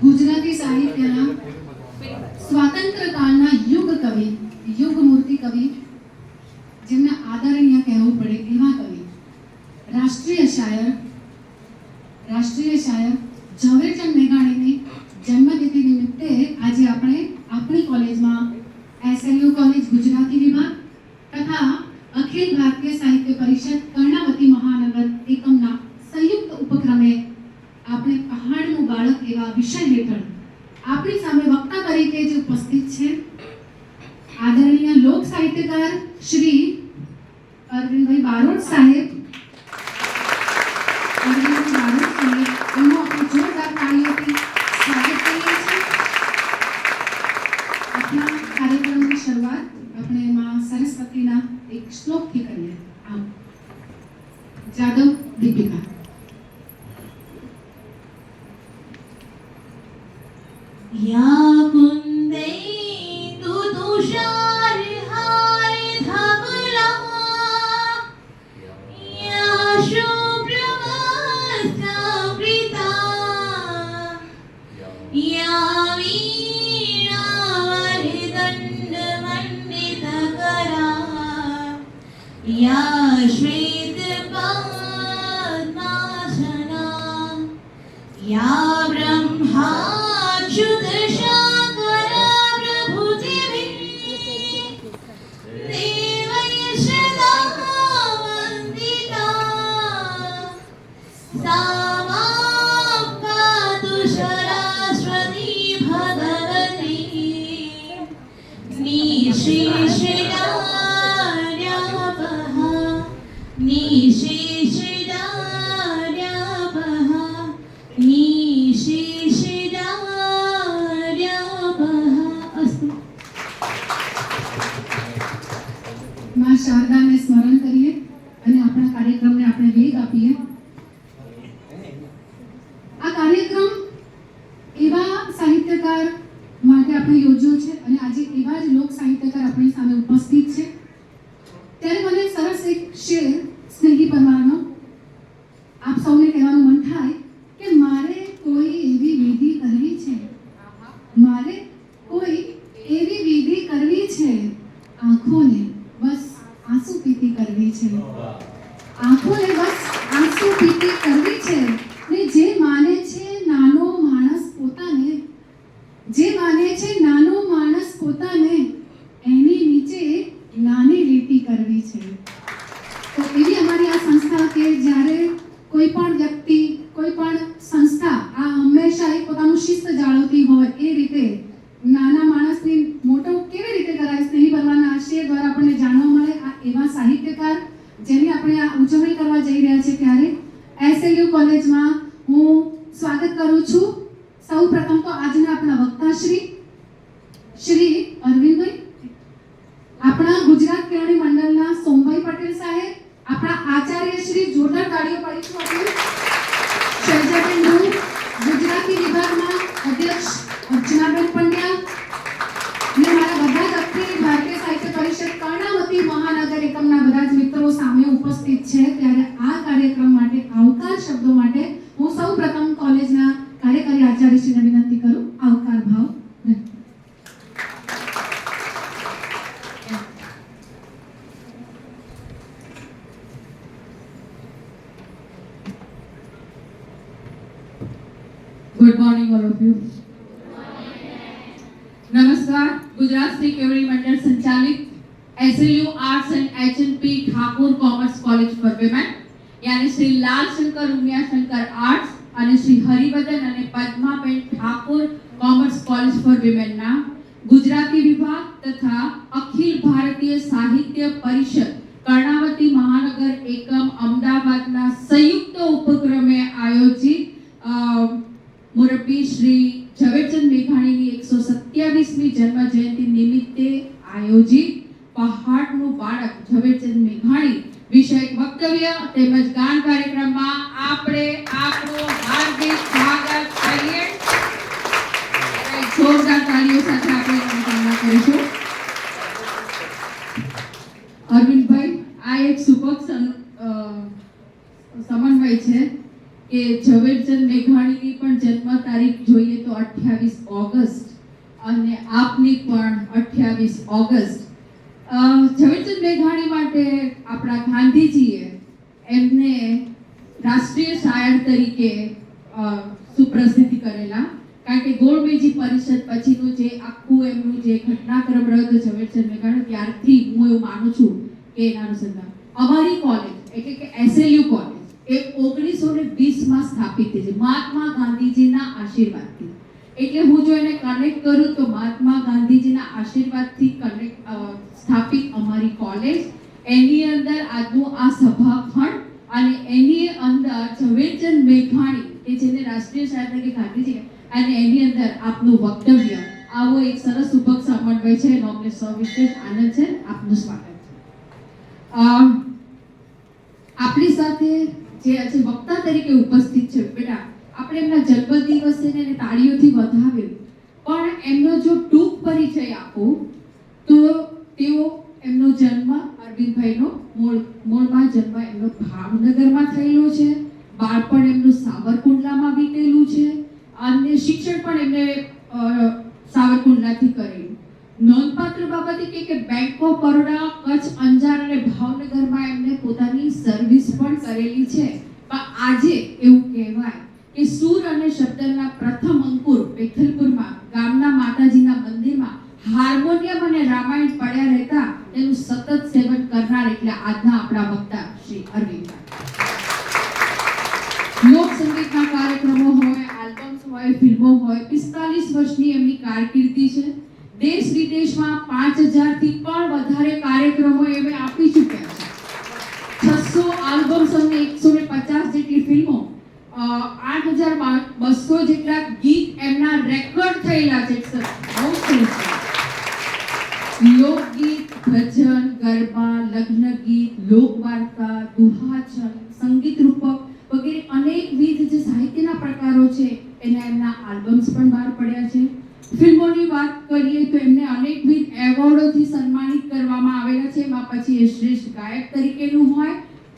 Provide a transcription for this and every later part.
ગુજરાતી સાહિત્યના સ્વાતંત્ર્ય કાળના યુગ કવિ, યુગ મૂર્તિ કવિ, જેમને આદરણીય કહેવું પડે એવા કવિ, રાષ્ટ્રીય શાયર ઝવેરચંદ મેઘાણીની જન્મતિથિ નિમિત્તે આજે આપણે આપણી કોલેજમાં SLU કોલેજ ગુજરાતી વિભાગ તથા અખિલ ભારતીય સાહિત્ય પરિષદ કર્ણાવતી મહાનગર એકમના સંયુક્ત ઉપક્રમે આપણે પહાડનું બાળક એવા વિષય હેઠળ આપણી સામે વક્તા તરીકે જે ઉપસ્થિત છે આદરણીય લોક સાહિત્યકાર શ્રી અરવિંદભાઈ બારોટ સાહેબ, એમનું આપણે જોરદાર તાળીઓથી સ્વાગત કરીએ છીએ. આપણા કાર્યક્રમની શરૂઆત આપણે માં સરસ્વતીના એક શ્લોકથી કરીએ. આમ જાદવ દીપિકા. या कुंदे तु तुषार हार धवला या शुभ्रवस्त्रावृता या वीणावरदण्ड मंडितकरा या श्वेत पद्मासना या ब्रह्मा માં શારદાને સ્મરણ કરીએ અને આપણા કાર્યક્રમને આપણે વેગ આપીએ. આ કાર્યક્રમ એવા સાહિત્યકાર માટે આપણે યોજ્યો છે અને આજે એવા જ લોક સાહિત્યકાર આપણી સામે ઉપસ્થિત છે. ત્યારે મને સરસ એક શેર સ્નેહી પરમારનો આપ સૌને કહેવાનું મન થાય કે મારે કોઈ એવી વિધિ કરવી છે, મારે કોઈ એવી વિધિ કરવી છે, આંખોને બસ આંસુ પીતી કરવી છે, આંખોને બસ આંસુ પીતી કરવી છે. ને જે માને છે નાનો માણસ પોતાને, જે માને છે નાનો માણસ પોતાને, એની નીચે નાની લીટી કરવી છે. તો એવી અમારી આ સંસ્થા કે જ્યારે કોઈ પણ વ્યક્તિ, કોઈ પણ સંસ્થા આ હંમેશા એક પોતાનું શિસ્ત જાળવતી હોય એ રીતે નાના માણસની મોટો કેવી રીતે કરાય સ્નેહી પરમારના આશય દ્વારા આપણને જાણવા મળે. આ એવા સાહિત્યકાર જેની આપણે આ ઉજવણી કરવા જઈ રહ્યા છે ત્યારે SLU કોલેજમાં હું સ્વાગત કરું છું. સૌ પ્રથમ તો આજના આપણા વક્તા શ્રી અરવિંદભાઈ, આપણા ગુજરાત કેળવણી મંડળના સોમભાઈ પટેલ સાહેબ, આપણા આચાર્ય શ્રી, જોરદાર તાળીઓ પાડીશું આપણે, શૈજાબેન ધ્રુવ, ગુજરાતી વિભાગના અધ્યક્ષ અર્ચનાબેન પંડ્યા અને મારા બધા જ અખિલ ભારતીય સાહિત્ય પરિષદ કર્ણાવતી મહાનગર એકમના બધા જ મિત્રો સામે ઉપસ્થિત છે. ત્યારે આ કાર્યક્રમ માટે આવકાર શબ્દો માટે હું સૌ પ્રથમ કોલેજના કાર્યકારી આચાર્યશ્રીને વિનંતી કરું આવકાર ભાવ. Good morning all of you. नमस्कार. गुजरात श्री केवड़ी मंडल संचालित SLU arts and HNP Thakur commerce college for women यानी श्री लाल शंकर उमिया शंकर आर्ट्स અને શ્રી હરિવર્ધન અને Padmaben Thakor commerce college for women ના ગુજરાતી વિભાગ તથા અખિલ ભારતીય સાહિત્ય પરિષદ કર્ણાવતી મહાનગર એકમ અમદાવાદના સંયુક્ત ઉપક્રમે આયોજિત મુરબ્બી શ્રી ઝવેરચંદ મેઘાણીની 127મી જન્મ જયંતિ નિમિત્તે આયોજિત પહાડનું બાળક ઝવેરચંદ મેઘાણી વિષયક વક્તવ્ય તેમજ ગાન કાર્યક્રમમાં આપણે આપણું હાર્દિક સ્વાગત કરીએ. જોરદાર તાળીઓ સાથે આપણે કામના કરીશું. અરવિંદભાઈ, આ એક સુપર સમન્વય છે કે ઝવેરચંદ મેઘાણીની પણ જન્મ તારીખ જોઈએ તો 28 ઓગસ્ટ અને આપની પણ 28 ઓગસ્ટ. ઝવેરચંદ મેઘાણી માટે આપણા ગાંધીજીએ એમને રાષ્ટ્રીય શાયર તરીકે સુપ્રસિદ્ધિ કરેલા, કારણ કે ગોળમેજી પરિષદ પછીનું જે આખું એમનું જે ઘટનાક્રમ રહ્યો હતો ઝવેરચંદ મેઘાણી, ત્યારથી હું એવું માનું છું કે એના અનુસંધાન અમારી કોલેજ એટલે કે SLU કોલેજ એ 1920માં સ્થાપિત થઈ છે મહાત્મા ગાંધીજીના આશીર્વાદથી. એટલે હું જો એને કનેક્ટ કરું તો મહાત્મા ગાંધીજીના આશીર્વાદથી સ્થાપિત અમારી કોલેજ, એની અંદર આજનું આ સભાખંડ અને એની અંદર ઝવેરચંદ મેઘાણી કે જેને રાષ્ટ્રીય શાયર તરીકે ગાંધીજી અને એની અંદર આપનું વક્તવ્ય, આવો એક સરસ સુભગ સમન્વય છે એનો અમને સવિશેષ આનંદ છે. આપનું સ્વાગત છે. આપણી સાથે જે આજે વક્તા તરીકે ઉપસ્થિત છે, બેટા આપણે એમના જન્મદિવસે એને તાળીઓથી વધાવ્યું, પણ એમનો જો ટૂંક પરિચય આપો તો તેઓ એમનો જન્મ અરવિંદભાઈનો મૂળમાં જન્મ એમનો ભાવનગરમાં થયેલો છે, બાળપણ એમનું સાવરકુંડલામાં વીતેલું છે અને શિક્ષણ પણ એમને સાવરકુંડલાથી કરેલું. નોંધપાત્ર બાબત એ કે બેંક ઓફ બરોડા, કચ્છ, અંજાર અને ભાવનગરમાં એમને પોતાની સર્વિસ પણ કરેલી છે. પણ આજે એવું કહેવાય કે સૂર અને શબ્દના પ્રથમ અંકુર બેથલપુરમાં ગામના માતાજીના મંદિરમાં હાર્મોનિયમ અને રામાયણ પડ્યા રહેતા તેનું સતત સેવન કરનાર એટલે આજના આપણા વક્તા શ્રી અરવિંદભાઈ. લોક સંગીતના કાર્યક્રમો હોય, આલ્બમ્સ હોય, ફિલ્મો હોય, 45 વર્ષની એમની કારકિર્દી છે. દેશ વિદેશમાં 5000 થી પણ વધારે કાર્યક્રમો એમણે આપી ચૂક્યા છે. 600 આલ્બમ્સ અને 150 જેટલી ફિલ્મો, 8200 જેટલા ગીત એમના રેકોર્ડ થયેલા છે. બહુ સરસ. લોકગીત, ભજન, ગરબા, લગ્ન ગીત, લોકવાર્તા, દુહાછંદ, સંગીત રૂપક વગેરે અનેકવિધ જે સાહિત્યના પ્રકારો છે એના એમના આલ્બમ્સ પણ બહાર પડ્યા છે. ફિલ્મોની વાત કરીએ તો એમને અનેકવિધ એવોર્ડોથી સન્માનિત કરવામાં આવેલા છે. એમાં પછી એ શ્રેષ્ઠ ગાયક તરીકેનું હોય,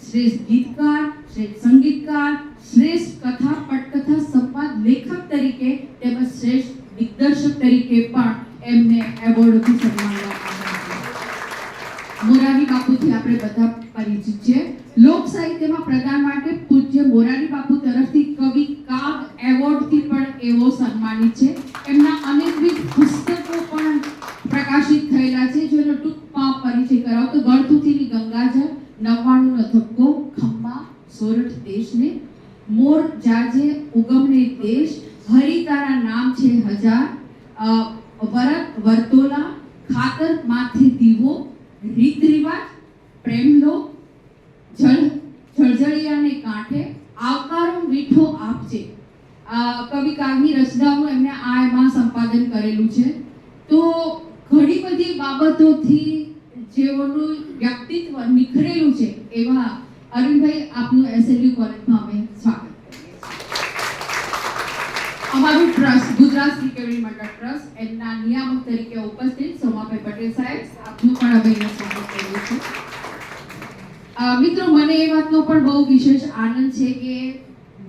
શ્રેષ્ઠ ગીતકાર, શ્રેષ્ઠ સંગીતકાર, શ્રેષ્ઠ કથા, પટકથા, સંવાદ લેખક તરીકે તેમજ શ્રેષ્ઠ દિગ્દર્શક તરીકે પણ એમને એવોર્ડોથી સન્માનવામાં આવ્યા છે. મોરારી બાપુથી આપણે બધા પરિચિત છે. લોક સાહિત્યમાં પ્રદાન માટે પૂજ્ય મોરારી બાપુ તરફથી કવિ કાગ એવોર્ડથી પણ એવો સન્માનિત છે. એમના અનેકવિધ પુસ્તકો પણ પ્રકાશિત થયેલા છે. જેનો ટૂંકમાં પરિચય કરાવો તો ગળથુથીની ગંગાજળ, 99નો ધક્કો, ખમ્મા, સોરઠ દેશને, મોર જાજે ઉગમને દેશ, હરિ તારા નામ છે હજાર, વરત વર્તોલા, ખાતર માથે દીવો, રીત રિવાજ, પ્રેમલોક, જળજળિયાને કાંઠે, આવકારો મીઠો આપજે. કવિ કાગની રચનાઓ એમને એમાં સંપાદન કરેલું છે. તો ઘણી બધી બાબતોથી જેઓનું વ્યક્તિત્વ નિખરેલું છે એવા અરવિંદભાઈ, આપનું SLU કોલેજમાં અમે સ્વાગત કરીએ છીએ. અમારું ટ્રસ્ટ ગુજરાત સિક્યોરિટી મંડળ ટ્રસ્ટ એમના નિયામક તરીકે ઉપસ્થિત સોમાભાઈ પટેલ સાહેબ, આપનું પણ અમે સ્વાગત કરીએ છીએ. મિત્રો, મને એ વાતનો પણ બહુ વિશેષ આનંદ છે કે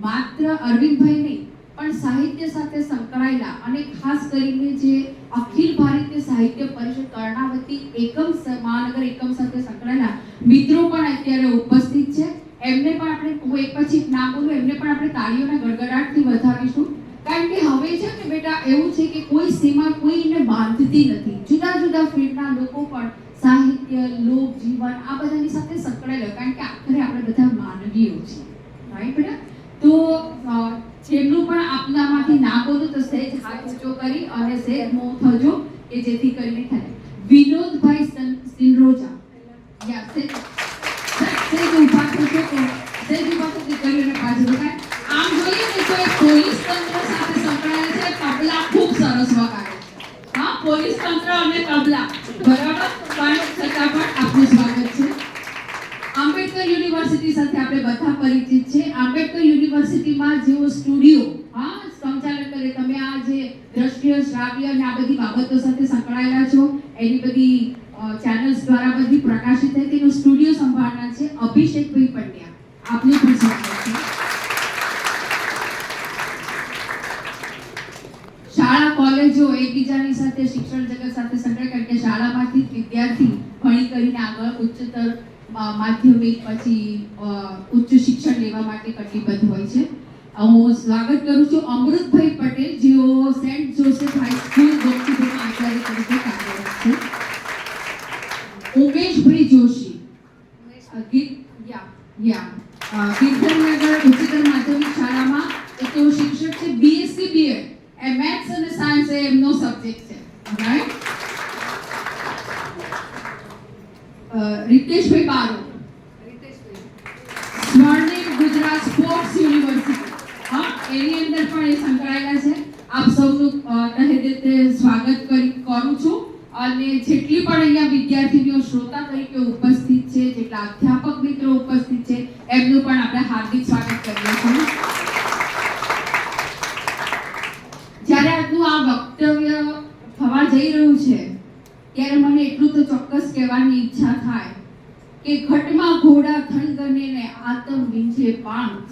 માત્ર અરવિંદભાઈ નહીં પણ સાહિત્ય સાથે સંકળાયેલા અને ખાસ કરીને જે અખિલ ભારતીય સાહિત્ય પરિષદ કર્ણાવતી એકમ મહાનગર એકમ સાથે સંકળાયેલા મિત્રો પણ અત્યારે ઉપસ્થિત છે. એમને પણ આપણે, હું એક પછી એક નામ બોલું, એમને પણ આપણે તાળીઓના ગડગડાટથી વધાવીશું. કારણ કે હવે છે ને બેટા એવું છે કે કોઈ સીમા કોઈને બાંધતી નથી. જુદા જુદા ફિલ્ડના લોકો પણ સાહિત્ય, લોક જીવન આ બધાની સાથે સંકળાયેલા, કારણ કે આખરે આપણે બધા માનવીઓ છીએ, રાઈટ બેટા? તો જેમનું પણ આપનામાંથી ના બોલું તો સહેજ હાથ ઊંચો કરી અને સહેજ મોં થજો કે જેથી કરીને થાય. વિનોદભાઈ સિંધરોજા, સહેજ ઊભા થશો તો સહેજ ઊભા થશે કરીને પાછળ દેખાય. આમ જોઈએ ને તો એ પોલીસ તંત્ર સાથે સંકળાયેલા છે. તબલા ખૂબ સરસ વગાડે છે. હા, પોલીસ તંત્ર અને તબલા, બરાબર? પણ છતાં પણ આપનું સ્વાગત છે. આંબેડકર યુનિવર્સિટી સાથે આપણે બધા પરિચિત છે. આંબેડકર યુનિવર્સિટીમાં જેઓ સ્ટુડિયો સંચાલન કરે, તમે આ જે દ્રશ્ય, શ્રાવ્ય અને આ બધી બાબતો સાથે સંકળાયેલા છો, એની બધી ચેનલ્સ દ્વારા બધી પ્રકાશિત થાય તેનો સ્ટુડિયો સંભાળનાર છે અભિષેકભાઈ પંડ્યા, આપનું પણ સ્વાગત છે. શાળા કોલેજો એકબીજાની સાથે શિક્ષણ જગત સાથે સંકળાય, કારણ કે શાળામાંથી જ વિદ્યાર્થી ભણી કરીને આગળ ઉચ્ચતર માધ્યમિક પછી ઉચ્ચ શિક્ષણ લેવા માટે કટિબદ્ધ હોય છે. હું સ્વાગત કરું છું અમૃતભાઈ પટેલ, જેઓ સેન્ટ જોસેફ હાઈસ્કૂલ ગોપીપુરમાં આચાર્ય તરીકે કાર્યરત છે. ઉમેશભાઈ જોશી ગીરધરનગર ઉચ્ચતર માધ્યમિક શાળામાં તો શિક્ષક છે, બીએસસી બીએડ, એ મેથ્સ અને સાયન્સ એ એમનો સબ્જેક્ટ છે. રાઈટ. રિતેશભાઈ બારો, સ્વર્ણિમ ગુજરાત સ્પોર્ટ્સ યુનિવર્સિટી, એની અંદર પણ એ સંકળાયેલા છે. આપ સૌનું તહે દિલથી સ્વાગત કરું છું. અને જેટલી પણ અહીંયા વિદ્યાર્થીઓ શ્રોતા તરીકે ઉપસ્થિત છે, જેટલા અધ્યાપક મિત્રો ઉપસ્થિત છે, એમનું પણ આપણે હાર્દિક સ્વાગત કરીએ છીએ. જ્યારે આજનું આ વક્તવ્ય થવા જઈ રહ્યું છે, ત્યારે મને એટલું તો ચોક્કસ કહેવાની ઈચ્છા થાય કે ઘટમાં ઘોડા થનગને ને આતમ વિંજે પાંખ,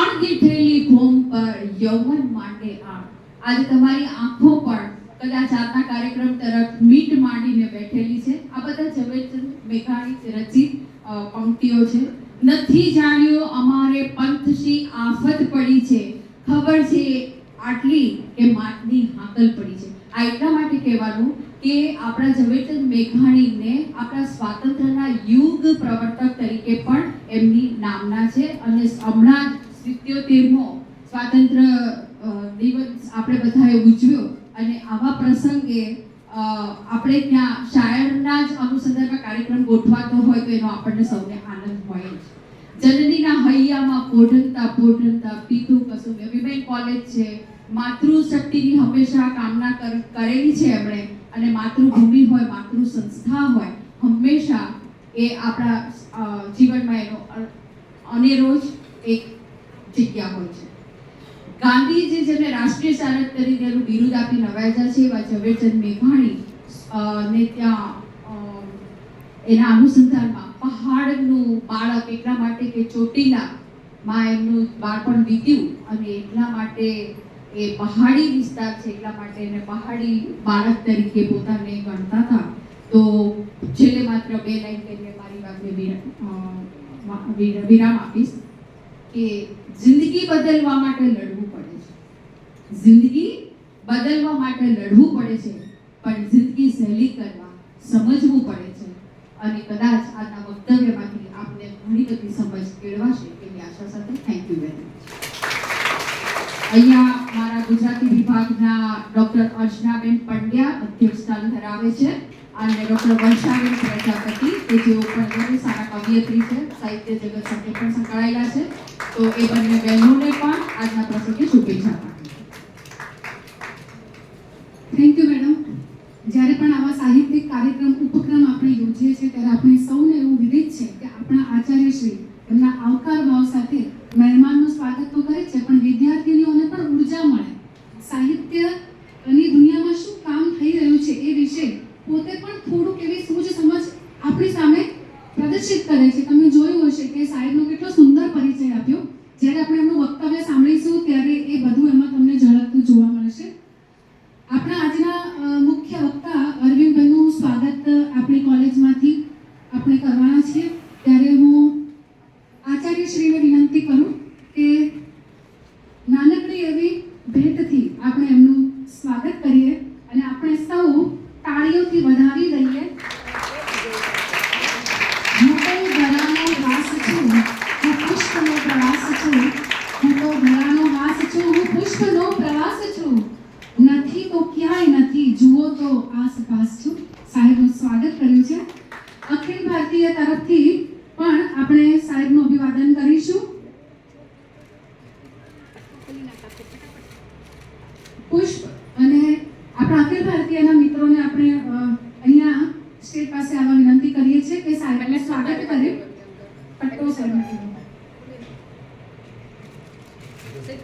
અણગીઠેલી ભૂમ પર યૌવન માટે આંખ. આજે તમારી આંખો પણ કદાચ આજના કાર્યક્રમ તરફ મીટ માંડીને બેઠેલી છે. આ બધા ઝવેરચંદ મેઘાણી રચિત પંક્તિઓ છે. નથી જાણ્યું અમારે પંથશી આફત પડી છે, ખબર છે આટલી કે માટની હાકલ પડી છે. આ એટલા માટે કહેવાનું કે આપણા ઝવેરચંદ મેઘાણીને આપણા સ્વાતંત્ર્યના યુગ પ્રવર્તક તરીકે પણ એમની નામના છે. અને હમણાં 77મો સ્વાતંત્ર્ય દિવસ આપણે બધાએ ઉજવ્યો, અને આવા પ્રસંગે આપણે ત્યાં શાયરના જ અનુસંધાનમાં કાર્યક્રમ ગોઠવાતો હોય તો એનો આપણને સૌને આનંદ હોય જ. જનનીના હૈયામાં પોઢનતા પોઢનતા પીતું કસું. વિમેન કોલેજ છે, માતૃશક્તિની હંમેશા કામના કરેલી છે એમણે, અને માતૃભૂમિ હોય, માતૃ સંસ્થા હોય, હંમેશા એ આપણા જીવનમાં એનો અનેરો જ એક જગ્યા હોય છે. ગાંધીજી જેમને રાષ્ટ્રીય ચાલક તરીકેનું બિરુદ આપી નવાજા છે, એવા ઝવેરચંદ મેઘાણી ને ત્યાં એના અનુસંધાનમાં પહાડનું બાળક એટલા માટે કે ચોટીલામાં એમનું બાળપણ વીત્યું, અને એટલા માટે એ પહાડી વિસ્તાર છે, એટલા માટે એને પહાડી બાળક તરીકે પોતાને ગણતા હતા. તો છેલ્લે માત્ર 2 લાઈન કહીને મારી વાતને વિરામ આપીશ કે જિંદગી બદલવા માટે લડવું પડે છે. જિંદગી બદલવા માટે લડવું પડે છે, પણ જિંદગી સહેલી કરવા સમજવું પડે છે. અને કદાચ આજના વક્તવ્યમાંથી આપને ઘણી બધી સમજ કેળવાશે એવી આશા સાથે થેન્ક યુ વેરી મચ. અહીંયા મારા ગુજરાતી વિભાગના ડોક્ટર અર્ચનાબેન પંડ્યા અધ્યક્ષ સ્થાન ધરાવે છે, અને ડોક્ટર વર્ષાબેન પ્રજાપતિ કે જેઓ પણ ઘણી સારા કવિયત્રી છે, સાહિત્ય જગત સાથે પણ સંકળાયેલા છે. તો એ બંને બહેનોને પણ આજના પ્રસંગે શુભેચ્છા પાઠવું. Thank you madam. જ્યારે પણ આવા સાહિત્યિક ઉપક્રમ આપણે યોજીએ છીએ, ત્યારે આપણે સૌને એવું વિદિત છે કે આપણા આચાર્યશ્રી એમના આવકાર ભાવ સાથે મહેમાનનું સ્વાગત તો કરે છે, પણ વિદ્યાર્થીનીઓને પણ ઉર્જા મળે. સાહિત્યની દુનિયામાં શું કામ થઈ રહ્યું છે એ વિશે પોતે પણ થોડુંક એવી સૂઝ સમજ આપણી સામે પ્રદર્શિત કરે છે. તમે જોયું હશે કે સાહેબનો કેટલો સુંદર પરિચય આપ્યો. જ્યારે આપણે એમનું વક્તવ્ય સાંભળીશું ત્યારે એ બધું એમાં તમને ઝળકતું જોવા મળશે. આપણા આજના મુખ્ય વક્તા અરવિંદભાઈનું સ્વાગત આપણી કોલેજમાંથી આપણે કરવાના છીએ. ત્યારે હું આચાર્યશ્રીને વિનંતી કરું કે નાનકડી એવી ભેટથી આપણે એમનું સ્વાગત કરીએ, અને આપણે સૌ તાળીઓથી વધાવી દઈએ. હું તો ધરાનો હાસ છું, હું પુષ્પનો પ્રવાસ છું. હું તો ધરાનો હાસ છું, હું પુષ્પનો પ્રવાસ છું. નથી તો ક્યાંય નથી, જુઓ તો આસપાસ છું. સાહેબનું સ્વાગત કર્યું છે. અખિલ ભારતીય તરફથી પણ આપણે સાહેબનું અભિવાદન કરીશું. પુષ્પ અને આપણા અખિલ ભારતીયના મિત્રોને આપણે અહીંયા સ્ટેજ પાસે આવવા વિનંતી કરીએ છીએ કે સાહેબને સ્વાગત કરે. પટ્ટો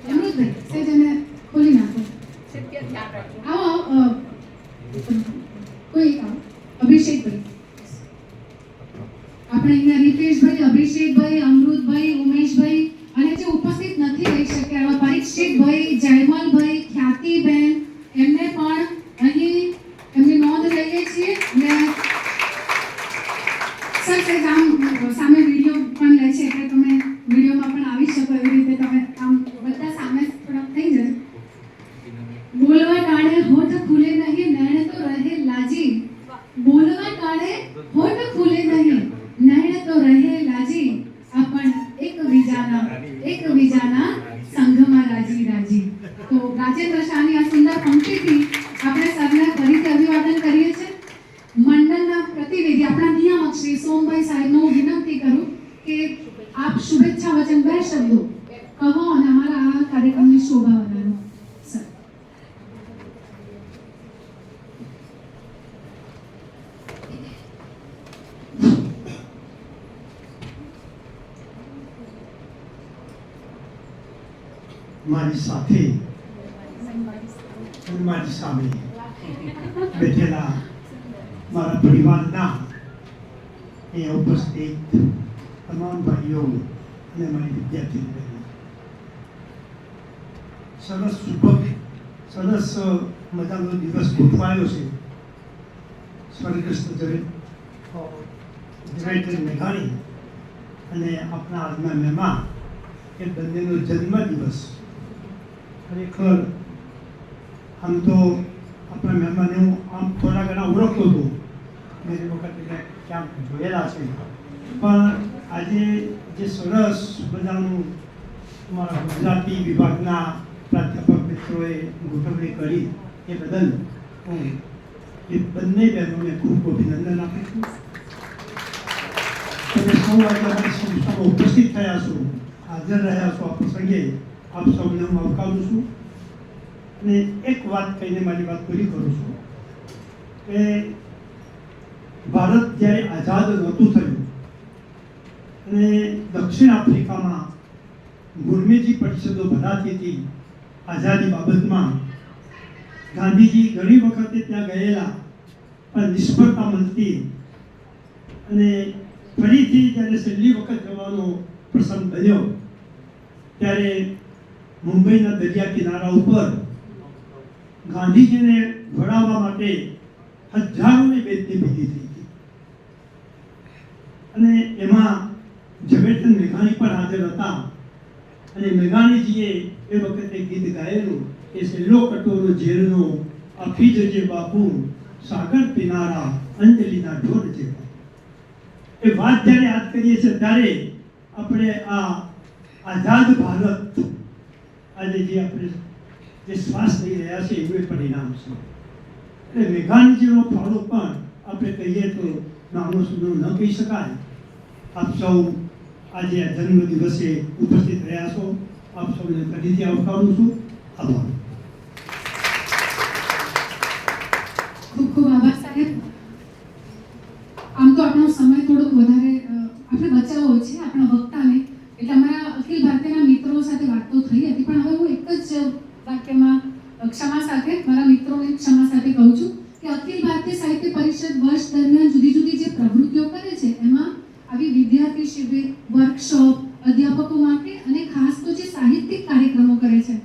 અમૃતભાઈ સેજ એને ખોલી નાખો. આવો કોઈ અભિષેકભાઈ, આપણે અહીંયા રીતેશભાઈ, અભિષેકભાઈ, અમૃતભાઈ, ઉમેશભાઈ, અને જે ઉપસ્થિત નથી રહી શક્યા એવા પરીક્ષિતભાઈ, જયમલભાઈ, ખ્યાતિબેન, રાજેન્દ્ર શાહની આ સુંદર પંક્તિથી આપણે સરને ફરીથી અભિવાદન કરીએ છીએ. મંડળના પ્રતિનિધિ આપણા નિયામક શ્રી સોમભાઈ સાહેબને હું વિનંતી કરું કે આપ શુભેચ્છા વચન 2 શબ્દો કહો અને અમારા આ કાર્યક્રમની શોભા વધારો. સર. મારી સાથે અને મારી સામે બેઠેલા મારા પરિવારના અહીંયા ઉપસ્થિત તમામ ભાઈઓ અને મારી વિદ્યાર્થી બહેનો, સરસ મજાનો દિવસ ગોઠવાયો છે. સ્વર્ગસ્થ ઝવેરચંદ મેઘાણી અને આપણા આજના મહેમાન એ બંનેનો જન્મદિવસ. ખરેખર આમ તો આપણા મહેમાનને હું આમ થોડા ઘણા ઓળખતો હતો, મેં વખતે ક્યાંક જોયેલા છે, પણ આજે જે સરસ બધાનું અમારા ગુજરાતી વિભાગના પ્રાધ્યાપક મિત્રોએ ગોઠવણી કરી એ બદલ હું એ બંને બહેનોને ખૂબ અભિનંદન આપું છું. તમે સૌ આજે અમારી સંસ્થામાં ઉપસ્થિત થયા છો, હાજર રહ્યા છો આ પ્રસંગે, આપ સૌને હું આવકારું છું. અને એક વાત કહીને મારી વાત પૂરી કરું છું કે ભારત જ્યારે આઝાદ નહોતું થયું અને દક્ષિણ આફ્રિકામાં ગુરમેજી પરિષદો ભરાતી હતી આઝાદી બાબતમાં, ગાંધીજી ઘણી વખતે ત્યાં ગયેલા પણ નિષ્ફળતા મળતી, અને ફરીથી જ્યારે છેલ્લી વખત જવાનો પ્રસંગ બન્યો ત્યારે મુંબઈના દરિયા કિનારા ઉપર ગાંધીજીને વળાવવા માટે હજારોની બેદની ભેગી થઈ હતી, અને એમાં ઝવેરચંદ મેઘાણી પણ હાજર હતા. અને મેઘાણીજીએ એ વખતે ગીત ગાયેલું કે છેલ્લો કટોરો ઝેરનો આપી જજે બાપુ, સાગર કિનારા અંજલિના ઢોર જેવા. એ વાત જ્યારે યાદ કરીએ છીએ ત્યારે આપણે આ આઝાદ ભારત આજે જે આપણે જે શ્વાસ લઈ રહ્યા છે એવું પરિણામ છે. એટલે મેઘાણીજીનો ફાળો પણ આપણે કહીએ તો નાનો સુનો ન કહી શકાય. આપ સૌ આજે આ જન્મ દિવસે ઉપસ્થિત રહ્યા છો, આપ સૌને ફરીથી આવકારું છું. આભાર. ખૂબ ખૂબ આભાર સાહેબ. આમ તો આપણો સમય થોડોક વધારે આપણે બચાવવો છે આપણા વક્તાને, એટલે અમારા અખિલ ભારતીયના મિત્રો સાથે વાત તો થઈ હતી, પણ હવે હું એક જ વાક્યમાં ક્ષમા સાથે મારા મિત્રોને ક્ષમા સાથે કહું છું કે અખિલ ભારતીય સાહિત્ય પરિષદ વર્ષ દરમિયાન જુદી જુદી જે પ્રવૃત્તિઓ કરે છે એમાં આવી વિદ્યાર્થી શિબિર, વર્કશોપ, અધ્યાપકો માટે અને ખાસ તો જે સાહિત્યિક કાર્યક્રમો કરે છે,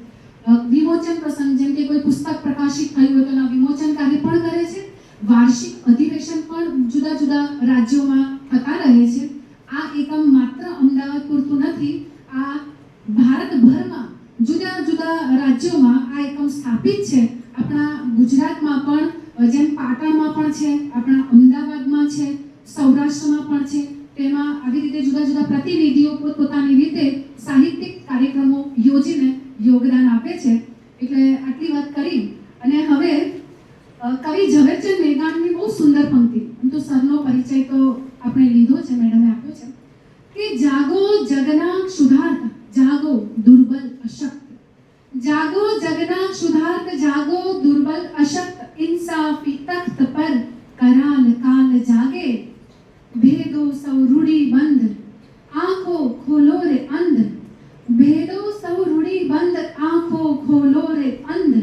વિમોચન પ્રસંગ જેમ કે કોઈ પુસ્તક પ્રકાશિત થયું હોય તો એના વિમોચન કાર્ય પણ કરે છે, વાર્ષિક અધિવેશન પણ જુદા જુદા રાજ્યોમાં થતા રહે છે. આ એકમ માત્ર અમદાવાદ પૂરતું નથી, આ ભારતભરમાં જુદા જુદા રાજ્યોમાં આ એકમ સ્થાપિત છે. આપણા ગુજરાતમાં પણ જેમ પાટણમાં પણ છે, આપણા અમદાવાદમાં છે, સૌરાષ્ટ્રમાં પણ છે. તેમાં આવી રીતે જુદા જુદા પ્રતિનિધિઓ પોતપોતાની રીતે સાહિત્યિક કાર્યક્રમો યોજીને યોગદાન આપે છે. એટલે આટલી વાત કરી અને હવે કવિ ઝવેરચંદ મેઘાણીની બહુ સુંદર પંક્તિ, આમ તો સરનો પરિચય તો આપણે લીધો છે, મેડમે આપ્યો છે કે જાગો જગના ક્ષુધાર્ત, જાગો દુર્બલ અશક્ત, જાગો જગના ક્ષુધાર્ત, જાગો દુર્બલ અશક્ત, इंसाफी तख्त पर कराल काल जागे, भेदो सौ रूढ़ी बंद आंखों खोलो रे अंध, भेदो सौ रूढ़ी बंद आंखों खोलो रे अंध,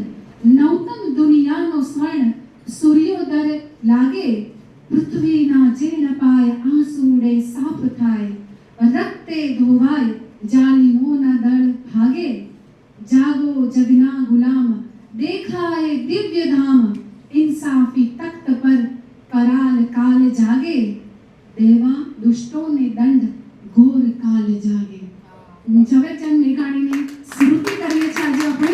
नौतम दुनियानो स्वर्ण सूर्योदय लागे, पृथ्वीना जीर्ण पाय आंसूडे साफ थाय, रक्ते धोवाय जालिमोना दળ भागे, जागो जगना गुलाम देखाए दिव्य धाम, इंसाफी तख्त पर कराल काल जागे, देवा दुष्टों ने दंड घोर काल जागे. ઝવેરચંદ મેઘાણીની સ્મૃતિ કરીએ છીએ આજે આપણે.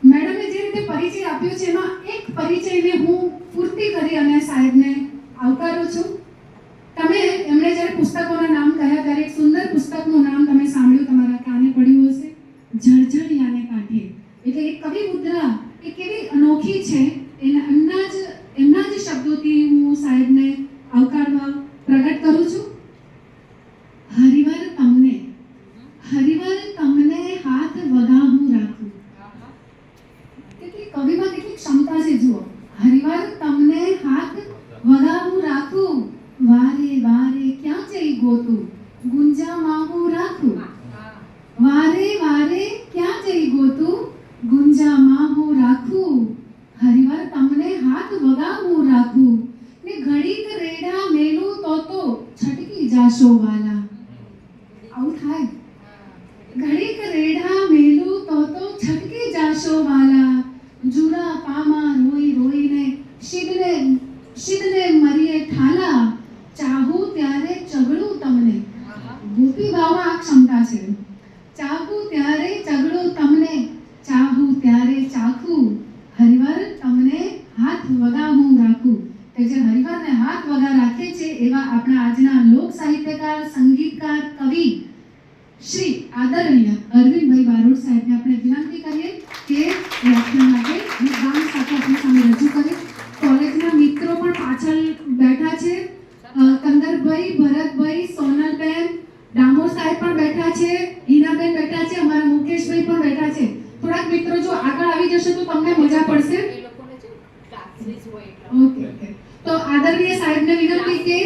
મેડમે જે રીતે પરિચય આપ્યો છે એમાં એક પરિચયને હું પૂર્તિ કરી અને સાહેબને આવકારું છું. તમે એમણે જ્યારે પુસ્તકોના નામ કહ્યા ત્યારે એક સુંદર પુસ્તકનું નામ તમે સાંભળ્યું, તમારા કાને પડ્યું હશે, જળજળિયાને કાંઠે. ચાહું ત્યારે ચગડો તમને, ચાહું ત્યારે ચાખું, હરિવર તમને હાથ વગા હું રાખું. કે જે હરિવરને હાથ વગા રાખે છે એવા આપણા આજના લોક સાહિત્યકાર, સંગીતકાર, કવિ શ્રી આદરણીય અરવિંદભાઈ બારોટ સાહેબને આપણે વિનંતી કરીએ કે વ્યાખ્યાન માટે અને ગામ સાથે આપણી સામે રજૂ કરે. કોલેજના મિત્રો પણ પાછળ બેઠા છે. કંદરભાઈ, ભરતભાઈ, સોનલબેન, ડામોર સાહેબ પણ બેઠા છે, હિનાબેન બેઠા છે, અમારા મુકેશભાઈ પણ બેઠા છે. થોડાક મિત્રો જો આગળ આવી જશે તો તમને મજા પડશે. Okay okay. તો આદરણીય સાહેબને વિનંતી કે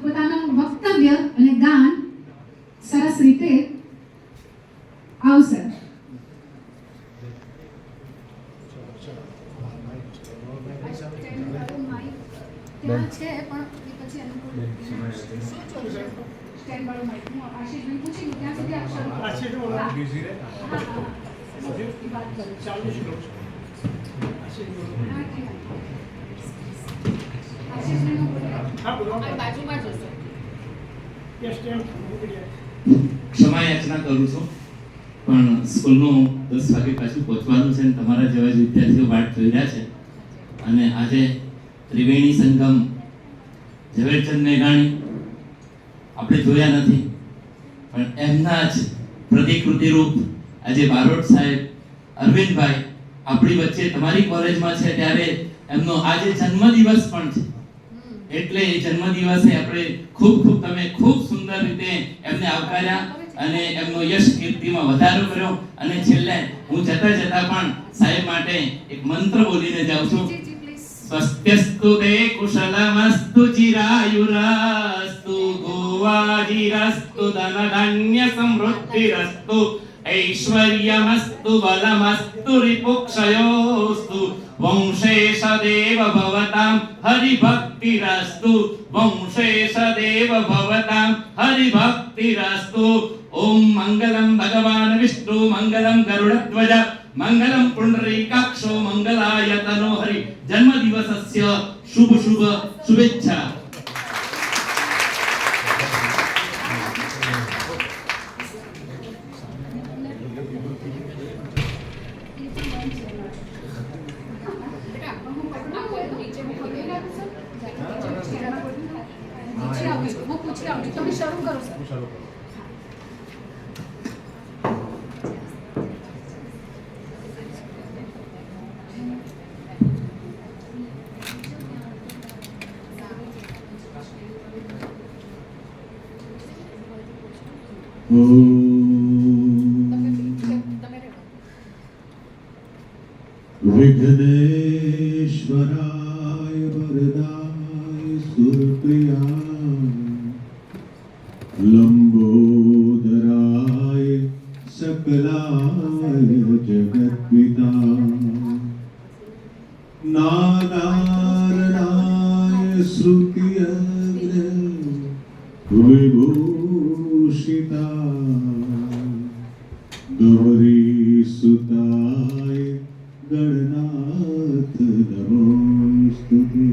પોતાનું વક્તવ્ય અને ગાન સરસ રીતે આવશે. ત્યાં છે પણ એ પછી અનુકૂળ સ્ટેન્ડ વાળો માઈક હું આશીષભાઈ પૂછી લઉં ત્યાં સુધી આપ શરૂ કરો. આશીષ બોલો. હા. બીઝી રહે. હા, હા. એ વાત કરું છું. ચાલુ જ રહો. આશીષ બોલો. હા, ઠીક છે. આશીષભાઈનો બોલો. હા, બોલો. બાજુમાં જશો. Yes, stand. ક્ષમા યાચના કરું છું, પણ સ્કૂલનું 10 વાગે પાછું પહોંચવાનું છે અને તમારા જેવા જ વિદ્યાર્થીઓ વાટ જોઈ રહ્યા છે. અને આજે ત્રિવેણી સંગમ ઝવેરચંદ મેઘાણી આપણે જોયા નથી, પણ એમના જ પ્રતિકૃતિ રૂપ આજે બારોટ સાહેબ, અરવિંદભાઈ આપણી વચ્ચે તમારી કોલેજમાં છે ત્યારે એમનો આજે જન્મદિવસ પણ છે. એટલે એ જન્મદિવસે આપણે ખૂબ તમે ખૂબ સુંદર રીતે એમને આવકાર્યા અને એમનો યશ કીર્તિમાં વધારો કર્યો. અને છેલ્લે હું જતા પણ સાહેબ માટે એક મંત્ર બોલીને જાઉં છું. સ્વસ્ત્યસ્તુ તે કુશલમસ્તુ ચિરાયુરસ્તુ ગોવાજીરસ્તુ ધનધાન્ય સમૃદ્ધિરસ્તુ ऐश्वर्यमस्तु बलमस्तु रिपुक्षयोस्तु वंशे सदैव भवतां हरिभक्तिरस्तु वंशे सदैव भवतां हरिभक्तिरस्तु. ओम मंगलम भगवान विष्णु मंगलम गरुड़ध्वज मंगलम पुंडरीकाक्षो मंगलाय तनो हरि. जन्मदिवसस्य शुभ शुभेच्छा. તમે શરૂ કરો સર. विघ्नेश्वराय वरदाय सुरप्रियाय लंबोदराय सकलाय जगद्विताय नारायणाय श्रुतियग्र विभूषिताय गौरीसुताय गणनाथ नमोस्तुते.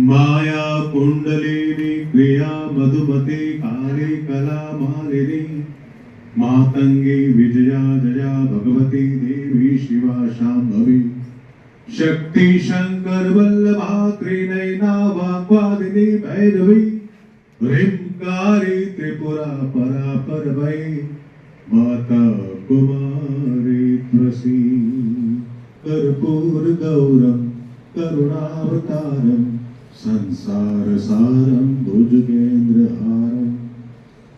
माया कुंडलिनी क्रिया मधुमते काले कला मालिनी मातंगी विजया जया भगवती देवी शिवा शांभवी शक्ति शंकर वल्लभा त्रिनयना वाग्वादिनी भैरवी ह्रींकारी त्रिपुरा परा परवै माता कुमारी त्रसी कर्पूर गौरम करुणावतारम संसार सारम भुजगेन्द्रहारम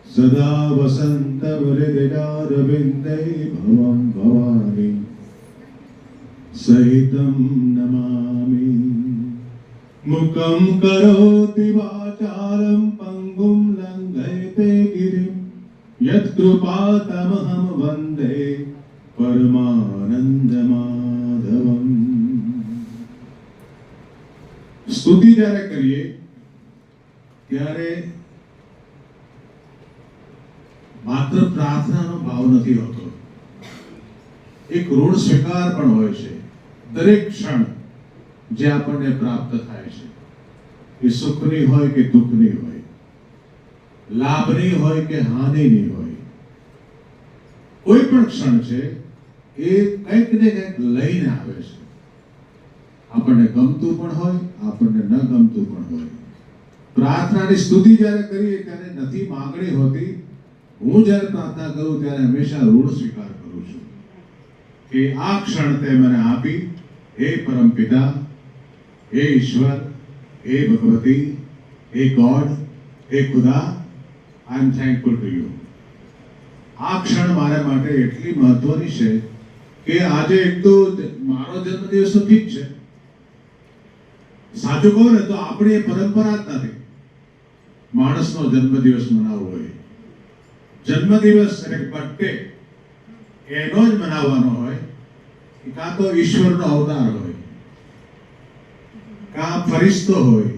सदा वसंतम हृदयारविंदे भवं भवानी सहितं नमामि. मुखं करोति वाचालं पंगुं लंघयते गिरिं यत्कृपातमहं वन्दे परमानंदमाधवम्. સ્તુતિ જ્યારે કરીએ ત્યારે માત્ર પ્રાર્થનાનો ભાવ નથી હોતો, એક ઋણ સ્વીકાર પણ હોય છે. દરેક ક્ષણ જે આપણને પ્રાપ્ત થાય છે એ સુખની હોય કે દુઃખની હોય, લાભની હોય કે હાનિની હોય, કોઈ પણ ક્ષણ છે એ કંઈક ને કંઈક લઈને આવે છે. આપણને ગમતું પણ હોય, આપણને ન ગમતું પણ હોય. પ્રાર્થનાની સ્તુતિ જ્યારે કરીએ ત્યારે નથી માંગણી હોતી. હું જ્યારે પ્રાર્થના કરું ત્યારે હંમેશા ઋણ સ્વીકાર કરું છું કે આ ક્ષણ તે મને આપી, હે પરમ પિતા, હે ઈશ્વર, હે ભગવતી, હે ગોડ, હે ખુદા, આઈ એમ થેન્કફુલ ટુ યુ. આ ક્ષણ મારા માટે એટલી મહત્વની છે કે આજે એક તો મારો જન્મદિવસ તો ઠીક છે, સાચું કહું ને તો આપણી એ પરંપરા જ નથી માણસનો જન્મદિવસ મનાવવો હોય. જન્મદિવસ એટલે બર્થડે એનો જ મનાવવાનો હોય કે કાં તો ઈશ્વરનો અવતાર હોય, કાં ફરિશ્તો હોય,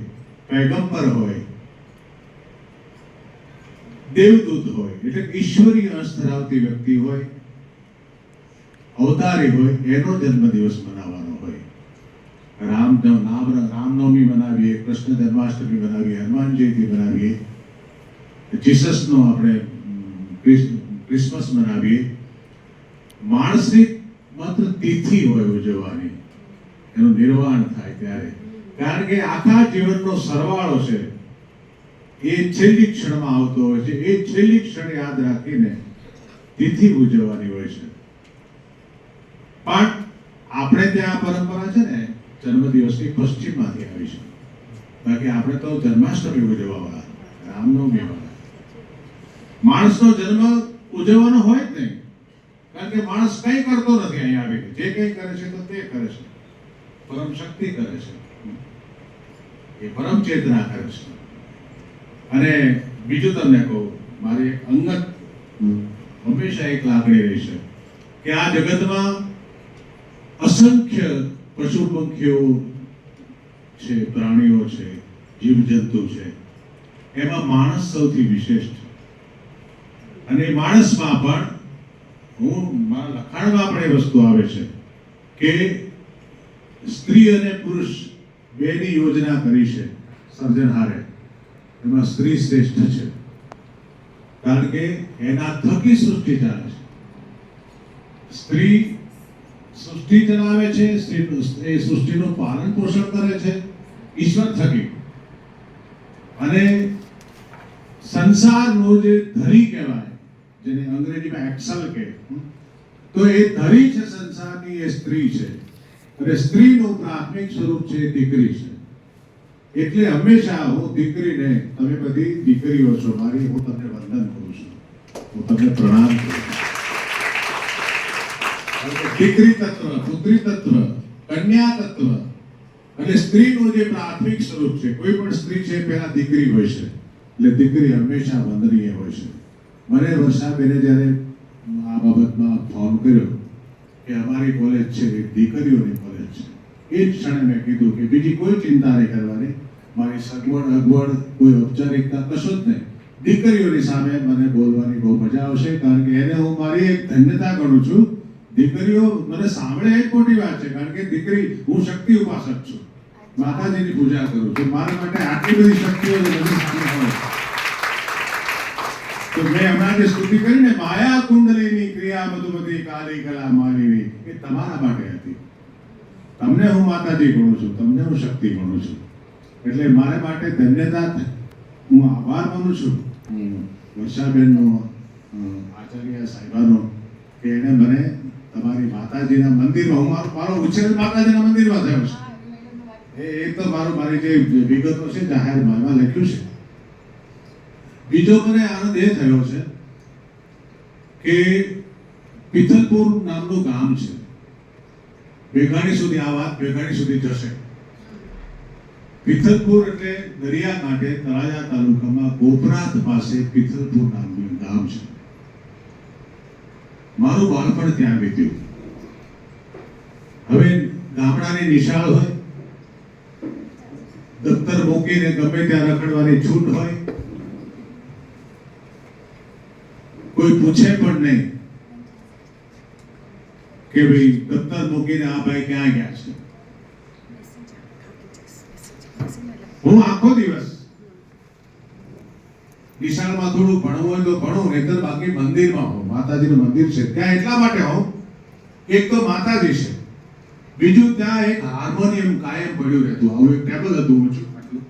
પૈગંબર હોય, દેવદૂત હોય, એટલે ઈશ્વરીય અંશ ધરાવતી વ્યક્તિ હોય, અવતારી હોય, એનો જન્મદિવસ મનાવવાનો હોય. રામનવમી મનાવીએ, કૃષ્ણ જન્માષ્ટમી મનાવીએ, હનુમાન જયંતિ મનાવીએ, જીસસનો આપણે ક્રિસમસ મનાવીએ. માણસની માત્ર તિથિ હોય ઉજવવાની, એનું નિર્વાણ થાય ત્યારે. કારણ કે આખા જીવનનો સરવાળો છે એ છેલ્લી ક્ષણમાં આવતો હોય છે. એ છેલ્લી ક્ષણ યાદ રાખીને તિથિ ઉજવવાની હોય છે. પણ આપણે ત્યાં પરંપરા છે ને જન્મદિવસની પશ્ચિમમાંથી આવી છે. બાકી આપણે તો જન્માષ્ટમી ઉજવવાવાળા, રામનવમી વાળા. માણસનો જન્મ ઉજવવાનો હોય જ નહીં, કારણ કે માણસ કંઈ કરતો નથી. અહીંયા આવીને જે કંઈ કરે છે તો તે કરે છે, પરમ શક્તિ કરે છે, એ પરમ ચેતના કરે છે. અને બીજું તમને કહું, મારી એક અંગત હંમેશા એક લાગણી રહી છે કે આ જગતમાં અસંખ્ય પશુ પંખીઓ છે, પ્રાણીઓ છે, જીવજંતુ છે, એમાં માણસ સૌથી વિશેષ છે. અને એ માણસમાં પણ મારા લખાણમાં પણ એ વસ્તુ આવે છે કે સ્ત્રી અને પુરુષ બેની યોજના કરી છે સર્જનહારે. એમાં સ્ત્રી શ્રેષ્ઠ છે, કારણ કે એના થકી સૃષ્ટિ ચાલે છે. સ્ત્રી સૃષ્ટિ ચલાવે છે, એ સૃષ્ટિનું પાલન પોષણ કરે છે ઈશ્વર થકી. અને સંસારનો જે ધરી કહેવાય, જેને અંગ્રેજીમાં એક્સલ કહે, તો એ ધરી છે સંસારની, એ સ્ત્રી છે. અને સ્ત્રીનું પ્રાથમિક સ્વરૂપ છે દીકરી છે. એટલે હંમેશા હું દીકરીને, તમે બધી દીકરીઓ છો મારી, હું તમને વંદન કરું છું, હું તમને પ્રણામ કરું છું. દીકરી તત્વ, પુત્રી તત્વ, કન્યા તત્વ અને સ્ત્રીનું જે પ્રાથમિક સ્વરૂપ છે, કોઈ પણ સ્ત્રી છે પહેલા દીકરી હોય છે, એટલે દીકરી હંમેશા વંદનીય હોય છે. મને વર્ષાબેને જ્યારે આ બાબતમાં ફોન કર્યો કે અમારી કોલેજ છે એ દીકરીઓની કોલેજ છે, એ જ ક્ષણે મેં કીધું કે બીજી કોઈ ચિંતા નહીં કરવાની, મારી સગવડ અગવડ કોઈ ઔપચારિકતા કશું જ નહીં. દીકરીઓની સામે મને બોલવાની બહુ મજા આવશે, કારણ કે એને હું મારી એક ધન્યતા ગણું છું. દીકરીઓ મને સાંભળે એ જ મોટી વાત છે, કારણ કે દીકરી, હું શક્તિ ઉપાસક છું, માતાજીની પૂજા કરું છું. મારા માટે આટલી બધી શક્તિઓ બધી સામે હોય તો મેં હમણાં જે સ્તુતિ કરીને માયા કુંડલીની ક્રિયા મધુમતી કાલી કલા માલિની, એ તમારા માટે હતી. તમને હું માતાજી ગણું છું, તમને હું શક્તિ ગણું છું. એટલે મારા માટે ધન્યતા, હું આભાર માનું છું વર્ષાબેનનો, આચાર્ય સાહેબાનો, કે એને મને તમારી માતાજીના મંદિરમાં, હું મારો ઉછેર માતાજીના મંદિરમાં થયો છે. એ તો મારી જે વિગતો છે જાહેરમાં એમાં લખ્યું છે. બીજો મને આનંદ એ થયો છે કે પિથલપુર નામનું ગામ છે, મેઘાણી સુધી આ વાત મેઘાણી સુધી જશે. પિથલપુર એટલે દરિયાકાંઠે તળાજા તાલુકામાં ગોપરાત પાસે પિથલપુર નામનું ગામ છે. મારું બાળપણ ત્યાં વીત્યું. હવે ગામડાની નિશાળ હોય, દફતર મૂકીને ગમે ત્યાં રખડવાની છૂટ હોય, કોઈ પૂછે પણ નહીં કે ભાઈ દફતર મૂકીને આ ભાઈ ક્યાં ગયા છે. હું આખો દિવસ નિશાળમાં થોડું ભણવું હોય તો ભણો, નહીંતર બાકી મંદિરમાં હો. માતાજીનું મંદિર છે ત્યાં એટલા માટે હો, એક તો માતાજી છે, બીજું ત્યાં એક હાર્મોનિયમ કાયમ પડ્યું રહેતું. આવું એક ટેબલ હતું ઊંચું આટલું,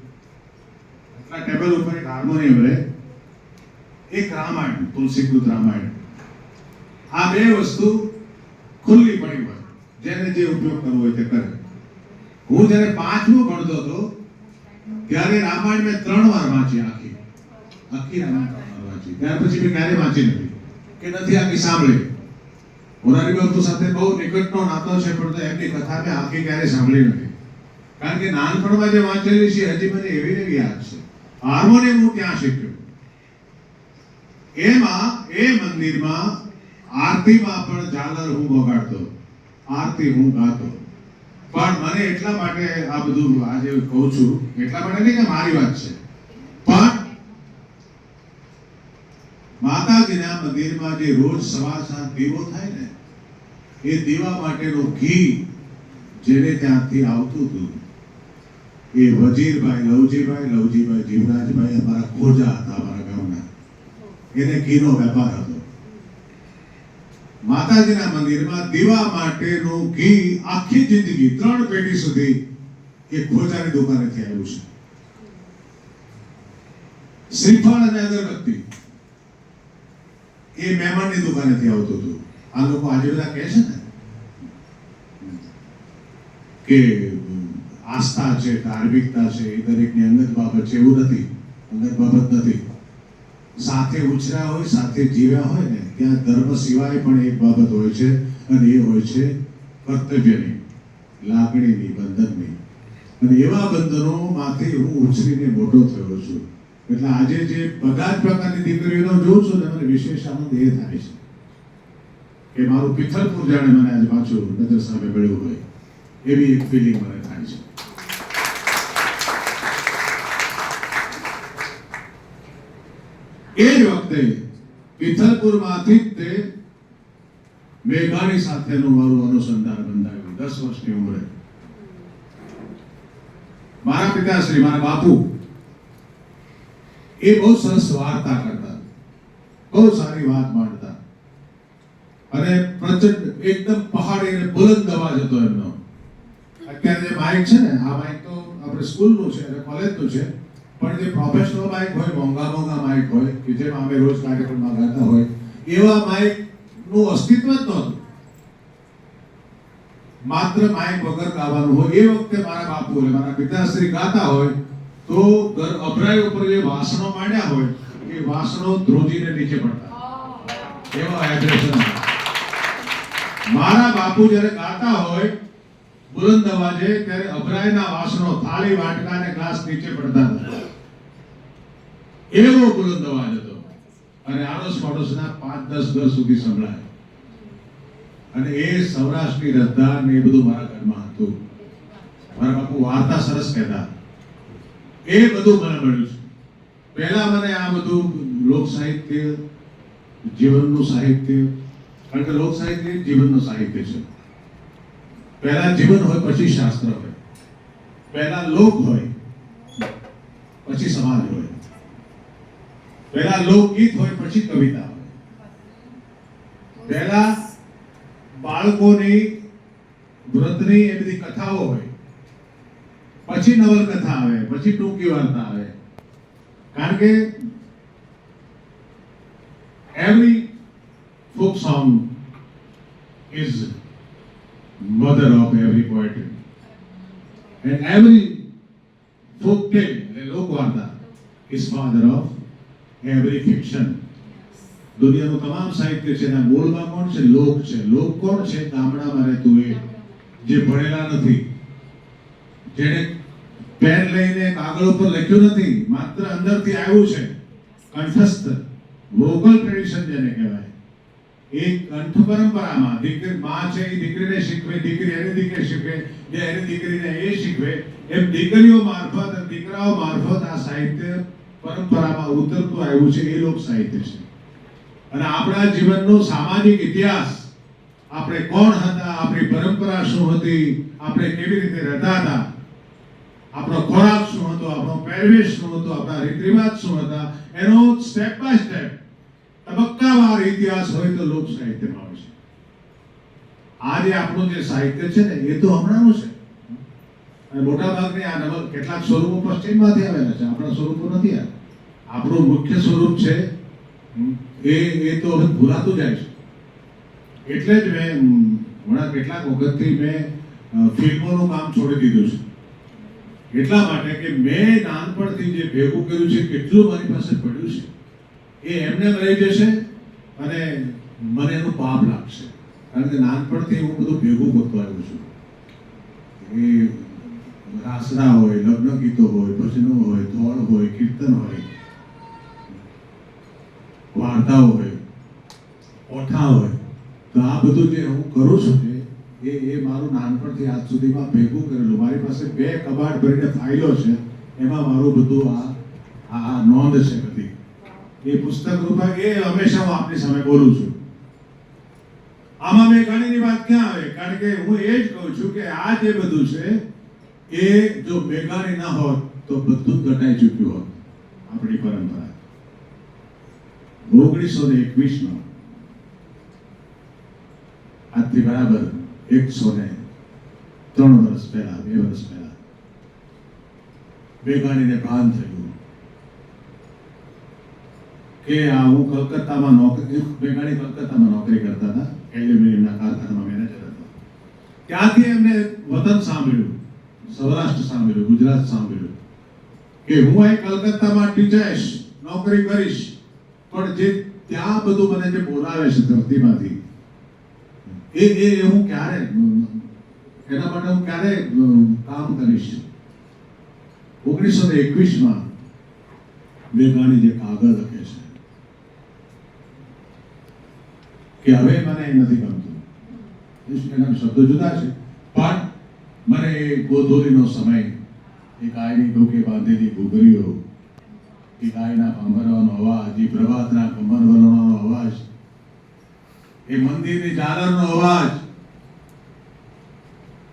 આટલા ટેબલ ઉપર એક હાર્મોનિયમ રહે, એક રામાયણ, તુલસીકૃત રામાયણ. આ બે વસ્તુ ખુલ્લી પડી હોય, જેને જે ઉપયોગ કરવો હોય તે કરે. હું જ્યારે 5મું ભણતો હતો ત્યારે રામાયણ મેં 3 વાર વાંચી, આખી રામાયણ 3 વાર વાંચી. ત્યાર પછી મેં ક્યારેય વાંચી નથી કે નથી આખી સાંભળી. મોરારી બાપુ સાથે બહુ નિકટનો નાતો છે, પણ તો એમની કથા મેં આખી ક્યારેય સાંભળી નથી. કારણ કે નાનપણમાં જે વાંચેલી છે હજી મને એવી ને યાદ છે. હાર્મોનિયમ હું ત્યાં શીખ્યો. એમાં એ મંદિરમાં આરતીમાં પણ ઝાલર હું વગાડતો, આરતી હું ગાતો. પણ મને એટલા માટે આ બધું આજે કહું છું, એટલા માટે નહીં કે મારી વાત છે, પણ માતાજીના મંદિરમાં જે રોજ સવાર સાંજ દીવો થાય ને, એ દીવા માટેનું ઘી જેને ત્યાંથી આવતું હતું, એ વજીરભાઈ, લવજીભાઈ જીવરાજભાઈ અમારા ખોજા હતા, અમારા ગામના. એને ઘીનો વેપાર હતો. માતાજીના મંદિરમાં દીવા માટેનું ઘી આખી જિંદગી 3 પેઢી સુધી એ ખોજાની દુકાનેથી આવ્યું છે. શ્રીફળ અને અગરબત્તી એ મહેમાનની દુકાનેથી આવતું હતું. આ લોકો આજે બધા કહે છે ને કે આસ્થા છે, ધાર્મિકતા છે, એ દરેકની અંગત બાબત છે. એવું નથી, અંગત બાબત નથી. સાથે ઉછર્યા હોય, સાથે જીવ્યા હોય ને, ત્યાં ધર્મ સિવાય પણ એક બાબત હોય છે, અને એ હોય છે કર્તવ્યની, લાગણીની, બંધનની. અને એવા બંધનોમાંથી હું ઉછરીને મોટો થયો છું. એટલે આજે જે બધા જ પ્રકારની દીકરીઓનો જોઉં છું ને, મને વિશેષ આનંદ એ થાય છે કે મારું પિથલપુર જાણે મને આજે પાછું નજર સામે મળ્યું હોય, એવી એક ફિલિંગ મને થાય છે. એ જ વખતે પિથલપુરમાંથી જ તે મેઘાણી સાથેનું મારું અનુસંધાન બંધાયું 10 વર્ષની ઉંમરે. મારા પિતાશ્રી, મારા બાપુ, એ બહુ સરસ વાર્તા કરતા, બહુ સારી વાત માંડતા, અને પ્રચંડ એકદમ પહાડી અને બુલંદ અવાજ હતો એમનો. અત્યારે જે માઇક છે ને, આ માઇક તો આપણે સ્કૂલનું છે અને કોલેજનું છે, પણ જે પ્રોફેશનલ માઇક હોય, મોંઘા માઇક હોય, કે જેમાં અમે રોજ કાર્યક્રમમાં ગાતા હોય, એવા માઇકનું અસ્તિત્વ જ નહોતું. માત્ર માઇક વગર ગાવાનું હોય. એ વખતે મારા બાપુ એટલે મારા પિતાશ્રી ગાતા હોય તો અભરાઈ ઉપર જે વાસણો માંડ્યા હોય, એ વાસણો ધ્રુજીને નીચે પડતા, એવા વાઇબ્રેશન. મારા બાપુ જ્યારે ગાતા હોય બુલંદ અવાજે, ત્યારે અભરાઈના વાસણો, થાળી, વાટકા અને ગ્લાસ નીચે પડતા હતા. એવો બુલંદ અવાજ હતો, અને આડોશ પાડોશના 5-10 ઘર સુધી સંભળાય. અને એ સૌરાષ્ટ્રની રદ્દાર ને એ બધું મારા ઘરમાં હતું. મારા બાપુ વાર્તા સરસ કહેતા, એ બધું મને મળ્યું છે. પહેલા મને આ બધું લોક સાહિત્ય, જીવનનું સાહિત્ય, કારણ કે લોક સાહિત્ય જીવનનું સાહિત્ય છે. પહેલા જીવન હોય, પછી શાસ્ત્ર હોય. પહેલા લોક હોય, પછી સમાજ હોય. પહેલા લોકગીત હોય, પછી કવિતા હોય. પહેલા બાળકોની વ્રતની એ બધી કથાઓ હોય, પછી નવલકથા આવે, પછી ટૂંકી વાર્તા આવે. કારણ કે every folk song is mother of every poetry, and every folk tale, લોકવાર્તા, is father of every fiction. દુનિયાનું તમામ સાહિત્ય છે, એના મૂળમાં કોણ છે? લોક છે. લોક કોણ છે? ગામડામાં રહેતું એ, જે ભણેલા નથી, જેને પેન લઈને કાગળ ઉપર લખ્યું નથી, માત્ર અંદરથી આવ્યું છે, કંઠસ્થ, વોકલ ટ્રેડિશન જેને કહેવાય. એ કંઠ પરંપરામાં દીકરી, માં છે એ દીકરીને શીખવે, દીકરી એની દીકરી શીખવે, જે એની દીકરીને એ શીખવે, એમ દીકરીઓ મારફત, દીકરાઓ મારફત આ સાહિત્ય પરંપરામાં ઉતરતું આવ્યું છે. એ લોક સાહિત્ય છે. અને આપણા જીવનનો સામાજિક ઇતિહાસ, આપણે કોણ હતા, આપણી પરંપરા શું હતી, આપણે કેવી રીતે રહેતા હતા, આપણો ખોરાક શું હતો, આપણો પહેરવેશ શું હતો, આપણા રીત રિવાજ શું હતા, એનો સ્ટેપ બાય સ્ટેપ તબક્કાવાર ઇતિહાસ હોય તો લોક સાહિત્યમાં હોય છે. આજે આપણું જે સાહિત્ય છે ને એ તો હમણાંનું છે, અને મોટા ભાગની આ કેટલાક સ્વરૂપો પશ્ચિમમાંથી આવેલા છે, આપણા સ્વરૂપો નથી આવ્યા. આપણું મુખ્ય સ્વરૂપ છે એ તો હવે ભૂલાતું જાય છે. એટલે જ મેં હમણાં કેટલાક વખતથી મેં ફિલ્મોનું કામ છોડી દીધું છે. એટલા માટે કે મેં નાનપણથી જે ભેગું કર્યું છે, કેટલું મારી પાસે પડ્યું છે, એ એમને રહી જશે અને મને એનું પાપ લાગશે. કારણ કે નાનપણથી હું બધું ભેગું કરતો આવ્યો છું. એ રાસડા હોય, લગ્ન ગીતો હોય, ભજનો હોય, ધોળ હોય, કીર્તન હોય, વાર્તાઓ હોય, ઓઠા હોય, તો આ બધું જે હું કરું છું એ મારું નાનપણથી આજ સુધીમાં ભેગું કરેલું. મારી પાસે 2 કબાટ ભરીને ફાઇલો છે, એમાં મારું બધું આ નોંધ છે બધી. એ પુસ્તક રૂપે એ હંમેશા હું આપની સામે બોલું છું. આમાં મેઘાણીની વાત ક્યાં આવે? કારણ કે હું એ જ કહું છું કે આ જે બધું છે એ જો મેઘાણી ના હોત તો બધું જ ઘટાઈ ચૂક્યું હોત. આપણી પરંપરા 1921માં આજથી બરાબર 103 વર્ષ પહેલા, 2 વર્ષ પહેલા મેઘાણીને ભાન થયું કે આ હું કલકત્તામાં મેઘાણી કલકત્તામાં નોકરી કરતા હતા, એલ્યુમિનિયમના કારખાનામાં મેનેજર હતો. ત્યાંથી એમને વતન સાંભળ્યું, સૌરાષ્ટ્ર સાંભળ્યું, ગુજરાત સાંભળ્યું કે હું અહીં કલકત્તામાં ટીચર્સ નોકરી કરીશ, પણ જે ત્યાં બધું મને જે બોલાવે છે ધરતીમાંથી એ હું ક્યારે એના માટે હું ક્યારે કામ કરીશ. 1921માં મેઘાણી જે કાગળ લખે છે કે હવે મને એ નથી ગમતું, એના શબ્દો જુદા છે, પણ મને ગોધોલીનો સમય, એ ગાયની ડોકે બાંધેલી ઘૂઘરીઓ, એ ગાયના ભમરવાનો અવાજ, એ પ્રભાતના ભમરવાનો અવાજ, એ મંદિરની ઝાલરનો અવાજ,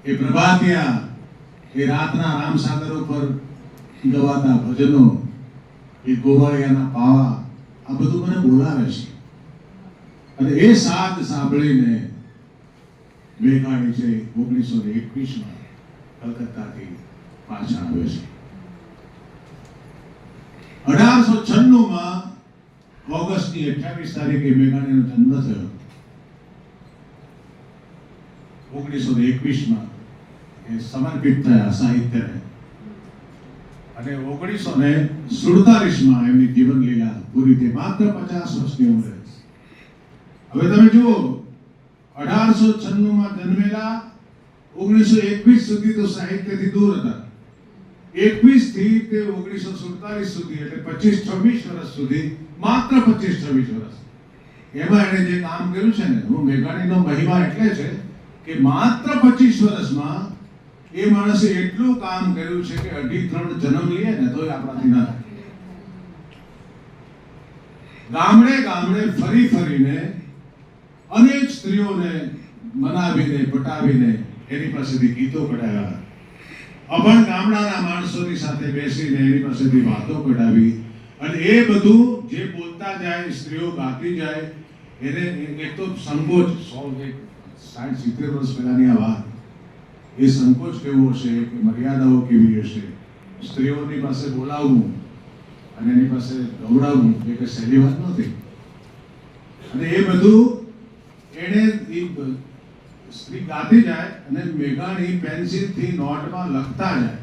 એ પ્રભાતિયા, એ રાતના રામસાગર ઉપર ગવાતા ભજનો, એ ગોવાળિયાના પાવા, આ બધું મને બોલાવે છે. અને એ સાદ સાંભળીને મેઘાણી છે 1921માં કલકત્તાથી પાછા આવે છે. 1896માં ઓગસ્ટની 28 તારીખે મેઘાણીનો જન્મ થયો. 1921માં એ સમર્પિત થયા સાહિત્યને, અને 1947માં એમની જીવન લીલા પૂરી થઈ, માત્ર 50 વર્ષની ઉંમરે. હવે તમે જુઓ, 1896માં જન્મેલા 1921 સુધી તો સાહિત્યથી દૂર હતા. 21 થી તે 1947 સુધી, એટલે 25-26 વર્ષ સુધી, માત્ર 25-26 વર્ષ, એમાં એણે જે કામ કર્યું છે ને, હું મેઘાણીનો મહિમા એટલે છે કે માત્ર 25 વર્ષમાં એ માણસે એટલું કામ કર્યું છે કે 2.5-3 જન્મ લઈએ ને તોય આપણાથી ના થાય. ગામડે ગામડે ફરી ફરીને અનેક સ્ત્રીઓને મનાવીને પટાવીને એની પાસેથી ગીતો કઢાવ્યા. અભણ ગામડાના માણસોની સાથે બેસીને એની પાસેથી વાતો કઢાવી, અને એ બધું જે બોલતા જાય, સ્ત્રીઓ ગાતી જાય, એને એક તો સંકોચ, 60-70 વર્ષ પહેલાની આ વાત, એ સંકોચ કેવો હશે, કે મર્યાદાઓ કેવી હશે, સ્ત્રીઓની પાસે બોલાવવું અને એની પાસે દોડાવવું એ કઈ સહેલી વાત નહોતી. અને એ બધું એણે સ્ત્રી ગાતી જાય અને મેઘાણી પેન્સિલથી નોટમાં લખતા જાય.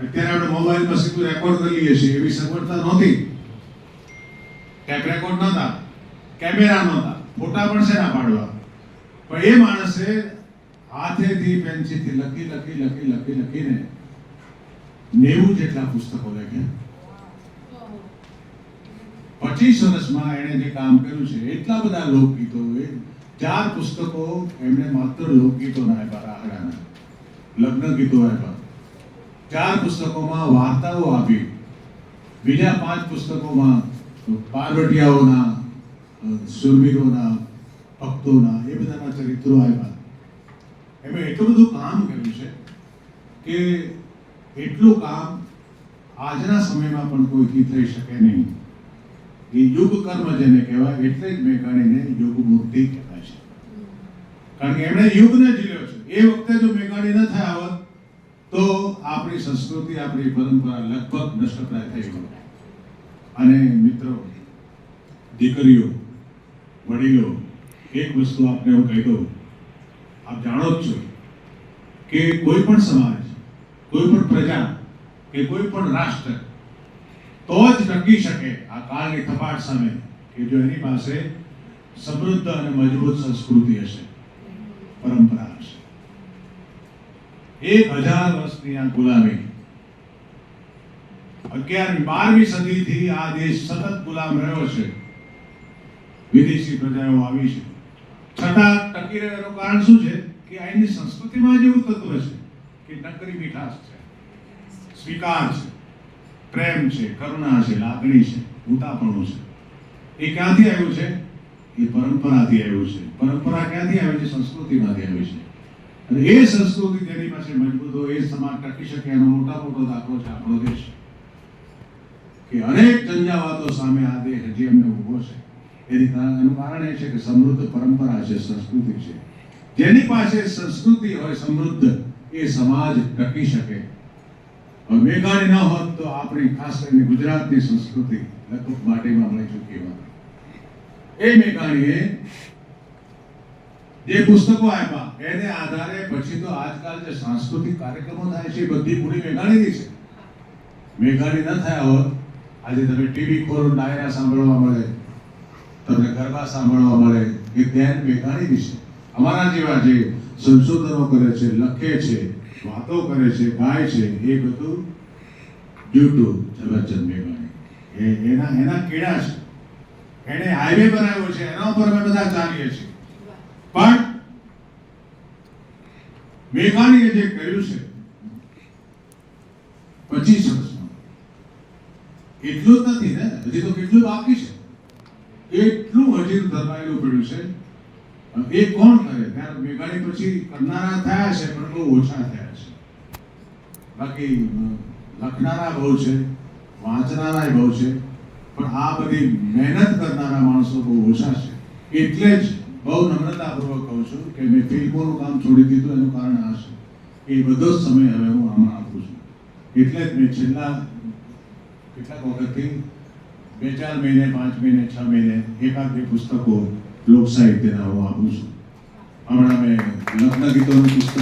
અત્યારે આપણે મોબાઈલમાં સીધું રેકોર્ડ કરી લઈએ છીએ, એવી સગવડતા નહોતી. ટેપ રેકોર્ડ નહોતા, કેમેરા નહોતા, ફોટા પણ શેના પાડવા. પણ એ માણસે હાથેથી પેન્સિલથી લખીને 90 જેટલા પુસ્તકો લખ્યા. 25 વર્ષમાં એણે જે કામ કર્યું છે, એટલા બધા લોકગીતો, 4 પુસ્તકો એમણે માત્ર લોકગીતોના આપ્યા, રાહડાના લગ્ન ગીતો આપ્યા. 4 પુસ્તકોમાં વાર્તાઓ આપી, બીજા 5 પુસ્તકોમાં પાર્વતીયાઓના, સુરવીરોના, ભક્તોના, એ બધાના ચરિત્રો આપ્યા. એમણે એટલું બધું કામ કર્યું છે કે એટલું કામ આજના સમયમાં પણ કોઈથી થઈ શકે નહીં. એ યુગ કર્મ જેને કહેવાય એટલે જ મેઘાણીને યુગ મૂર્તિ કહેવાય છે. કારણ કે એમણે યુગને જીલ્યો છે. એ વખતે જો મેઘાણી ન થયા હોત તો આપણી સંસ્કૃતિ, આપણી પરંપરા લગભગ નષ્ટપ્રાય થઈ હોત. અને મિત્રો, દીકરીઓ, વડીલો, એક વસ્તુ આપને હું કહી દઉં. આપ જાણો જ છો કે કોઈ પણ સમાજ, કોઈ પણ પ્રજા કે કોઈ પણ રાષ્ટ્ર તો જ ટકી શકે આ કાળની થપાટ સામે કે જો એની પાસે સમૃદ્ધ અને મજબૂત સંસ્કૃતિ હશે, પરંપરા હશે. 1000 વર્ષની આ ગુલામી, 11મી 12મી સદીથી આ દેશ સતત ગુલામ રહ્યો છે. વિદેશી પ્રજાઓ આવી છે, છતાં ટકી રહેવાનું કારણ શું છે કે અહીંની સંસ્કૃતિમાં જેવું તત્વ છે કે નકરી મીઠાશ છે, સ્વીકાર છે, પ્રેમ છે, કરુણા છે, લાગણી છે, ઉતાપણું છે. એ ક્યાંથી આવ્યું છે? એ પરંપરાથી આવ્યું છે. પરંપરા ક્યાંથી આવી છે? સંસ્કૃતિમાંથી આવી છે. અને એ સંસ્કૃતિ જેની પાસે મજબૂત હોય એ સમાજ ટકી શકે એનો મોટો દાખલો છે આપણો દેશ. કે અનેક ઝંઝાવાતો સામે આ દેશ હજી અમને ઊભો છે. એનું કારણ એ છે કે સમૃદ્ધ પરંપરા છે, સંસ્કૃતિ છે. જેની પાસે સંસ્કૃતિ હોય સમૃદ્ધ, એ સમાજ ટકી શકે. મેઘાણી ન હોત તો આપણી ખાસ કરીને ગુજરાતની સંસ્કૃતિ લગભગ માટીમાં મળી ચૂકી હોત. એ મેઘાણીએ જે પુસ્તકો આપ્યા એને આધારે પછી તો આજકાલ જે સાંસ્કૃતિક કાર્યક્રમો થાય છે એ બધી પૂરી મેઘાણીની છે. મેઘાણી ન થયા હોત આજે તમે ટીવી ખોલો, ડાયરા સાંભળવા મળે, તમને ગરબા સાંભળવા મળે, એ ધ્યાન મેઘાણીની છે. અમારા જેવા જે સંશોધનો કરે છે, લખે છે, વાતો કરે છે, ગાય છે, એ બધું યુટ્યુબ ઝવેરચંદ મેઘાણી એના કીડા છે. એને હાઈવે બનાવ્યો છે, એના ઉપર અમે બધા ચાલીએ છીએ. પણ મેઘાણીએ જે કર્યું છે 25 વર્ષમાં, એટલું જ નથી ને, હજી તો કેટલું બાકી છે. એટલું હજી ધરવાયેલું પડ્યું છે. એ કોણ કરે? ત્યારે મેઘાણી પછી કરનારા થયા છે પણ બહુ ઓછા થયા છે. બાકી લખનારા બહુ છે, વાંચનારા બહુ છે, પણ આ બધી મહેનત કરનારા માણસો બહુ ઓછા છે. એટલે જ બહુ નમ્રતાપૂર્વક કહું છું કે મેં ફિલ્મોનું કામ છોડી દીધું. એનું કારણ આ છે કે એ બધો જ સમય હવે હું આમાં આપું છું. એટલે જ મેં છેલ્લા કેટલાક વખતથી 2-4 મહિને, 5 મહિને, 6 મહિને એકાદ બે પુસ્તકો લોક સાહિત્યના હું આપું છું. હમણાં મેં લગ્ન ગીતોનું પુસ્તક,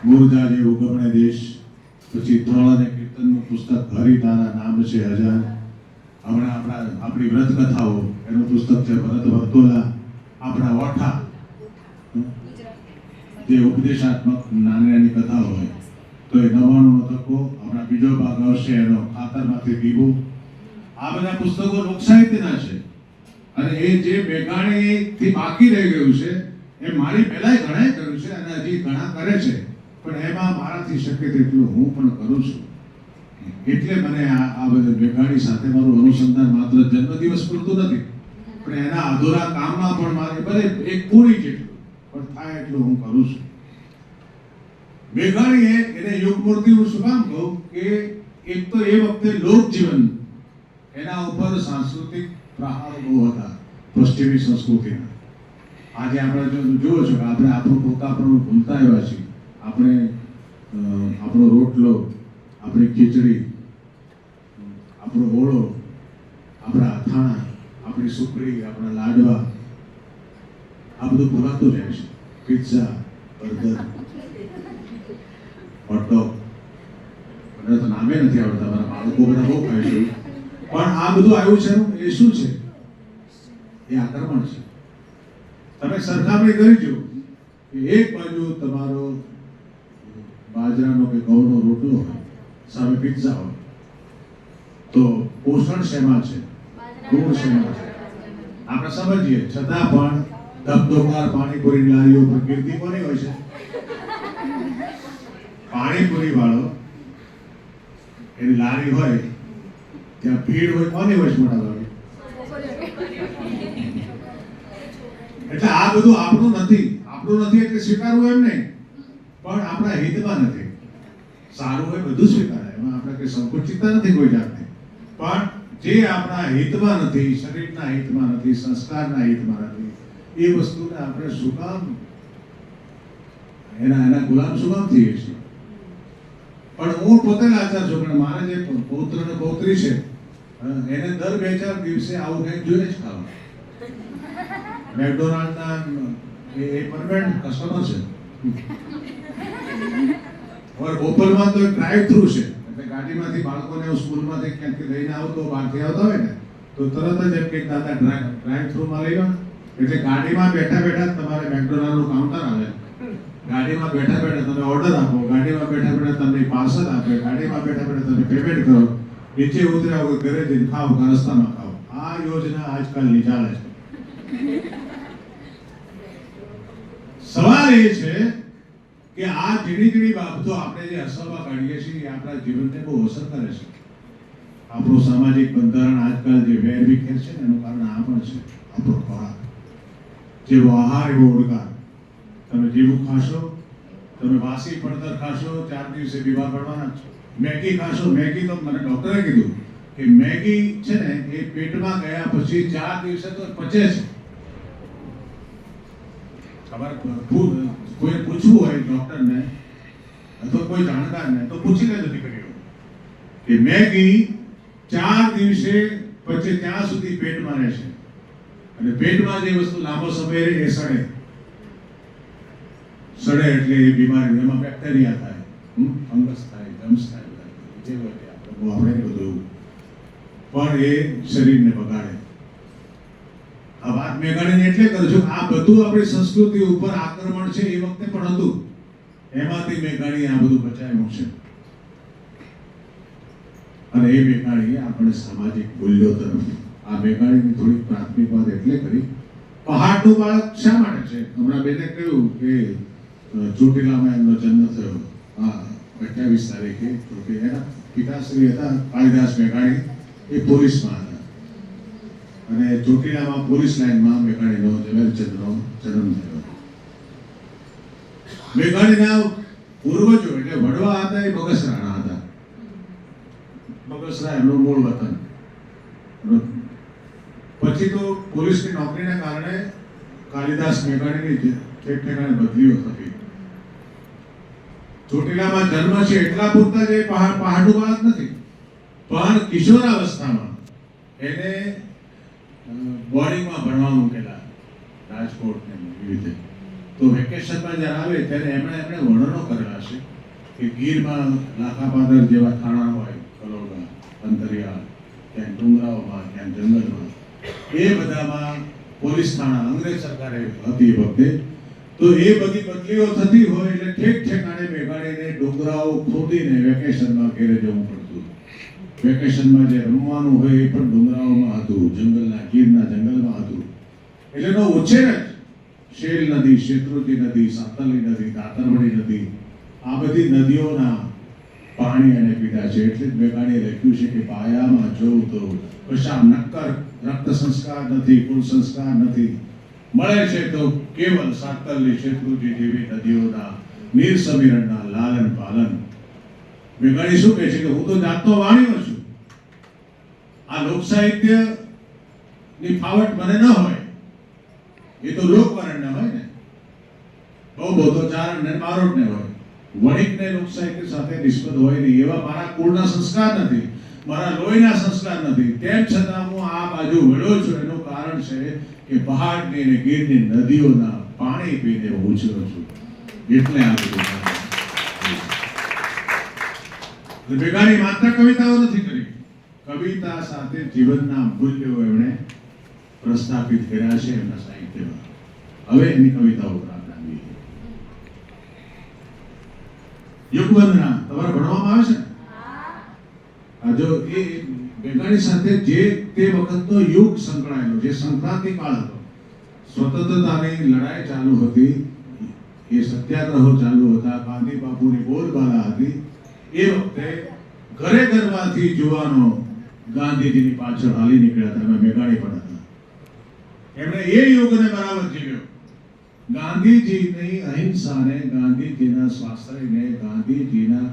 મૂર્જા જે ઉગમણે દેશ, પછી ધોળ અને કીર્તનનું પુસ્તક હરિ તારા નામ છે હજાર, હમણાં આપણી વ્રત કથાઓ એનું પુસ્તક છે ભરત વર્તોલા, આપણા ઓઠા જે ઉપદેશાત્મક નાની કથાઓ હોય તો એ 99નો તકો, હમણાં બીજો ભાગ આવશે એનો ખાતરમાંથી દીવું. આ બધા પુસ્તકો લોક સાહિત્યના છે. અને એ જે મેઘાણીથી બાકી રહી ગયું છે એ મારી પહેલાય ઘણાએ કર્યું છે અને હજી ઘણા કરે છે, પણ એમાં મારાથી શક્ય તેટલું હું પણ કરું છું. એટલે મને આ બધા મેઘાણી સાથે મારું અનુસંધાન માત્ર જન્મદિવસ પૂરતું નથી, પણ એના અધૂરા કામમાં પણ મારે ભલે એક પૂરી જેટલું પણ થાય એટલું હું કરું છું. મેઘાણીએ એને યુગમૂર્તિ હું શું કામ કહું કે એક તો એ વખતે લોકજીવન, એના ઉપર સાંસ્કૃતિક પ્રહારો બહુ હતા પશ્ચિમી સંસ્કૃતિના. આજે આપણે જુઓ છો કે આપણે આપણું પોતાપણું ભૂલતા આવ્યા છીએ. આપણે આપણો રોટલો, આપણી ખીચડી, આપણો ઓળો, આપણા અથાણા, આપણી સુખડી, આપણા લાડવા, આ બધું ભૂલાતું જાય છે. પિઝા, બર્ગર, હોટડોગ, મને તો નામે નથી આવડતા, મારા બાળકો બધા બહુ ખાય છે. પણ આ બધું આવ્યું છે એ શું છે? એ આક્રમણ છે. તમે સરખામણી કરી જો કે એક બાજુ તમારો બાજરાનો કે ઘઉંનો રોટલો હોય, સામે પિઝા હોય, તો પોષણ શેમાં છે? ગુણ શેમાં છે? આપણે સમજીએ, છતાં પણ ધબધોકાર પાણીપુરી લારીઓ પર કીર્તિ કોની હોય છે? પાણીપુરી વાળો એની લારી હોય ત્યાં ભીડ હોય, કોની હોય મોટા ભાગે? એટલે આ બધું આપણું નથી એટલે સ્વીકારવું એમ નહીં, પણ આપણા હિતમાં નથી. સારું હોય બધું સ્વીકારાય. કે સંકુચિતતા નથી કોઈ જાતની, પણ જે આપણા હિતમાં નથી, શરીરના હિતમાં નથી, સંસ્કારના હિતમાં નથી, એ વસ્તુને આપણે શું કામ એના ગુલામ શું કામ થઈએ છીએ? પણ હું પોતે લાચાર છું, પણ મારા જે પૌત્ર અને પૌત્રી છે એને દર 2-4 દિવસે આવું કંઈક જોઈએ જ ખાવા. મેકડોનાલ્ડના એ પરમેનન્ટ કસ્ટમર છે. और બોપલમાં તો ડ્રાઈવ થ્રુ છે, એટલે ગાડીમાંથી બાળકોને સ્કૂલમાંથી ક્યાંકથી લઈને આવતો બહારથી આવતા હોય ને તો તરત જ એમ કે દાદા ડ્રાઈવ થ્રુમાં લઈ લો. એટલે ગાડીમાં બેઠા બેઠા તમારે મેકડોનાલ્ડનું કાઉન્ટર આવે, ગાડીમાં બેઠા બેઠા તમે ઓર્ડર આપો, ગાડીમાં બેઠા બેઠા તમને પાર્સલ આપે, ગાડીમાં બેઠા બેઠા તમે પેમેન્ટ કરો, નીચે ઉતર્યા વગર ઘરે જઈને ખાઓ કે રસ્તામાં ખાઓ. આ યોજના આજકાલની ચાલે છે. સવાલ એ છે કે આ ઝીણી બાબતો આપણે જે અસરમાં કાઢીએ છીએ એ આપણા જીવનને બહુ અસર કરે છે. આપણું સામાજિક બંધારણ આજકાલ જે વેરવિખેર છે ને એનું કારણ આ પણ છે. આપણો ખોરાક, જેવો આહાર એવો ઓડકાર. તમે જેવું ખાશો, તમે વાસી પડતર ખાશો, 4 દિવસે બીમાર પડવાના છો. મેગી ખાશો, મેગી તો મને ડોક્ટરે કીધું કે મેગી છે ને એ પેટમાં ગયા પછી 4 દિવસે તો પચે છે. તમારે કોઈ પૂછવું હોય ડોક્ટરને અથવા કોઈ જાણકારને તો પૂછી લેજો દીકરીઓ કે મેગી 4 દિવસે પછી ત્યાં સુધી પેટમાં રહેશે, અને પેટમાં જે વસ્તુ લાંબો સમય રહે એ સડે એટલે એ બીમારી, એમાં બેક્ટેરિયા થાય, ફંગસ થાય, જમ્સ થાય, જે હોય તે આપણે બધું, પણ એ શરીરને બગાડે. આ વાત મેઘાણીને એટલે કરું છું, આ બધું આપણી સંસ્કૃતિ ઉપર આક્રમણ છે એ વખતે પણ હતું, એમાંથી મેઘાણીએ આ બધું બચાવ્યું છે. અને એ મેઘાણીએ આપણે સામાજિક મૂલ્યો તરફ, આ મેઘાણીની થોડી પ્રાથમિક વાત એટલે કરી. પહાડનું બાળક શા માટે છે? હમણાં બેને કહ્યું કે ચોટીલામાં એમનો જન્મ થયો 28 તારીખે, તો કે એના પિતાશ્રી હતા કાળીદાસ મેઘાણી, એ પોલીસમાં હતા, અને ચોટીલામાં પોલીસ લાઈનમાં મેઘાણીનો ઝવેરચંદનો જન્મ થયો. મેઘાણીના પૂર્વજો એટલે વડવા હતા એ બગસરાના હતા. બગસરા એમનું મૂળ વતન. પછી તો પોલીસની નોકરીના કારણે કાલિદાસ મેઘાણીની ઠેકાણે બદલીઓ થતી. ચોટીલામાં જન્મ છે એટલા પૂરતા જે પહાડનું બાળક નથી, પણ કિશોરાવસ્થામાં એને બોર્ડિંગમાં ભણવા મૂકેલા રાજકોટ ને એવી રીતે. તો વેકેશનમાં જ્યારે આવે ત્યારે એમણે વર્ણનો કરેલા છે કે ગીરમાં લાખાપાદર જેવા થાણા હોય, કલોડા, અંતરિયાળ, ક્યાંક ડુંગરાઓમાં, ક્યાંક જંગલમાં, એ બધામાં પોલીસ થાણા અંગ્રેજ સરકારે હતી એ વખતે. તો એ બધી બદલીઓ થતી હોય એટલે ઠેક ઠેકાણે મેઘાણીને ડુંગરાઓ ખોદીને વેકેશનમાં ઘેરે જવું પડતું. વેકેશનમાં જે રમવાનું હોય એ પણ ડુંગરાઓમાં હતું, જંગલના ગીરના જંગલમાં હતું. એટલે એનો ઉછેર જ શેલ નદી, શેત્રુંજી નદી, સાતલની નદી, દાતરવડી નદી, આ બધી નદીઓના પાણી એને પીધા છે. એટલે જ મેઘાણીએ લખ્યું છે કે પાયામાં જોઉં તો કશા નક્કર રક્ત સંસ્કાર નથી, કુલ સંસ્કાર નથી, મળે છે તો કેવલ સાતલની, શેત્રુંજી જેવી નદીઓના નીર સમીરણના લાલન પાલન. મેઘાણી શું કહે છે કે હું તો જાતનો વાણિયો છું, આ લોક સાહિત્ય ની ફાવટ મને ન હોય, એ તો લોકવર્ણના હોય ને, બહુ તો ચારણ ને બારોટ ને હોય, વણિક ને લોક સાહિત્ય સાથે નિસ્બત હોય નહીં. એવા મારા કુળના સંસ્કાર નથી, મારા લોહીના સંસ્કાર નથી, તેમ છતાં હું આ બાજુ વળ્યો છું. એનું કારણ છે કે પહાડની અને ગીરની નદીઓના પાણી પીને ઉછર્યો છું, એટલે આ બધું. મેઘાણી માત્ર કવિતાઓ નથી કરી, કવિતા સાથે જીવનના મૂલ્યો એમણે પ્રસ્થાપિત કર્યા છે એમના સાહિત્યમાં. હવે એની કવિતાઓ પર આપણે આવીએ. યુગવંદના તમારે ભણવામાં આવે છે? આ જો એ મેઘાણી સાથે જે તે વખતનો યુગ સંકળાયેલો, જે સંક્રાંતિ કાળ હતો, સ્વતંત્રતાની લડાઈ ચાલુ હતી, એ સત્યાગ્રહો ચાલુ હતા, ગાંધી બાપુની બોલબાલા હતી. એ વખતે ઘરે ઘરમાંથી જુવાનો ગાંધીજીની પાછળ હાલી નીકળ્યા હતા. એમાં મેઘાણી પણ હતા. એમણે એ યુગને બરાબર જીવ્યો. ગાંધીજીની અહિંસાને, ગાંધીજીના સ્વાશ્રયને, ગાંધીજીના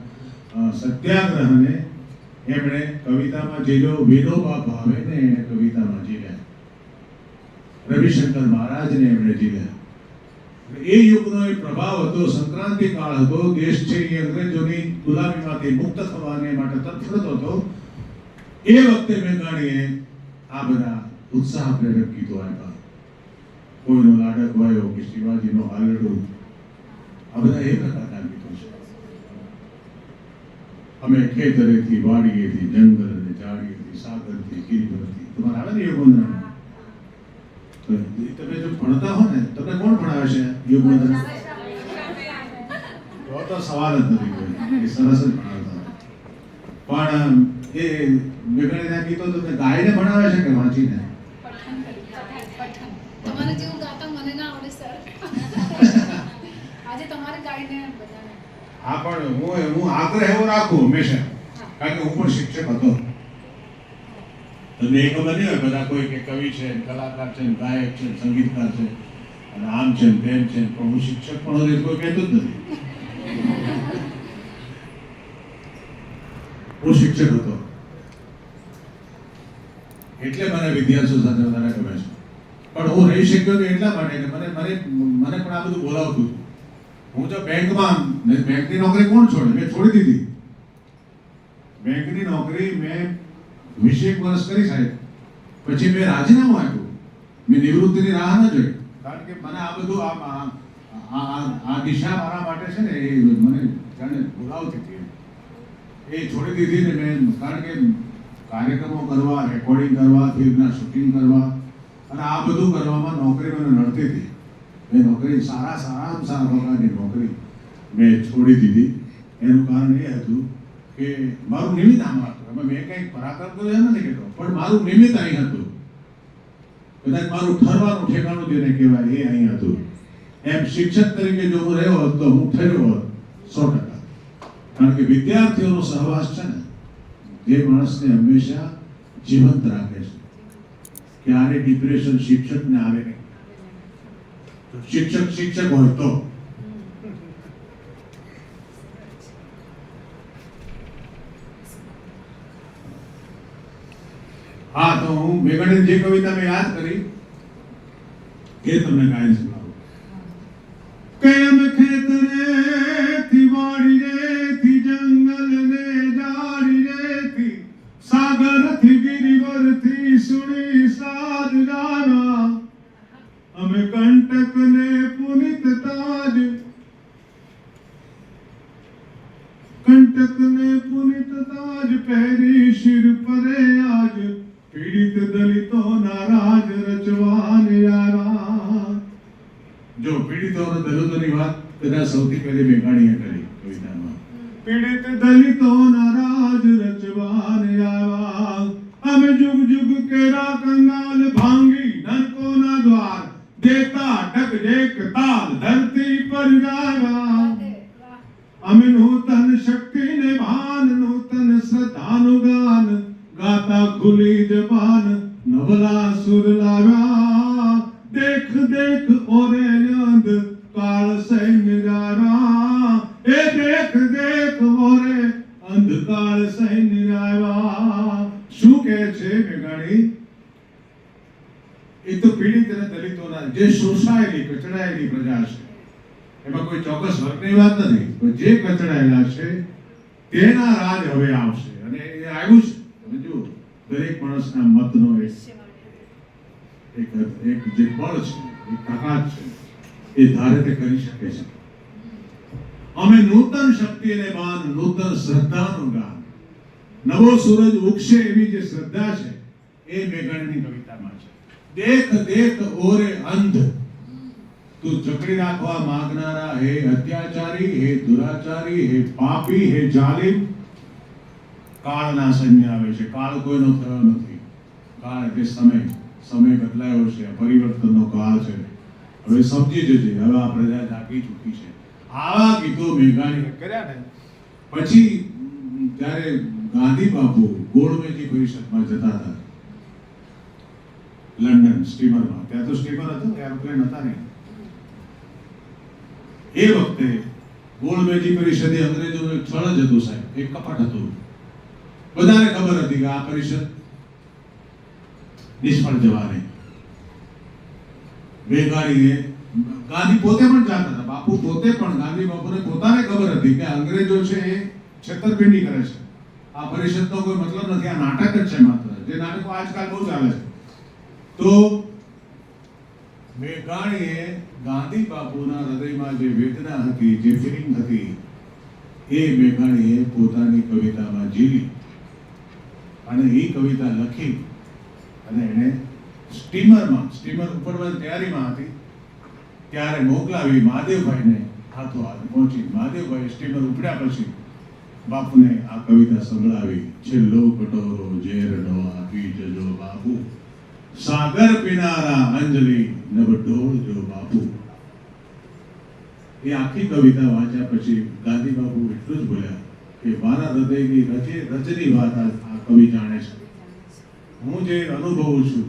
સત્યાગ્રહને એમણે કવિતામાં જીલ્યો, વિનોબા ભાવેને એણે કવિતામાં જીલ્યા, રવિશંકર મહારાજને એમણે જીલ્યા. એ યુગનો એ પ્રભાવ હતો, સંક્રાંતિ કાળ હતો, દેશ છે એ અંગ્રેજોની ગુલામીમાંથી મુક્ત થવાને માટે તત્પરતો હતો. એ વખતે મેઘાણીએ આ બધા ઉત્સાહ પ્રેરક ગીતો આપ્યા. કોઈનો લાડક વાયો કે શિવાજીનો હાલડો, આ બધા એ પ્રકારના ગીતો છે. અમે ખેતરેથી, વાડીએથી, જંગલ અને ઝાડીએથી, સાગરથી, ગિરિવરથી, તમારે આવે ને યોગવંદના? તમે જો ભણતા હો ને, તમને કોણ ભણાવે છે યોગવંદના? તો સવાલ જ નથી કોઈ, એ સરસ જ ભણાવતા. પણ એ મેઘાણીના ગીતો તમને ગાઈને ભણાવે છે કે વાંચીને? તમારે જેવું ગાતા મને ના આવડે સર. આજે તમારે ગાઈને બધાને. હા, પણ હું આગ્રહ એવો રાખું હંમેશા, કારણ કે હું પણ શિક્ષક હતો. તમને એ ખબર નહીં હોય, બધા કોઈ કે કવિ છે, કલાકાર છે, ગાયક છે, સંગીતકાર છે, અને આમ છે તેમ છે, પણ હું શિક્ષક પણ હોય કોઈ કહેતું જ નથી. હું શિક્ષક હતો એટલે મને વિદ્યાર્થીઓ સાથે વધારે ગમે છે. પણ હું રહી શક્યો તો એટલા માટે કે મને પણ આ બધું બોલાવતું હતું. હું જો બેંકની નોકરી કોણ છોડે? મેં છોડી દીધી બેંકની નોકરી. મેં 20 વર્ષ કરી સાહેબ, પછી મેં રાજીનામું આપ્યું. મેં નિવૃત્તિની રાહ ન જોઈ, કારણ કે મને આ બધું આ દિશા મારા માટે છે ને, એ મને જાણે બોલાવતી હતી. એ છોડી દીધી ને મેં, કારણ કે કાર્યક્રમો કરવા, રેકોર્ડિંગ કરવા, ફિલ્મના શૂટિંગ કરવા અને આ બધું કરવામાં નોકરી મને નડતી હતી. મેં નોકરી સારા પ્રકારની નોકરી મેં છોડી દીધી. એનું કારણ એ હતું કે મારું નિમિત્ત આમાં હતું. મેં કંઈક પરાક્રમ કર્યો એમ નથી કહેતો, પણ મારું નિમિત્ત અહીં હતું. કદાચ મારું ઠરવાનું ઠેકાણું જેને કહેવાય એ અહીં હતું. એમ શિક્ષક તરીકે જો હું રહ્યો હોત તો હું ઠર્યો હોત 100%. કારણ કે વિદ્યાર્થીઓનો સહવાસ છે ને, જે માણસને હંમેશા જીવંત રાખે છે. ક્યારે ડિપ્રેશન શિક્ષકને આવે નહીં. શિક્ષક હોય તો. હા, તો હું મેઘાણીની જે કવિતા મેં યાદ કરી એ તમને ગાઈને સંભળાવું. કેમ ખેતરેથી, વાડીએથી, જંગલને ઝાડીએથી, સાગરથી, ગિરિવરથી સુણી સાદ ગાના, અમે કંટકને પુનિત તાજ, પહેરી શિર પરે આજ, પીડિત દલિતોના રાજ રચવાન યારા. જો પીડિતો અને દલિતોની વાત કદાચ સૌથી પહેલી મેઘાણીએ કરી કવિતામાં. પીડિત દલિતોના રાજ રચવાન યારા, અમે જુગ જુગ કેરા કંગાલ ભાંગી, નરકોના દ્વાર દેતા ડગડેક તાલ ધરતી પર જારા. અમે નૂતન શક્તિને ભાન, નૂતન શ્રદ્ધાનું ગાન, ગાતા ખુલી જબાન નવલા સુર લાવ્યા. દેખ દેખ ઓરે અંધ કાળ સૈન્ય જારા, એ દેખ દેખ ઓરે અંધકાળ સૈન્ય આવ્યા. શું કહે છે મેઘાણી? એ તો પીડિત અને દલિતોના, જે શોષાયેલી કચડાયેલી પ્રજા છે, એમાં કોઈ ચોક્કસ વર્ગની વાત નથી, પણ જે કચડાયેલા છે તેના રાજ હવે આવશે. અને એ આવ્યું છે. તમે જુઓ, દરેક માણસના મતનો એક જે બળ છે, એક તાકાત છે, એ ધારે તે કરી શકે છે. અમે નૂતન શક્તિને માન, નૂતન શ્રદ્ધાનું ગાન, નવો સૂરજ ઉગશે એવી જે શ્રદ્ધા છે એ મેઘાણીની કવિતામાં છે. દેખ દેખ ઓરે અંધ, તું જકડી રાખવા માંગનારા હે અત્યાચારી, હે દુરાચારી, હે પાપી, હે જાલિમ. કાળના સૈન્ય આવે છે. કાળ કોઈનો થયો નથી. કાળ એટલે સમય બદલાયો છે, પરિવર્તનનો કાળ છે. હવે સમજી જજે, હવે આ પ્રજા જાગી ચૂકી છે. આવા ગીતો મેઘાણીએ કર્યા ને પછી જ્યારે ગાંધી બાપુ ગોળમેજી પરિષદમાં જતા હતા લંડન સ્ટીમરમાં, ત્યાં તો સ્ટીમર હતું, એરોપ્લેન હતા નહીં. એ વખતે ગોળમેજી પરિષદે અંગ્રેજોનું એક છળ જ હતું સાહેબ, એક કપટ હતું. બધાને ખબર હતી કે આ પરિષદ નિષ્ફળ જવાની. મેઘાણીએ ગાંધી પોતે પણ જાણતા હતા, બાપુ પોતે પણ, ગાંધી બાપુને પોતાને ખબર હતી કે અંગ્રેજો છે એ છેતરપિંડી કરે છે, આ પરિષદનો કોઈ મતલબ નથી, આ નાટક જ છે માત્ર, જે નાટકો આજકાલ બહુ ચાલે છે. તો મેઘાણીએ ગાંધી બાપુના હૃદયમાં જે વેદના હતી, જે ફિલિંગ હતી, એ મેઘાણીએ પોતાની કવિતામાં જીવી અને એ કવિતા લખી અને એને સ્ટીમર ઉપડવાની તૈયારીમાં હતી ત્યારે મોકલાવી મહાદેવભાઈને, હાથો હાથ પહોંચી. મહાદેવભાઈ સ્ટીમર ઉપડ્યા પછી બાપુને આ કવિતા સંભળાવી. છેલ્લો કટોરો ઝેરનો આપી જજો બાપુ, સાગર પીનારા અંજલિ નવ ઢોળજો બાપુ. એ આખી કવિતા વાંચ્યા પછી ગાંધી બાપુ એટલું જ બોલ્યા કે મારા હૃદયની રચની વાત આ કવિ જાણે છે. હું જે અનુભવું છું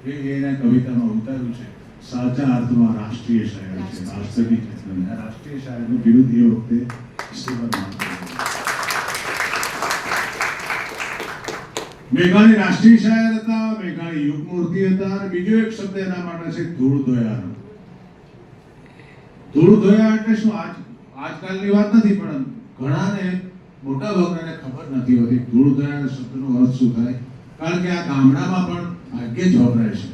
એ એના કવિતામાં ઉતાર્યું છે. સાચા અર્થમાં રાષ્ટ્રીય શાયર છે, વાસ્તવિક ચેતન. રાષ્ટ્રીય શાયરનું બિરુદ એ વખતે મેઘાણી રાષ્ટ્રીય શાયર હતા, મેઘાણી યુગમૂર્તિ હતા. અને બીજો એક શબ્દ એના માટે છે ધૂળ ધોયાનો. ધૂળ ધોયા એટલે શું? આજકાલની વાત નથી, પણ ઘણાને, મોટા ભાગનાને ખબર નથી હોતી ધૂળ ધોયાના શબ્દનો અર્થ શું થાય. કારણ કે આ ગામડામાં પણ ભાગ્યે જ વપરાય છે.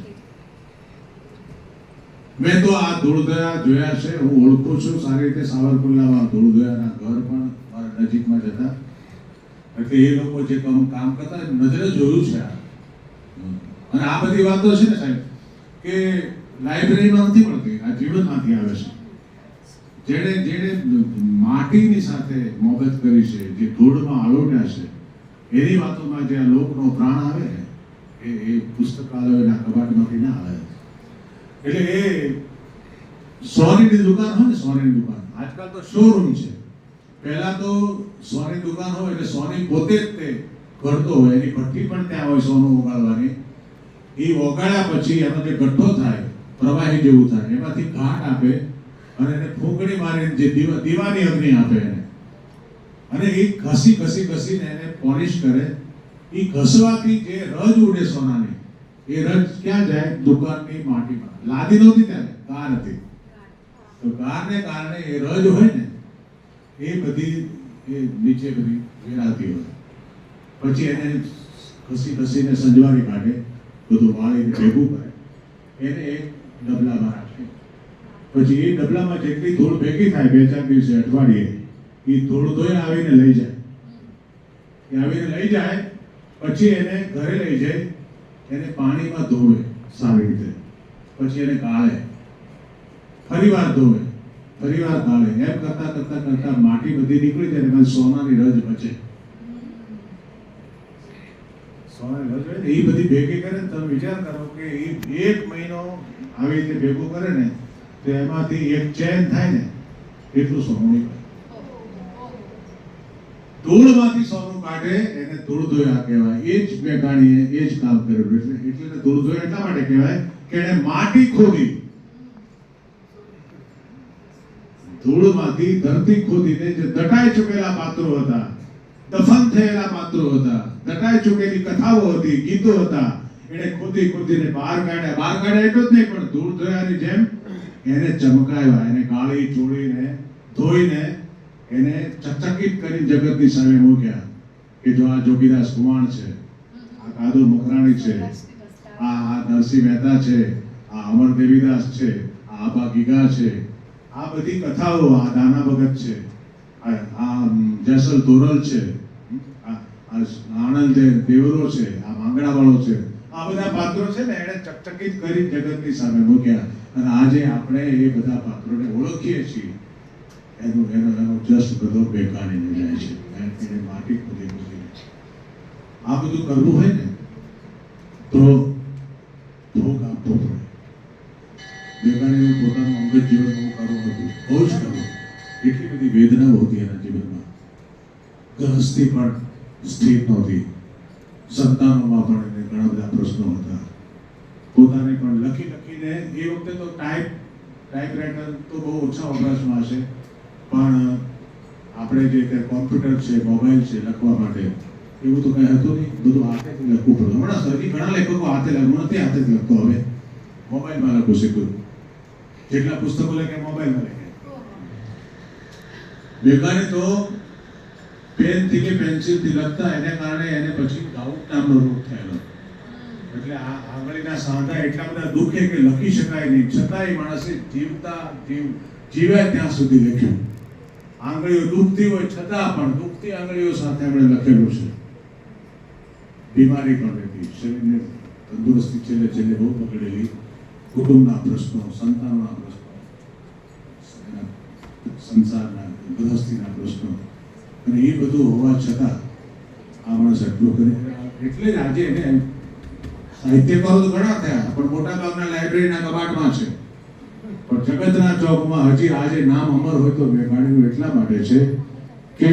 મેં તો આ ધૂળધોયા જોયા છે, હું ઓળખું છું સારી રીતે. સાવરકુંડલામાં ધૂળધોયાના ઘર પણ મારા નજીકમાં જ હતા, એટલે એ લોકો જે કામ કરતા નજરે જોયું છે. અને આ બધી વાતો છે ને સાહેબ, કે લાઇબ્રેરીમાં નથી મળતી, આ જીવનમાંથી આવે છે. જેણે માટીની સાથે મોહબત કરી છે, જે ધૂળમાં આલોટ્યા છે, એની વાતોમાં જે આ લોકનો પ્રાણ આવે ને, એ પુસ્તકાલયોના કબાટમાંથી ના આવે. એટલે એ સોનીની દુકાન હોય ને, સોનીની દુકાન, આજકાલ તો શોરૂમ છે. પહેલા તો સોની દુકાન હોય એટલે સોની પોતે જ તે કરતો હોય, એની ભઠ્ઠી પણ ત્યાં હોય સોનું ઓગાળવાની. એ ઓગાળ્યા પછી એનો જે ગઠ્ઠો થાય, પ્રવાહી જેવું થાય, એમાંથી ઘાટ આપે અને એને ફૂંકણી મારીને જે દીવાની અગ્નિ આપે એને, અને એ ઘસીને એને પોલિશ કરે. એ ઘસવાથી જે રજ ઉડે સોનાની, એ રજ ક્યાં જાય? દુકાનની માટીમાં. લાદી નહોતી ત્યારે, કાર હતી. તો કારને કારણે એ રજ હોય ને, એ બધી એ નીચે બધી વેરાતી હોય. પછી એને ઘસીને સંજવારી કાઢે, બધું વાળીને ભેગું કરે, એને એક ડબલામાં રાખે. પછી એ ડબલામાં જેટલી ધૂળ ભેગી થાય 2-4 દિવસે, અઠવાડિયે, એ ધૂળ ધોઈ આવીને લઈ જાય. એ આવીને લઈ જાય પછી એને ઘરે લઈ જાય, એને પાણીમાં ધોવે સારી રીતે, પછી એને ગાળે, ફરીવાર ધોવે, ફરીવાર ગાળે. એમ કરતા માટી બધી નીકળી જાય, એમાં સોનાની રજ બચે. સોનાની રજ હોય ને, એ બધી ભેગી કરે ને, તમે વિચાર કરો કે એ 1 મહિનો આવી રીતે ભેગું કરે ને, તો એમાંથી એક ચેન થાય ને એટલું સોનું નીકળે. ધૂળમાંથી સોનું કાઢે, એને ધૂળ ધોયા કહેવાય. એ જ મેઘાણીએ એ જ કામ કર્યું. એટલે ધૂળ ધોયા એટલા માટે કહેવાય કે એને માટી ખોદી, ધૂળમાંથી ધરતી ખોદીને જે દટાઈ ચૂકેલા પાત્રો હતા, દફન થયેલા પાત્રો હતા, દટાઈ ચૂકેલી કથાઓ હતી, ગીતો હતા, એને ખોદીને બહાર કાઢ્યા એટલું જ નહીં, પણ ધૂળ ધોયાની જેમ એને ચમકાવ્યા, એને ગાળી ચોળીને ધોઈને એને ચકચકિત કરીને જગતની સામે મૂક્યા કે જો આ જોગીદાસ કુમાર છે, આ કાદુ મકરાણી છે, આ નરસિંહ મહેતા છે, આ અમર દેવીદાસ છે, આ આબા ગીગા છે, આ બધી કથાઓ, આ દાના ભગત છે, આ જેસલ તોરલ છે, આ આનંદ દેવરો છે, આ માંગડાવાળો છે, આ બધા પાત્રો છે ને એને ચકચકિત કરી જગતની સામે મૂક્યા. અને આજે આપણે એ બધા પાત્રોને ઓળખીએ છીએ, એનો જસ્ટ બધો બેકારીને જાય છે. એને માટી ખોદી. આ બધું કરવું હોય ને તો ભોગ આપવો પડે. બેકારીનું પોતાનું અંગત જીવન બહુ કરવું હતું, બહુ જ કરવું. એટલી બધી વેદનાઓ હતી એના જીવનમાં. ગૃહસ્થી પણ સ્થિર નહોતી, સંતાનોમાં પણ એને ઘણા બધા પ્રશ્નો હતા. પોતાને પણ લખીને એ વખતે તો ટાઈપરાઇટર તો બહુ ઓછા વપરાશમાં હશે, પણ આપણે જે કોમ્પ્યુટર છે, મોબાઈલ છે લખવા માટે, એવું તો કંઈ હતું નહીં, બધું હાથેથી લખવું પડતું. હમણાં સરજી ઘણા લેખકો હાથે લખવું નથી, હાથેથી લખતો, હવે મોબાઈલમાં લખું શીખ્યું. જેટલા પુસ્તકો લખે મોબાઈલમાં લખે. મેઘાણી તો પેનથી કે પેન્સિલથી લખતા, એને કારણે એને પછી ગાઉટ નામનો રોગ થયેલો. એટલે આ આંગળીના સાંધા એટલા બધા દુખે કે લખી શકાય નહીં, છતાંય માણસે જીવ્યા ત્યાં સુધી લખ્યું. આંગળીઓ દુખતી હોય છતાં પણ દુખતી આંગળીઓ સાથે એમણે લખેલું છે. બીમારી પણ રહેતી, શરીરને તંદુરસ્તી છેલ્લે છેલ્લે બહુ બગડેલી, કુટુંબના પ્રશ્નો, સંતાનોના પ્રશ્નો, સંસારના ગૃહસ્થીના પ્રશ્નો, અને એ બધું હોવા છતાં આ માણસ એટલું કરે. એટલે જ આજે એને સાહિત્યકારો તો ઘણા થયા, પણ મોટા ભાગના લાઇબ્રેરીના કબાટમાં છે. પણ જગતના ચોકમાં હજી આજે નામ અમર હોય તો મેઘાણીનું એટલા માટે છે કે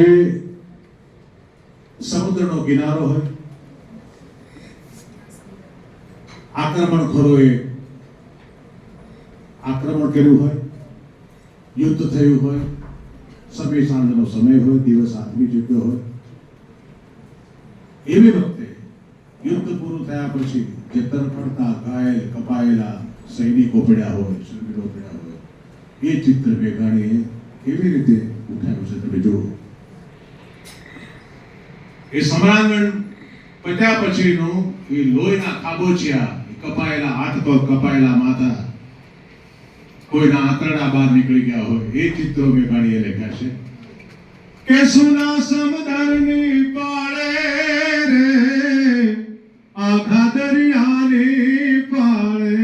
સમુદ્રનો કિનારો હોય, આક્રમણખોરોએ આક્રમણ કર્યું હોય, યુદ્ધ થયું હોય, સભી સાંજનો સમય હોય, દિવસ આથમી ચૂક્યો હોય, એવી વખતે યુદ્ધ પૂરું થયા પછી જે તરફડતા ઘાયલ કપાયેલા સૈનિકો પડ્યા હોય, શૂરવીરો પડ્યા હોય, એ ચિત્ર મેઘાણીએ કેવી રીતે ઉઠાવ્યું છે તમે જુઓ. એ સમરાંગણ પત્યા પછીનું એ લોહીના ખાબોચિયા, કપાયેલા હાથ પગ, કપાયેલા માથા, કોઈના આંતરડા બહાર નીકળી ગયા હોય, એ ચિત્રો મેઘાણીએ લખ્યા છે. કે સુના સમદરની પાળે રે આખા દરિયાની પાળે,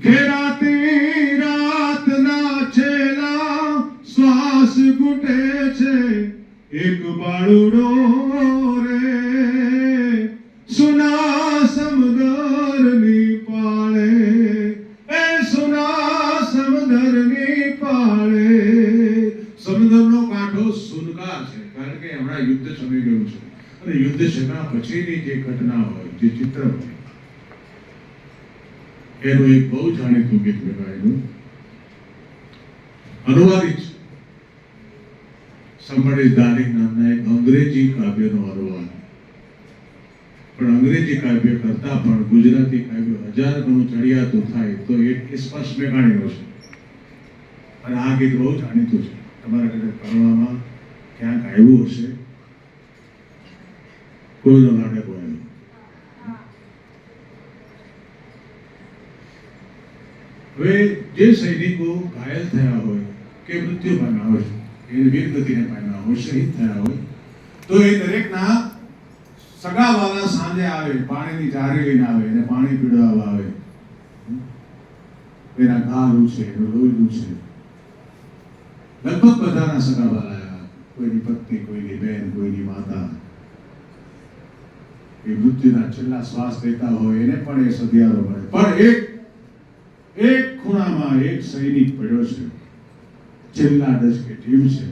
ઘેરાતી રાતના છેલ્લા શ્વાસ ઘૂંટે છે એક બાળુડો રે, સુના સમદરની પાળે, એ સુના સમદરની પાળે. સમુદ્રનો કાંઠો સુનકાર છે, કારણ કે હમણાં યુદ્ધ શમી ગયું છે, અને યુદ્ધ શમ્યા પછીની જે ઘટના હોય, જે ચિત્ર હોય, એનું એક બહુ જાણીતું ગીત મેઘાણીનું અનુવાદિત છે. Somebody Darling નામના એક અંગ્રેજી કાવ્યનો અનુવાદ. પણ અંગ્રેજી કાવ્ય કરતા પણ ગુજરાતી કાવ્ય 1000 ગણું ચડિયાતું થાય તો એ સ્પર્શ મેઘાણીનો છે. અને આ ગીત બહુ જાણીતું છે, તમારા ઘરે પરવામાં ક્યાંક આવ્યું હશે, કોઈનો નાટક હોય. હવે જે સૈનિકો ઘાયલ થયા હોય કે મૃત્યુ પામ્યા હોય, એ વીરગતિને પામ્યા હોય, શહીદ થયા હોય, તો એ દરેકના સગાવાલા સાંજે આવે, પાણીની જારી લઈને આવે, એને પાણી પીવડાવવા આવે, એના ઘા લૂછે, એનું લોહી લૂછે. લગભગ બધાના સગાવાલા, કોઈની પત્ની, કોઈની બહેન, કોઈની માતા, એ મૃત્યુના છેલ્લા શ્વાસ લેતા હોય, એને પણ એ સધિયારો મળે. પણ એક ખૂણામાં એક સૈનિક પડ્યો છે, છેલ્લા દશકે જીવ છે,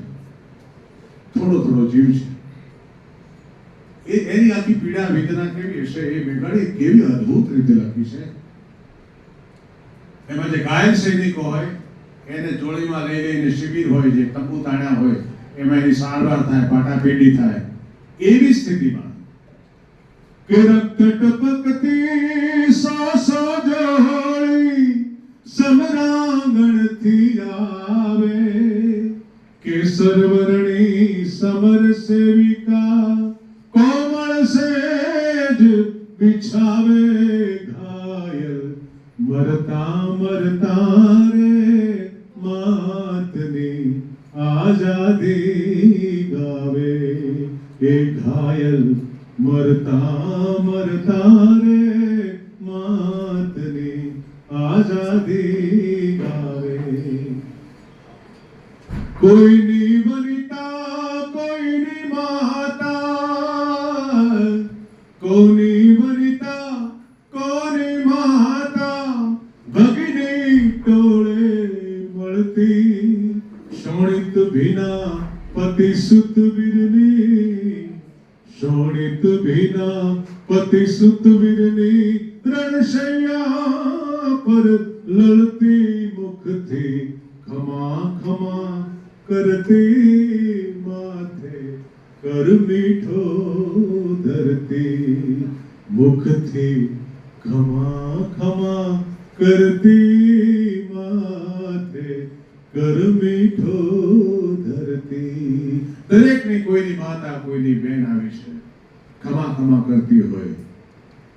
થોડો જીવ છે. એની આખી પીડા વેદના કેવી હશે, એ મેઘાણી કેવી અદ્ભુત રીતે લખી છે. એમાં જે ઘાયલ સૈનિકો હોય એને જોડીમાં લઈ લઈને શિબિર હોય, જે તંબુ તાણ્યા હોય, એમાં એની સારવાર થાય, પાટાપેટી થાય. એવી સ્થિતિમાં કે રક્ત ટપકતી સાસો જોડી સમરાંગણથી આવે, કેસરવર્ણી સમર સેવિકા કોમળ સેજ બિછાવે, ઘાયલ મરતા મરતા રે માતની આઝાદી ગાવે, એ ઘાયલ મરતા મરતા રે માતની આઝાદી ગાવે. કોઈની વનિતા, કોઈની માતા, કોની વનિતા, કોની માતા, ભગની ટોળે મળતી, શોણિત ભીના પતિ સુત વીરની, શોણિત ભીના પતિ સુત વીરની, રણશૈયા પર લડતી મુખથી, ખમા ખમા કરતી માથે કર મીઠો કરતી માથે કર મીઠો ધરતી. દરેકની કોઈની માતા કોઈની બેન આવી છે, ખમા કરતી હોય,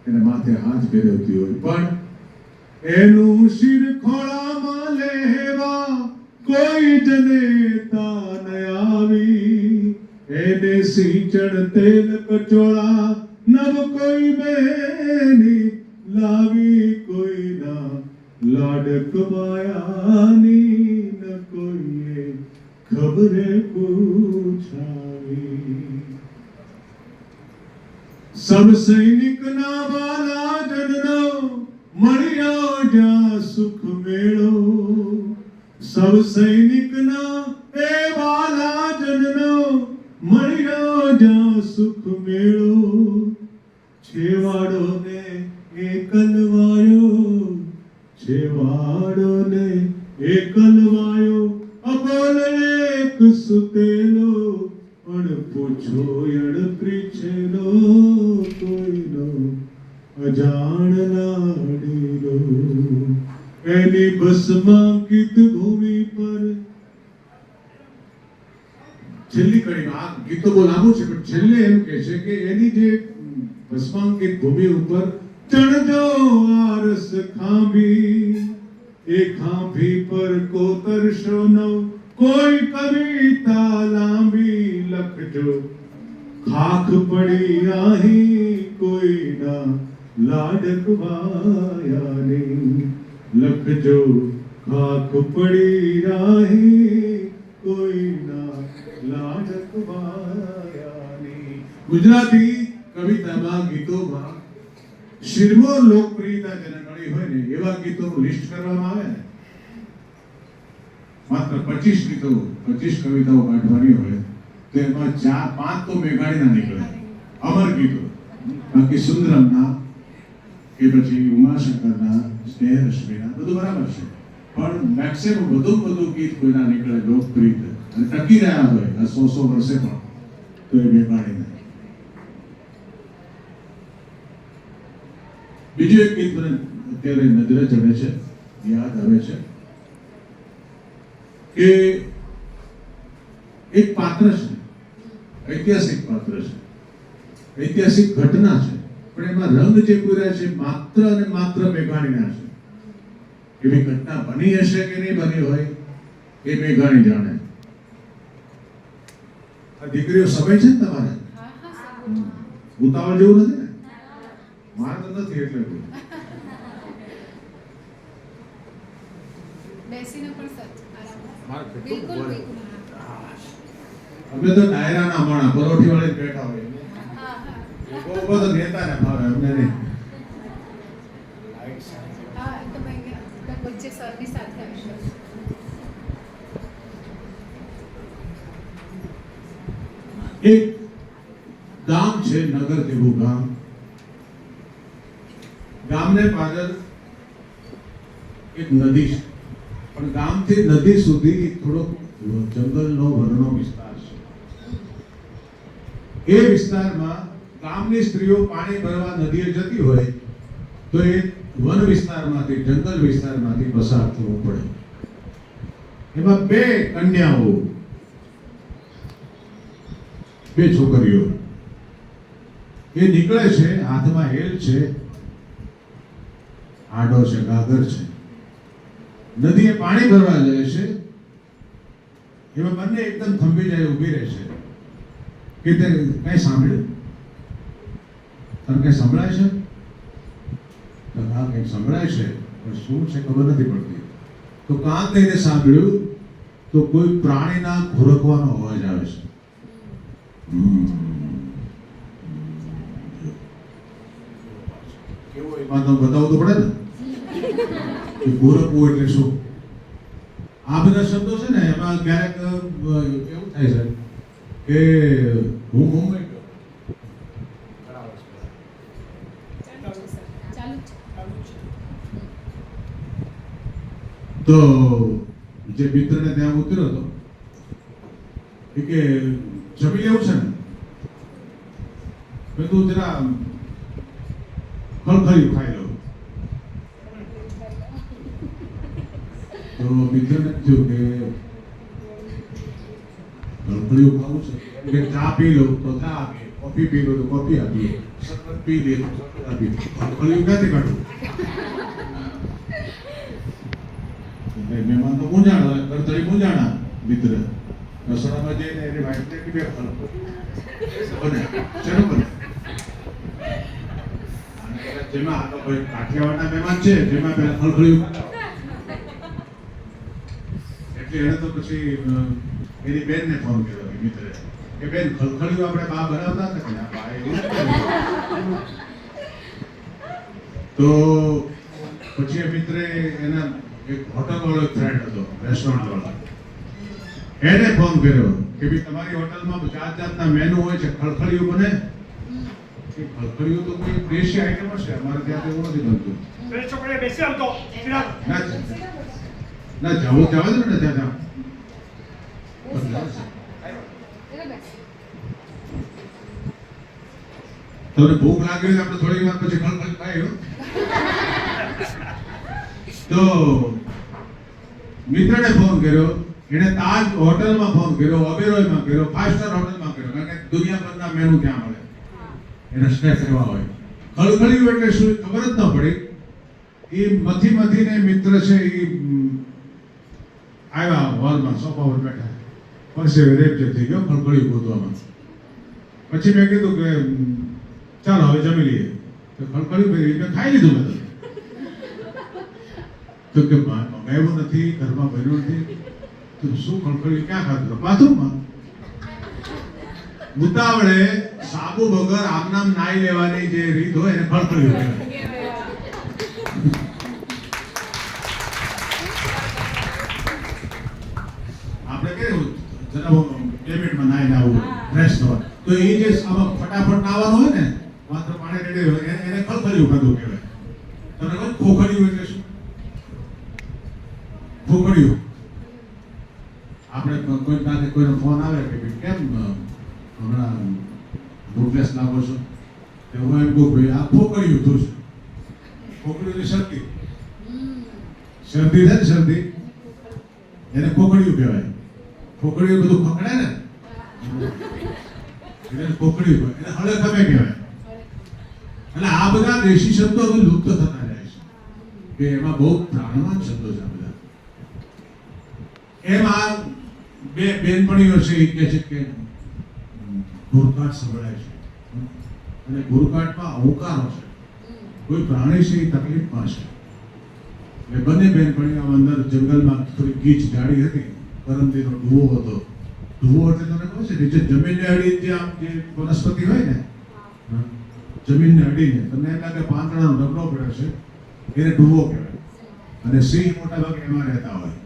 એને માથે હાથ ફેરવતી હોય, પણ એનું શિર ખોળામાં લેવા કોઈ જનેતા ન આવી. એને સિંચણ તેલ કચોળા નવ કોઈ બેની લાવી. કોઈના લાડક માયાની ન કોઈએ ખબરે પૂછાવી. સબ સૈનિકના વાલા જનનો મળ્યો જ્યાં સુખ મેળો. સબ સૈનિકના એ વાલા જનનો મળ્યો જ્યાં સુખ મેળો. છેવાડોને એકલવાયો, છેવાડોને એકલવાયો, અબોલ એક સુતેલો, અણપૂછો અણપ્રીછેલો, કોઈનો અજાણ લાડીલો. એની ભસ્માંકિત ભૂમિ પર છેલ્લી કડીમાં, આ ગીતો બહુ લાંબુ છે પણ છેલ્લે એમ કહે છે કે એની જે ભસ્માંકિત ભૂમિ ઉપર ચણજો આરસ ખાંભી. એ ખાંભી પર કોતરશો નવ કોઈ કવિતા લાંબી. લખજો ખાખ પડી આહી કોઈના લાડક વાયાની. લખજો ખાખ પડી આહી કોઈના લાડક વાયાની. ગુજરાતી કવિતામાં, ગીતોમાં શિરમોર લોકપ્રિયતા જેને મળી હોય ને એવા ગીતોનું લિસ્ટ કરવામાં આવે ને, માત્ર 25 ગીતો, 25 કવિતાઓ કાઢવાની હોય તો એમાં 4-5 તો મેઘાણીના નીકળે, અમર ગીતો. બાકી સુંદરમના કે પછી ઉમાશંકરના, સ્નેહરશ્મિના બધું બરાબર છે, પણ મેક્સિમમ વધુ ગીત કોઈના નીકળે લોકપ્રિય અને ટકી રહ્યા હોય આ 100 વર્ષે પણ, તો એ મેઘાણીના. બીજું એક ગીત મને અત્યારે નજરે ચડે છે, યાદ આવે છે કે એક પાત્ર છે, ઐતિહાસિક પાત્ર છે, ઐતિહાસિક ઘટના છે, પણ એમાં રંગ જે પૂર્યા છે માત્ર અને માત્ર મેઘાણીના છે. એવી ઘટના બની હશે કે નહીં બની હોય એ મેઘાણી જાણે. આ દીકરીઓ સમય છે ને તમારે, ઉતાવળ જેવું નથી ને? મારે તો નથી એટલે બેસીને પણ સચ મારે બિલકુલ બિલકુલ. અમે તો ડાયરાના માણા પરોઠી વાળે જ બેઠા હોય. હા હા બહુ બધો નેતા ને ભાવે અમને નહીં. હા એ તો મેં વચ્ચે સરની સાથે આવીશું. એક ગામ છે, નગર જેવું ગામ. ગામને પાદર એક નદી છે, પણ ગામથી નદી સુધી થોડો જંગલનો વનનો વિસ્તાર છે. એ વિસ્તારમાં ગામની સ્ત્રીઓ પાણી ભરવા નદીએ જતી હોય તો એ વન વિસ્તારમાંથી, જંગલ વિસ્તારમાંથી પસાર થવું પડે. એમાં 2 કન્યાઓ, 2 છોકરીઓ એ નીકળે છે, હાથમાં હેલ છે, આડો છે, ગાગર છે, નદીએ પાણી ભરવા જાય છે. એમાં બંને એકદમ થંભી જાય, ઊભી રહે છે કે તે કઈ સાંભળ્યું? તને કઈ સંભળાય છે? તો હા કંઈક સંભળાય છે, પણ શું છે ખબર નથી પડતી. તો કાન દઈને સાંભળ્યું તો કોઈ પ્રાણીના ઘોરકવાનો અવાજ આવે છે. કેવો એમાં તો બતાવવું તો પડે ને કે ગોરખવું એટલે શું. આ બધા શબ્દો છે ને એમાં ક્યારેક એવું થાય છે કે હું મુંબઈ ગયો. તો જે મિત્રને ત્યાં ઉતર્યો હતો એ કે જમી લેવું છે ને? મેં તું જરા ખળખળ્યું ખાઈ લઉં. તો મિત્રને થયું કે ગળગળિયું ખાવું છે કે ચા પી લઉં તો ચા આપીએ, કોફી પી લઉં તો કોફી આપીએ, શરબત પી લે તો શરબત આપીએ, ગળગળિયું ક્યાંથી કાઢવું? એટલે મહેમાન તો મૂંઝાણા, ગળગળી મૂંઝાણા મિત્ર રસોડામાં જઈને એની વાઈફને કીધું બને ચલો બને. જેમાં આ તો કોઈ કાઠિયાવાડના મહેમાન છે જેમાં પેલા ખળખળિયું એટલે એને તો પછી એની બેનને ફોન કર્યો મિત્રે કે બેન ખળખળિયું આપણે બા બનાવતા હતા કે ના બા એવું નથી. તો પછી એ મિત્રે એના એક હોટલ વાળો ફ્રેન્ડ હતો, રેસ્ટોરન્ટ વાળો, એને ફોન કર્યો કે ભાઈ તમારી હોટલમાં જાત જાતના મેનુ હોય છે, ખળખળિયું બને? ખળખળિયું તો કોઈ દેશી આઈટમ હશે, અમારે ત્યાં તો એવું નથી બનતું. ના જવા દો ને ત્યાં તમને ભૂખ લાગી હોય આપણે થોડી વાર પછી ખળખળ ખાય. તો મિત્રને ફોન કર્યો, એને તાજ હોટલમાં ફોન કર્યો, ઓબેરોયમાં કર્યો, 5 સ્ટાર હોટલમાં કર્યો, કારણ કે દુનિયાભરના મેનુ ત્યાં મળે, એને સ્ટેફ એવા હોય. ખળખળિયું એટલે શું ખબર જ ન પડી. એ મથીને મિત્ર છે એ આવ્યા હોલમાં, સોફા પર બેઠા, પછી રેપ થઈ ગયો ખળખળિયું ગોતવામાં. પછી મેં કીધું કે ચાલો હવે જમી લઈએ. તો ખળખળિયું મેં ખાઈ લીધું. મેં તો કે મંગાવ્યું નથી, ઘરમાં બન્યું નથી. તો શું ખળખળિયું ક્યાં ખાધું? બાથરૂમમાં. ઉતાવળે સાબુ વગર આમનામ નાઈ લેવાની જે રીત હોય એને ખળખળિયું કહેવાય. આપણે કેવું જરા 2 મિનિટમાં નાઈને આવું, ફ્રેશ થવા, તો એ જે આમાં ફટાફટ નાવાનું હોય ને, માત્ર પાણી રેડી હોય એને ખળખળિયું ખાધું કહેવાય. તમને કહું ખોખડિયું એટલે શું? ખોખડિયું આપણે કોઈ પાસે કોઈનો ફોન આવે કે કેમ હમણાં બુકલેસ લાવો છો, તો હું એમ કહું ભાઈ આ ખોખડિયું થયું છે. ખોખડિયું શરદી, શરદી છે ને, શરદી એને ખોખડિયું કહેવાય. ખોખડિયું બધું ખકડે ને એને ખોખડિયું કહેવાય, એને હળખમે કહેવાય. એટલે આ બધા દેશી શબ્દો હવે લુપ્ત થતા જાય છે કે એમાં બહુ પ્રાણવાન શબ્દો છે આ બધા. એમ આ બે બેનપણીઓ છે એ કહે છે કે ગુરુકાટ સંભળાય છે અને ગુરુકાટમાં અવકારો છે, કોઈ પ્રાણી છે એ તકલીફમાં છે. એટલે બંને બેનપણીઓ અંદર જંગલમાં થોડી ગીચ જાડી હતી, કરમદીનો ડુવો હતો. ડુવો એટલે તમને ખબર છે નીચે જમીનને અડી જે આમ જે વનસ્પતિ હોય ને, જમીનને અડીને તમને એમ લાગે પાંદડાનો રગડો પડ્યો છે, એને ડુવો કહેવાય. અને સિંહ મોટા ભાગે એમાં રહેતા હોય.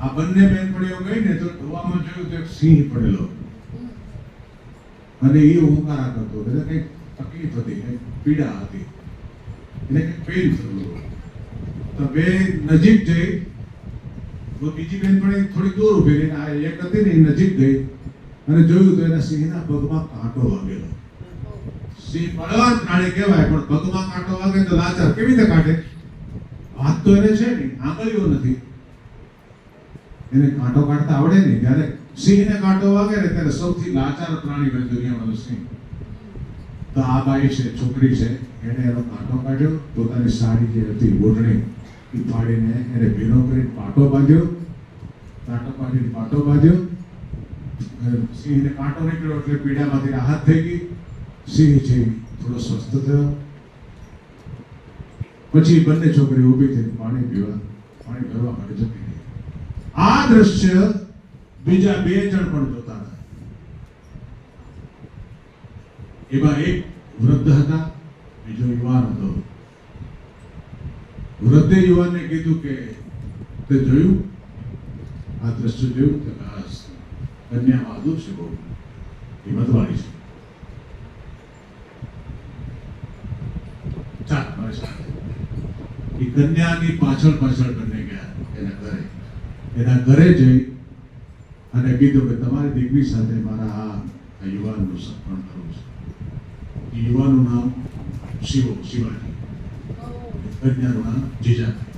આ બંને બેનપણીઓ ગઈ ને તો ડુવામાં જોયું તો એક સિંહ પડેલો અને એ હુંકારા કરતો, એટલે કંઈક તકલીફ હતી, કંઈક પીડા હતી, એને કંઈક પેઇન થતું. તો બે નજીક જઈ, તો બીજી બેનપણી થોડી દૂર ઉભી રહીને આ એક હતી ને એ નજીક ગઈ અને જોયું તો એના સિંહના પગમાં કાંટો વાગેલો. સિંહ બળવાન પ્રાણી કહેવાય, પણ પગમાં કાંટો વાગે તો લાચાર કેવી રીતે કાઢે? હાથ તો એને છે નહીં, આંગળીઓ નથી, એને કાંટો કાઢતા આવડે નહીં. જ્યારે સિંહને કાંટો વાગે ને ત્યારે સૌથી લાચાર પ્રાણી હોય દુનિયામાં સિંહ. તો આ બાઈ છે, છોકરી છે, એને એનો કાંટો કાઢ્યો, પોતાની સાડી જે હતી ઓઢણી એ ફાડીને એને ભીનો કરી પાટો બાંધ્યો, પાટો બાંધ્યો. સિંહને કાંટો નીકળ્યો એટલે પીડામાંથી રાહત થઈ ગઈ. સિંહ છે થોડો સ્વસ્થ થયો. પછી બંને છોકરી ઊભી થઈ પાણી ભરવા માટે જતી રહી. આ દ્રશ્ય બીજા 2 જણ પણ જોતા હતા. એમાં એક વૃદ્ધ હતા, બીજો યુવાન હતો. વૃદ્ધે યુવાનને કીધું કે તે જોયું, આ દ્રશ્ય જોયું? કે કન્યા બહાદુર છે, બહુ હિંમતવાળી છે. ચાલ મારી સાથે. એ કન્યાની પાછળ બંને ગયા એના ઘરે જઈ અને કીધું કે તમારી દીકરી સાથે મારા આ યુવાનનું સપન કરવું છે. એ યુવાનનું નામ શિવાજી, કન્યાનું નામ જીજાબાઈ.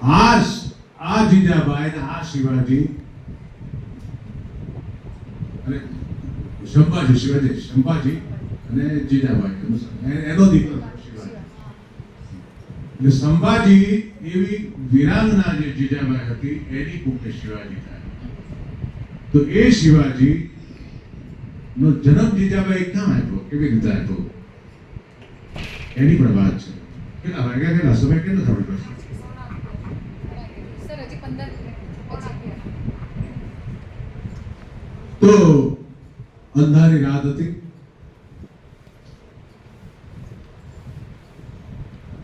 આ જીજાબાઈ ને આ શિવાજી અને શંભાજી અને જીજાબાઈ એનો દીકરો શિવાજી. એટલે સંભાજી એવી વીરાંગના જે જીજાબાઈ હતી એની કુખે શિવાજી થાય. તો એ શિવાજી નો જન્મ જીજાબાઈ ક્યાં આપ્યો, કેવી રીતે આપ્યો, એની પણ વાત છે. કેટલા વાગ્યા, કેટલા સમય, કેટલો થયો પછી? તો અંધારી રાત હતી.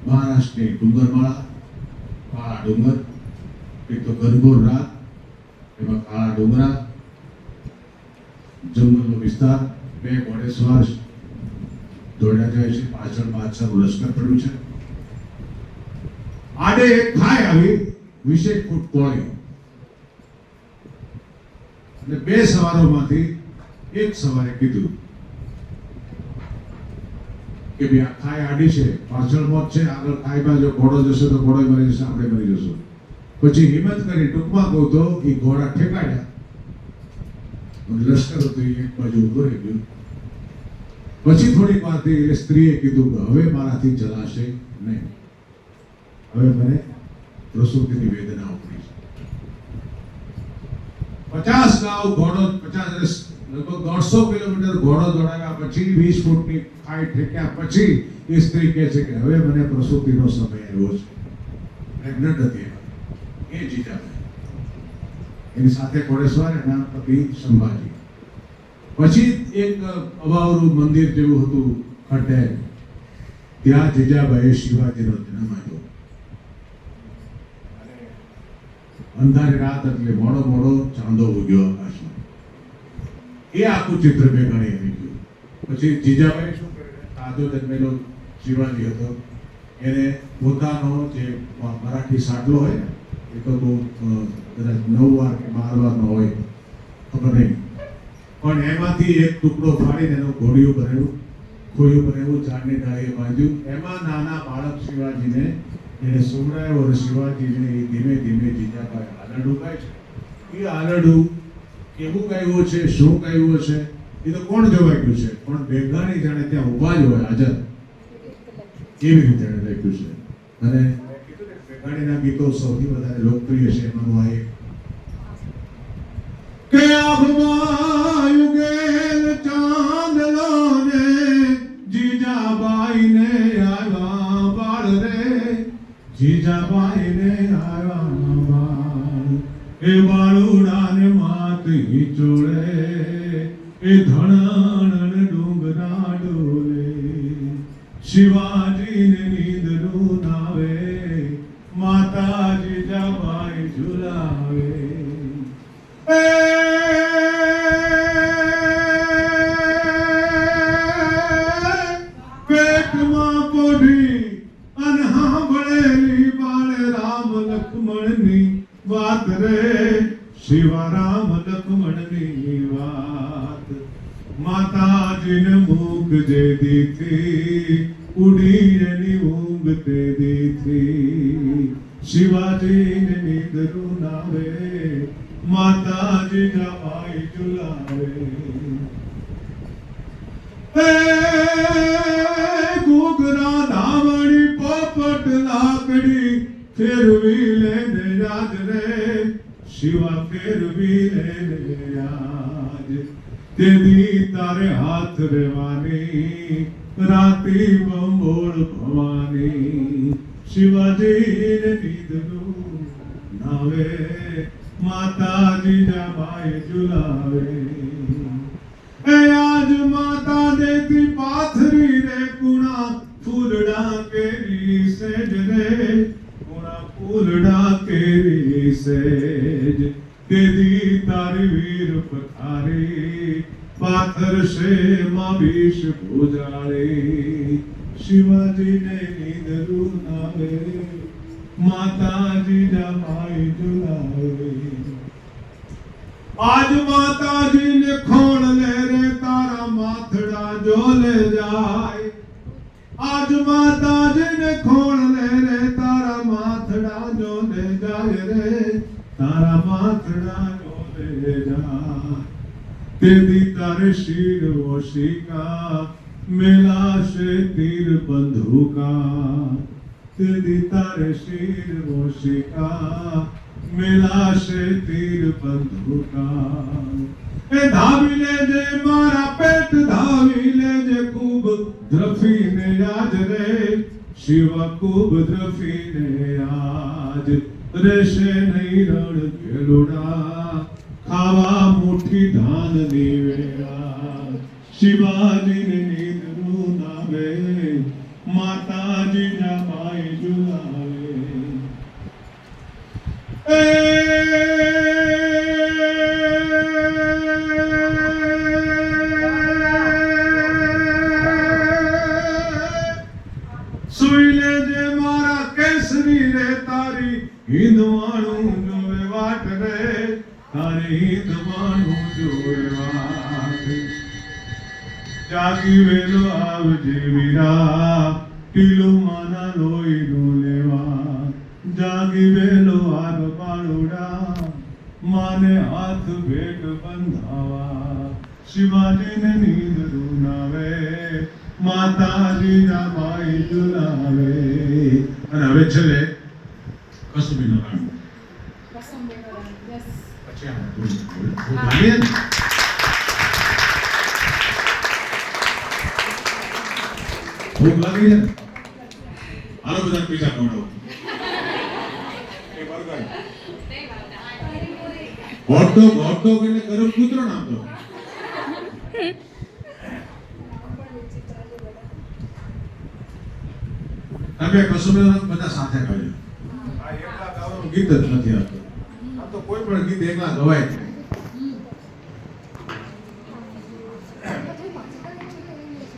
મહારાષ્ટ્રની ડુંગરમાળા, કાળા ડુંગર, એક તો ઘનઘોર રાત, એમાં કાળા ડુંગરા, જંગલનો વિસ્તાર, બે ઘોડેસવાર દોડ્યા જાય છે, પાછળ લશ્કર પડ્યું છે. આડે એક ખાઈ આવી 20 ફૂટ પહોળી, અને બે સવારોમાંથી એક સવારે કીધું કે ભાઈ આ ખાઈ આડી છે, પાછળ મોત છે, આગળ ખાઈમાં જો ઘોડો જશે તો ઘોડો મરી જશે, આપણે મરી જશું. પછી હિંમત કરી ટૂંકમાં કહું તો એ ઘોડા ઠેકાડ્યા, લશ્કર હતું એક બાજુ ઉભો રહી ગયું. પછી થોડીક વારથી એ સ્ત્રીએ કીધું કે હવે મારાથી ચલાશે નહીં, હવે મને પ્રસૂતિની વેદના ઉપડી છે. 50 ગાઉ ઘોડો, 50 લગભગ 150 કિલોમીટર ઘોડો દોડાવ્યા પછી 20 ફૂટની ખાઈ ઠેક્યા પછી એ સ્ત્રી કહે છે કે હવે મને પ્રસૂતિનો સમય આવ્યો છે. પ્રેગ્નન્ટ હતી એ જીજાબાઈ, એની સાથે ઘોડેસવાર, એના પતિ સંભાજી. પછી એક અવાવરું મંદિર જેવું હતું ખટેર, ત્યાં જીજાબાઈએ શિવાજીનો જન્મ આપ્યો. અંધારી રાત એટલે મોડો ચાંદો ઉગ્યો આકાશમાં. એ આખું ચિત્ર બેગાણી આવી ગયું. પછી જીજાબાઈ શું કરે, તાજો જન્મેલો શિવાજી હતો, એને પોતાનો જે મરાઠી સાટલો હોય ને, એ તો બહુ કદાચ 9 વાર કે 12 વારનો હોય, ખબર નહીં, પણ એમાંથી એક ટુકડો ફાડીને એનું ખોયું બનાવ્યું, ઝાડની ડાળીએ બાંધ્યું. એમાં નાના બાળક શિવાજીને એને સુવડાવ્યો, અને શિવાજીને ધીમે ધીમે જીજાબાઈ આલરડું ગાય છે. એ આલરડું કેવું ગાયું છે, શું ગાયું છે, એ તો કોણ જોવા ગયું છે, પણ બેગાણી જાણે ત્યાં ઊભા જ હોય હાજર, કેવી રીતે એને લખ્યું છે. અને બેગાણીના ગીતો સૌથી વધારે લોકપ્રિય છે, એમાંનું આ એક કે આભમાં યુગેલ ચાંદલો ને જીજાબાઈને આવ્યા બાળ રે, જીજાબાઈને આવ્યા બાળ. એ બાળુડાને માત હિચોળે, એ ધણણ ડુંગરા ડોલે, શિવાજીને નીંદનું નાવે, માતા જીજાબાઈ ઝુલાવે. પેટમાં પોઢી અને સાંભળેલી બાળે રામ લક્ષ્મણની વાત રે, શિવારામ લક્ષ્મણની વાત. માતાજીને મૂક જે દીથી, ઉડી એની ઊંઘ તે દીથી, શિવાજીને નીંદરું નાવે, માતાજી જમાઈ ઝુલાવે. ઘૂઘરા ધાવણી પોપટ લાકડી ફેરવી લેને યાદ રે, શિવા ફેરવી લેને યાદ. તેદી તારે હાથ રેવાની, રાતી બંબોળ ભવાની, શિવાજીને નીંદનું નાવે, માતાજી જમાઈ ઝુલાવે. એ આજ માતા દેતી પાથરી રે, કુણા ફૂલડા કેરી સેજ રે, કુણા ફૂલડા કેરી સેજ. તેદી તારી વીર પથારી, પાથર છે માં વિષ ભુજાળી, શિવાજીને નીંદરું નાવે, માતાજી જમાઈ ઝુલાવે. આજ માતાજીને ખોળ લે રે, તારા માથડા જોલે જાય. આજ માતાજીને ખોળ લે રે, તારા માથડા જોલે શરણાયો લે જા તેથી તારે શિર ઓશિકા મેલાશે તીર બંધુકા તેથી તારે શિર ઓશિકા મેલાશે તીર બંધુકા એ ધાવી લેજે મારા પેટ ધાવી લેજે ખૂબ દ્રફીને યાદ રે શિવ ખૂબ દ્રફીને યાદ રહેશે નહીં રણ ભેલોડા ખાવા મુઠ્ઠી ધાનની વેળા શિવાજીને નીંદરું નાવે માતાજી ના માય ઝુલાવે સુઈ લેજે મારા કેસરી રે તારી હિંદવાણું જોવે વાટ રે તારી હિંદવાણું જોવે વાટ જાગી વેલો આવજે વીરા ટીલો માના લોહી નો લેવા જાગી વેલો આગ બાળોડા માને હાથ ભેટ બંધાવા શિવાજીને નીંદ રૂનાવે માતાજી ના માઈ ઝુલાવે અને હવે છેલ્લે કસુંબીનો રાગ પછી આ ભૂલીએ ભૂખ લાગી છે હાલો બધા પીઝા ખવડાવો હોટડોગ એટલે ગરમ કૂતરો નામ તો તમે કસુંબીનો બધા સાથે ગાજો આ એકલા ગાવાનું ગીત જ નથી આવતું આ તો કોઈ પણ ગીત એકલા ગવાય છે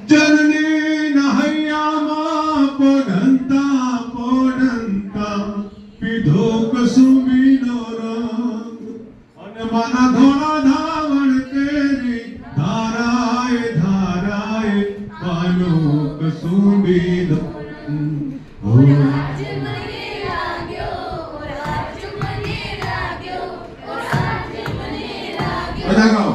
જનની નહૈયામાં પોઢંતા પીધો કસુંબીનો રંગ અને માના ધોળા ધાવણ કેરી ધારાએ પાનો કસુંબીનો બધા ગાઓ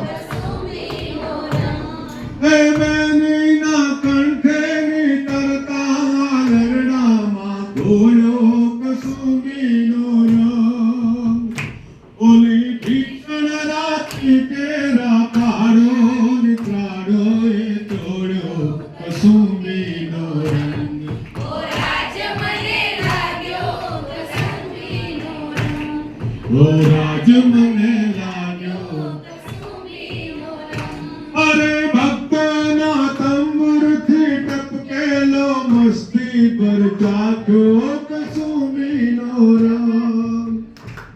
રાજ મને લાગ્યો અરે ભક્તના તંબુરથી ટપકેલો મસ્તી પર ચાખ્યો કસુંબીનો રંગ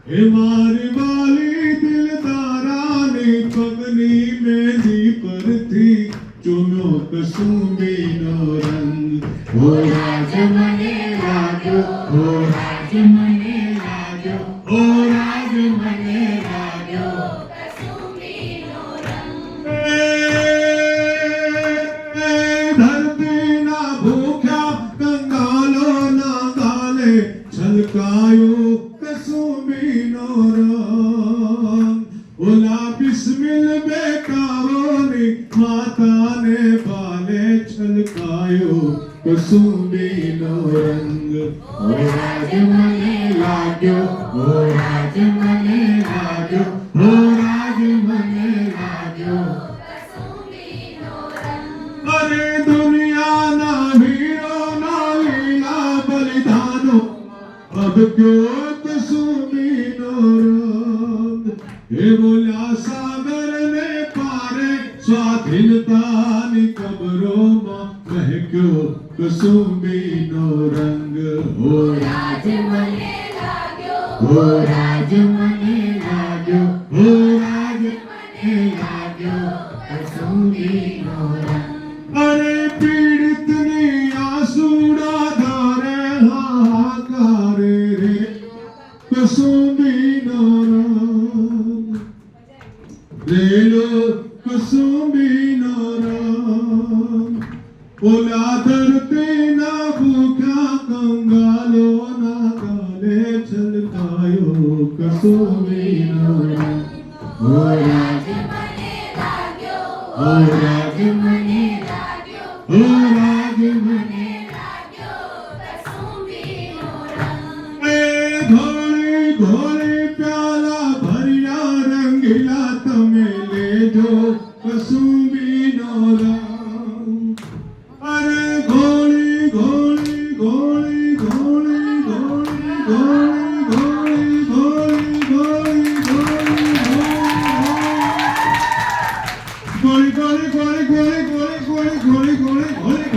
હે મારી વાલી દિલદારાની પગની મેંદી પરથી ચૂમ્યો કસુંબીનો રંગ ઓ રાજ મને લાગ્યો ઓ રાજ મને લાગ્યો ઓ રાજ મને લાગ્યો કસુંબીનો રંગ ધરતીના ભૂખ્યા કંગાલોના ગાલે છલકાયો કસુંબીનો રંગ ઓલા બિસ્મિલ બેટાઓની માતાને બાલે છલકાયો કસુંબીનો રંગ ઓ રાજ મને લાગ્યો ઓ રાજ મને લાગ્યો ઓ રાજ મને લાગ્યો કસુંબીનો રંગ અરે દુનિયાના વીરોના લીલા બલિદાનો ભબક્યો કસુંબીનો રંગ હે બોલ્યા સાગરને પારે સ્વાધીનતાની કબરોમાં મહેક્યો કસુંબીનો રંગ ઓ રાજ મને લાગ્યો ઓ રાજ મને લાગ્યો ઓ રાજ મને લાગ્યો કસુંબીનો રંગ અરે પીડિતની આંસુડા ધારે હાહાકારે રે કસુંબીનો રંગ રેલો કસુંબીનો રંગ ઓલા ધરતીના ભૂખ્યા કંગાલોના ગાલે છલકાયો કસુંબીનો ઓ રાગ મને લાગ્યો ઓ રાગ મને કસુંબીનો રંગ એ ઘોડે ઘોડે પ્યાલા ભર્યા રંગીલા તમે લેજો કસુંબીનો રંગ અરે ઘોડી ઘોડી ઘોડી ઘોડી ઘોડી ઘોડી ઘોડી ઘોડી ઘોડી ઘોડી ઘોડી ઘોડી ઘોડી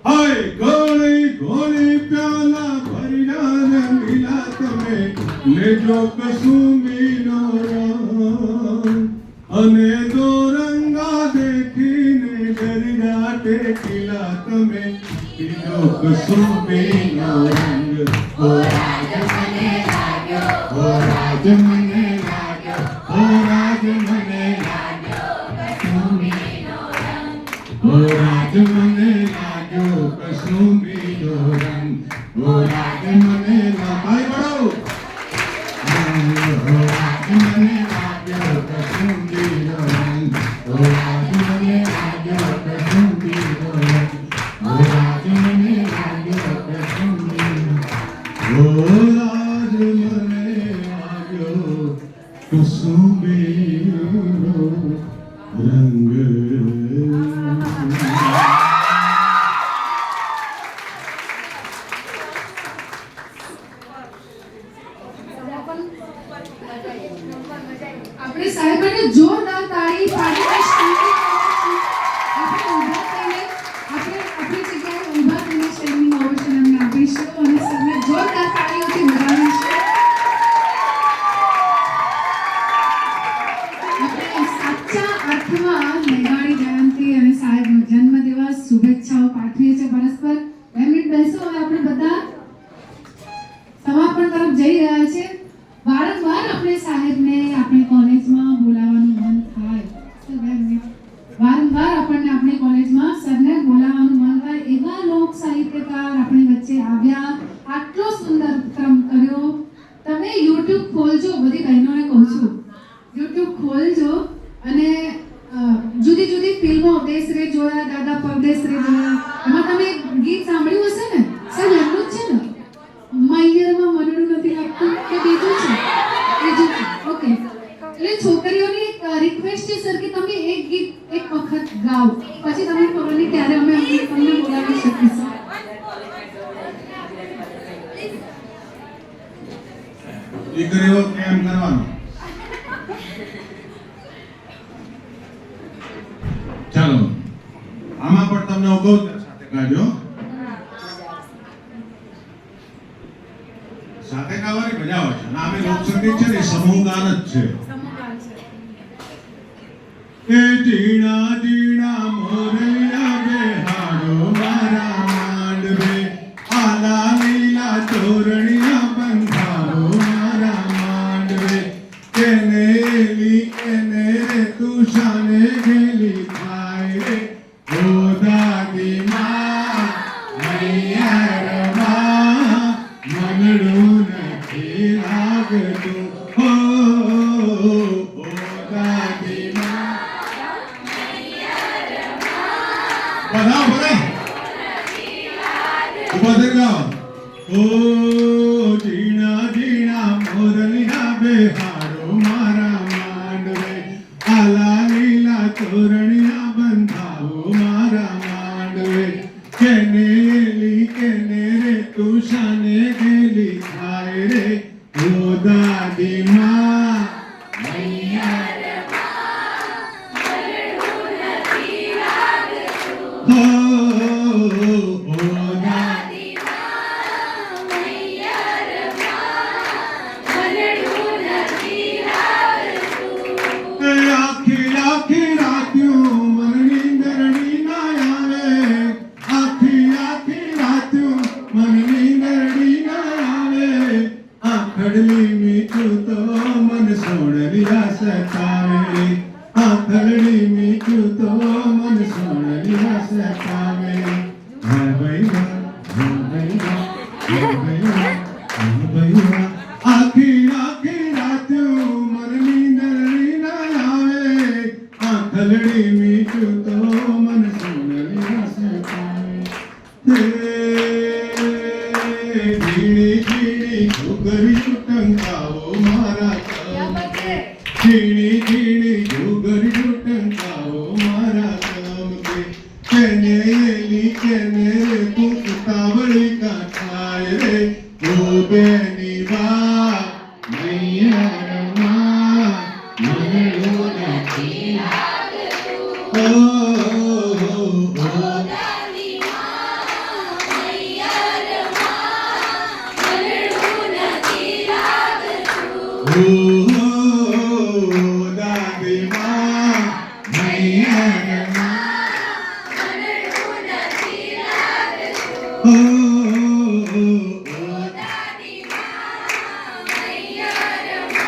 હાય ગોળી ગોળી પ્યાલા ભર્યા રંગીલા તમે લેજો કસુંબીનો રંગ અને દોરંગા દેખીને ડરડા ટેકીલા તમે પીજો કસુંબીનો રંગ ઓ રાજ મને લાગ્યો ઓ રાજ મને લાગ્યો ઓ રાજ મને લાગ્યો કસુંબીનો રંગ ઓ રાજ મને લાગ્યો કસુંબીનો રંગ ઓ રાજ મને લાગ્યો ઓ રાજ મને લાગ્યો કસુંબીનો રંગ ઓ રાજ મને લાગ્યો કસુંબીનો રંગ ઓ રાજ મને લાગ્યો કસુંબીનો ઓ રાજ મને લાગ્યો કસુંબીનો રંગ આપણે સાહેબને જોરદાર તાળી પાડીને સ્ટેન્ડિંગ આપણે આપણી જગ્યાએ ઊભા થઈને સ્ટેન્ડિંગ ઓવેશન અમને આપીશું અને સરને જોરદાર તાળીઓથી વધાવીશું. આપણે સાચા અર્થમાં મેઘાણી જયંતિ અને સાહેબનો જન્મદિવસ શુભેચ્છાઓ પાઠવીએ છીએ પરસ્પર. 2 મિનિટ બેસો. હવે આપણે બધા સમાપન તરફ જઈ રહ્યા છે. વારંવાર આપણે સાહેબને આપણી કોલેજમાં બોલાવવાનું મન થાય. વારંવાર આપણને આપણી કોલેજમાં સરને બોલાવવાનું મન થાય. એવા લોક સાહિત્યકાર આપણી વચ્ચે આવ્યા, આટલો સુંદર ક્રમ કર્યો. તમે યુટ્યુબ ખોલજો, બધી બહેનોને કહું છું, યુટ્યુબ ખોલજો અને જુદી જુદી ફિલ્મો, દેશ રે જોયા, દાદા પરદેશ રે જોયા, એમાં તમે ગીત સાંભળ્યું હશે ને? સાહેબ એમનું જ છે ને? મૈયરમાં મનડું નથી લાગતું કે બીજું છે? બીજું છે. ઓકે. એટલે છોકરીઓની એક રિક્વેસ્ટ છે સર કે તમે એક ગીત એક વખત ગાઓ, પછી તમે ખબર નહીં ત્યારે અમે તમને બોલાવી શકીશું. દીકરીઓ કેમ કરવાનું? ચાલો આમાં પણ તમને અગોતર સાથે ગાજો. સાથે ગાવાની મજા આવે છે. આ અમે લોકસંગીત છે ને સમૂહ ગાન જ છે. એ જીણા જીણા મોરૈયા બેહાડો મારા માંડવે, આલા લીલા તોરણિયા બંધાવો મારા માંડવે, કેને એલી કેને રે તુષાને ગેલી થાય રે, ઓ દાદી માં મૈયા રમા મનડું નથી લાગતું, હો ઓ દાદી માં બધા બધા ઉભા થઈ જાઓ. ઓ ઝીણા ઝીણા મોરલીના બેહાડો મારા માંડવે, આલા લીલા તોરણિયા બંધાવો મારા માંડવે, કેને એલી કેને રે તુષાને ગેલી થાય રે, ઓ દાદી માં મૈયા હો ઓ દાદી આખી આખી રાત્યું મનની નરણી ના આવે, આખી આખી રાત્યું મનની નરણી ના આવે, આખડલી મીઠું તો મન સોણલિયા સતાવે, આખડલી મીઠું તો મન સોણલિયા મેલડી મીઠું તો મન સોનલી રસ પામે હે ઝીણી ઝીણી ઘૂઘરીયું ટંકાવો મારા કમ કે ઝીણી ઝીણી ઘૂઘરીયું ટંકાવો મારા કમ કે કેને એલી કેને રે પુસ્તાવળી કાઠાય રે ઓ બેની વા મૈયા રમા મનડો નથી ઓ દાદી માં મૈયા રમા મનડું નથી લાગતું દાદી માં મૈયા રમા મનડું નથી લાગતું દાદી માં મૈયા રમા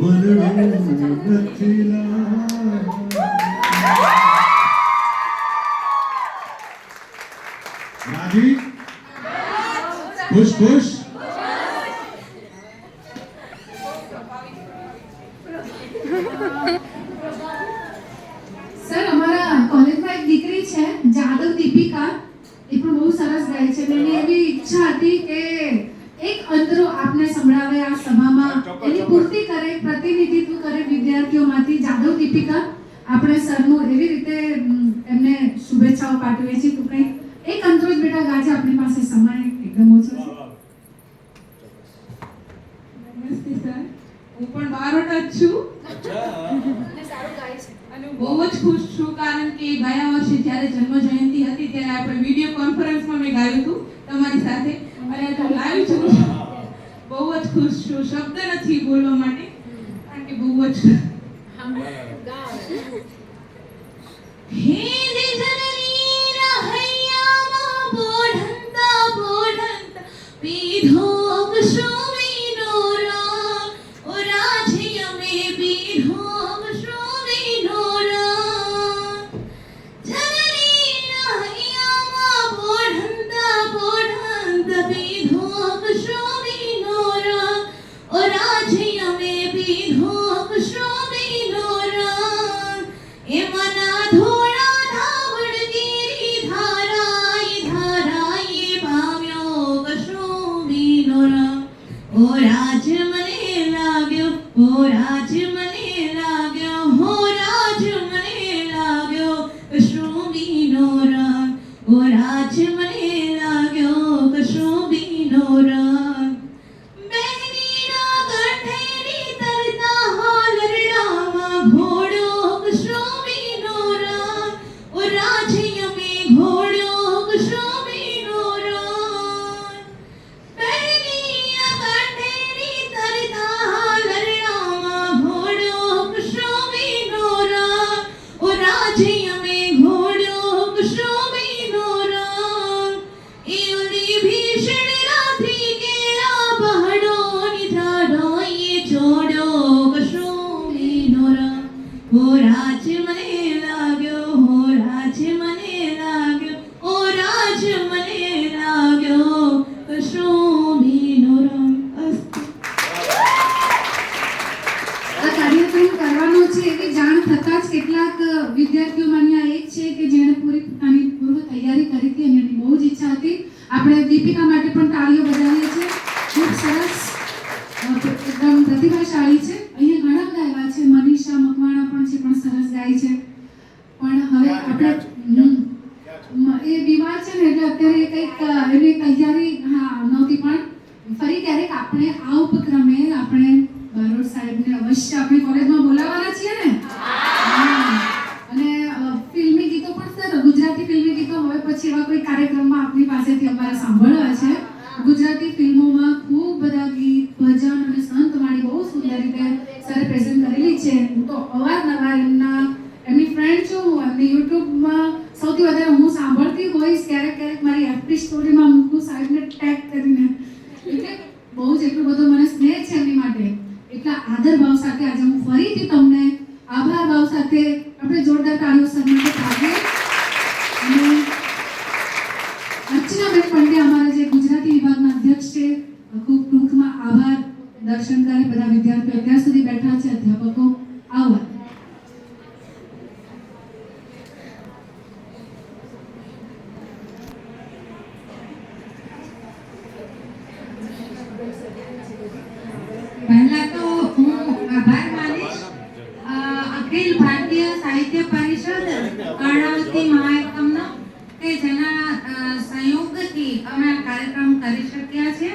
મનડું નથી લાગતું રાજી ખુશ ખુશ સર અમારા કોલેજમાં એક દીકરી છે જાદવ દીપિકા, એ પણ બહુ સરસ ગાય છે. મને એવી ઈચ્છા હતી કે એક અંતરો આપને સંભળાવે આ સભામાં, એની પૂર્તિ કરે, પ્રતિનિધિત્વ કરે વિદ્યાર્થીઓમાંથી. જાદવ દીપિકા, આપણે સરનું એવી રીતે એમને શુભેચ્છાઓ પાઠવીએ છીએ. તું કંઈક એક અંતરો જ બેટા ગાજે, આપણી પાસે સમય એકદમ ઓછો છે. નમસ્તે સર, હું પણ બારોટ જ છું અને હું બહુ જ ખુશ છું કારણ કે ગયા વર્ષે જ્યારે જન્મ જયંતિ હતી ત્યારે આપણે વિડીયો કોન્ફરન્સમાં મેં ગાયું હતું તમારી સાથે અને આજે લાઈવ છું. બહુ જ ખુશ છું, શબ્દ નથી બોલવા માટે કારણ કે બહુ જ હે દિલની રહૈયામાં બોઢંતા બોઢંતા પીધો અક્ષોમીનો રાગ ઓ રાજ્ય મે પીધો અક્ષોમીનો રાગ જનની રહૈયામાં બોઢંતા બોઢંતા પીધો અક્ષોમીનો રાગ ઓ રાજ્ય મે પીધો અક્ષોમીનો રાગ એ મના ધોળા ધાવડગીરી ધારાય ધારાય પામ્યો કશોમીનો રંગ ઓ રાજ મને લાગ્યો ઓ રાજ મને લાગ્યો હો રાજ મને લાગ્યો કશોમીનો રંગ ઓ રાજ મને લાગ્યો કશોમીનો રંગ બહેનીના કંઠેની તરતા હાલરડામાં ઘોડો કશોમીનો રંગ ઓ રાજ્ય મે ઘોડો કશોમીનો રંગ બહેનીના કંઠેની તરતા હાલરડામાં ઘોડો કશોમીનો રંગ ઓ રાજ્ય મે ઘોડો કશોમીનો રંગ એ ઓલી ભીષણ રાત્રિ કેળા પહાડોની ધારાએ ચોડો કશોમીનો રંગ ઓ રાજ મને લાગ્યો હો રાજ મને લાગ્યો ઓ રાજ મને લાગ્યો કશોમીનો રંગ. અસ્તુ. આ કાર્યક્રમ કરવાનો છે એવી જાણ થતાં જ કેટલાક વિદ્યાર્થીઓમાંની આ એક છે કે જેણે પોતાની પૂર્વ તૈયારી કરી હતી અને એની બહુ જ ઈચ્છા હતી. આપણે દીપિકા માટે પણ તાળીઓ બજાવીએ છીએ. ખૂબ સરસ, એકદમ પ્રતિભાશાળી છે. અહીંયા ઘણા બધા એવા છે, મનીષા મકવાણા પણ છે, પણ સરસ ગાય છે. પણ હવે આપણે એ બીમાર છે ને એટલે અત્યારે કંઈક એની તૈયારી નહોતી. પણ ફરી ક્યારેક આપણે આ ઉપક્રમે આપણે બારોટ સાહેબને અવશ્ય આપણી કોલેજમાં બોલાવવાના છીએ ને. હા. અને ફિલ્મી ગીતો પણ સર, ગુજરાતી ફિલ્મી ગીતો હવે પછી એવા કોઈ કાર્યક્રમમાં આપણી પાસેથી અમારે સાંભળવા છે. ગુજરાતી ફિલ્મોમાં ખૂબ બધા ગીત, ભજન અને સંતવાણી બહુ સુંદર રીતે સરે પ્રેઝન્ટ કરેલી છે. હું તો અવારનવાર એમની ફ્રેન્ડ છું, એમની યુટ્યુબમાં સૌથી વધારે હું સાંભળતી હોઈશ. ક્યારેક ક્યારેક મારી એફબી સ્ટોરીમાં મૂકું સાહેબને ટેગ કરીને. એટલે બહુ જ એટલો બધો મને સ્નેહ છે એમની માટે. એટલા આદર ભાવ સાથે આજે હું ફરીથી તમને આભાર ભાવ સાથે આપણે જોરદાર તાળીઓ સર માટે પાડીએ. અને કૃષ્ણબેન પંડ્યા અમારા જે ગુજરાતી વિભાગના અધ્યક્ષ છે, ખૂબ ટૂંકમાં આભાર દર્શન કરે. બધા વિદ્યાર્થીઓ અત્યાર સુધી બેઠા છે, અધ્યાપકો આભાર. પહેલા તો હું આભાર માનીશ અખિલ ભારતીય સાહિત્ય પરિષદ કર્ણાવતી મહાયકમનો કે જેના સંયોગથી અમે આ કાર્યક્રમ કરી શક્યા છે.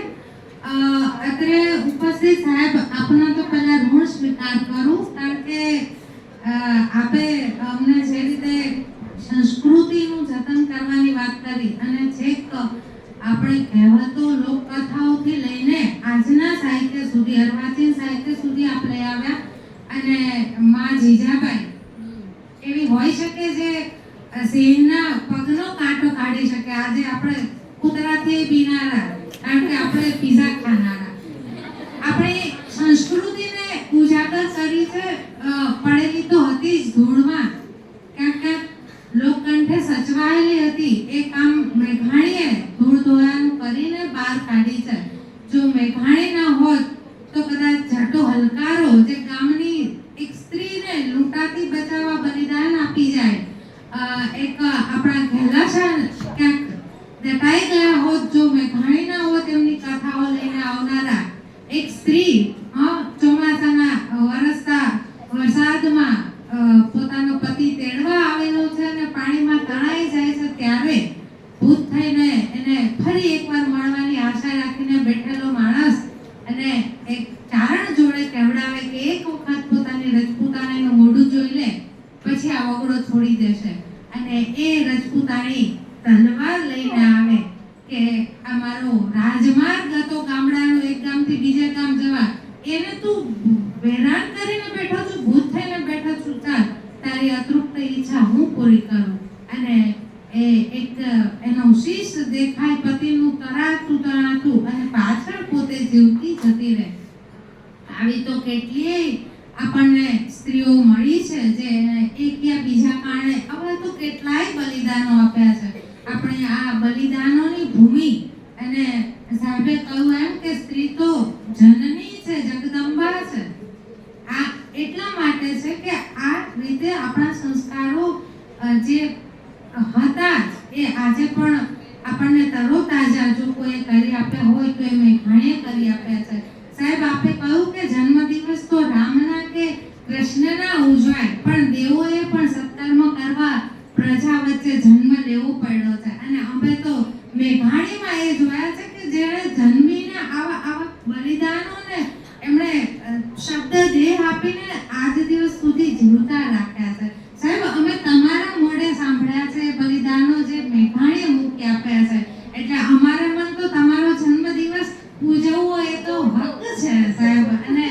અત્રે ઉપસ્થિત સાહેબ આપનો તો પહેલા ઋણ સ્વીકાર કરું, કારણ કે આપે અમને જે રીતે સંસ્કૃતિનું જતન કરવાની વાત કરી અને છેક આપણે કહેવતો લોકકથાઓથી લઈને આજના સાહિત્ય સુધી, અર્વાચીન સાહિત્ય સુધી આપણે આવ્યા. અને માં જીજાબાઈ એવી હોઈ શકે જે સિંહના પગનો કાંટો કાઢી શકે. આજે આપણે કૂતરાથી બીનારા, કારણ કે આપણે પીઝા ખાનારા. આપણી સંસ્કૃતિને ઉજાગર કરી છે, પડેલી તો હતી જ ધૂળમાં, ક્યાંક ક્યાંક લોકકંઠે સચવાયેલી હતી. એ કામ મેઘાણીએ ધૂળ ધોવાનું કરીને બહાર કાઢી છે. જો મેઘાણી ના હોત તો કદાચ જાટો હલકારો જે ગામની એક સ્ત્રીને લૂંટાતી બચાવવા બલિદાન આપી જાય, એક આપણા ઘેલાશા ક્યાંક દટાઈ ગયા હોત જો મેઘાણી ના હોત એમની કથાઓ લઈને આવનારા એક સ્ત્રી ચોમાસાના વરસતા વરસાદમાં પોતાનો પતિ તેડવા આવેલો છે અને પાણીમાં તણાઈ જાય છે, ત્યારે ભૂત થઈને એને ફરી એકવાર મળવાની આશા રાખીને બેઠેલો માણસ અને એક ચારણ જોડે કહેવડાવે કે એક વખત પોતાની રજપૂતાણીનું મોઢું જોઈ લે પછી આ વગડો છોડી દેશે. અને એ રજપૂતાણી તલવાર લઈને આવે કે આ મારો રાજમાર્ગ હતો ગામડાનો એક ગામથી બીજે ગામ જવા, એને તું વેરાન કરીને બેઠો છું, ભૂત થઈને બેઠો છું, ચાલ તારી અતૃપ્ત ઈચ્છા હું પૂરી કરું. અને એ એક એનો શીશ દેખાય પતિનું તરાતું અને પાછળ પોતે જીવતી જતી રહે. આવી તો કેટલીય આપણને સ્ત્રીઓ મળી છે જે એક યા બીજા કારણે હવે તો કેટલાય બલિદાનો આપ્યા છે. આપણે આ બલિદાનોની ભૂમિ, અને સાહેબે કહ્યું એમ કે સ્ત્રી તો જનની છે, જગદંબા છે. આ એટલા માટે છે કે આ રીતે આપણા સંસ્કારો જે હતા એ આજે પણ આપણને તરોતાજા જો કોઈ કરી આપ્યા હોય તો એ મેઘાણીએ કરી આપ્યા છે. સાહેબ આપે કહ્યું કે જન્મદિવસ તો રામના કે કૃષ્ણના ઉજવાય, પણ દેવોએ પણ સત્કર્મ કરવા પ્રજા વચ્ચે જન્મ લેવો પડ્યો છે. અને અમે તો મેઘાણીમાં એ જોયા છે કે જેણે જન્મીને આવા બલિદાનોને એમણે શબ્દ દેહ આપીને આજ દિવસ સુધી જીવતા રાખ્યા છે. સાહેબ અમે તમારા મોઢે સાંભળ્યા છે બલિદાનો જે મેઘાણીએ મૂકી આપ્યા છે, એટલે અમારે મન તો તમારો જન્મદિવસ ઉજવવો એ તો હક છે સાહેબ. અને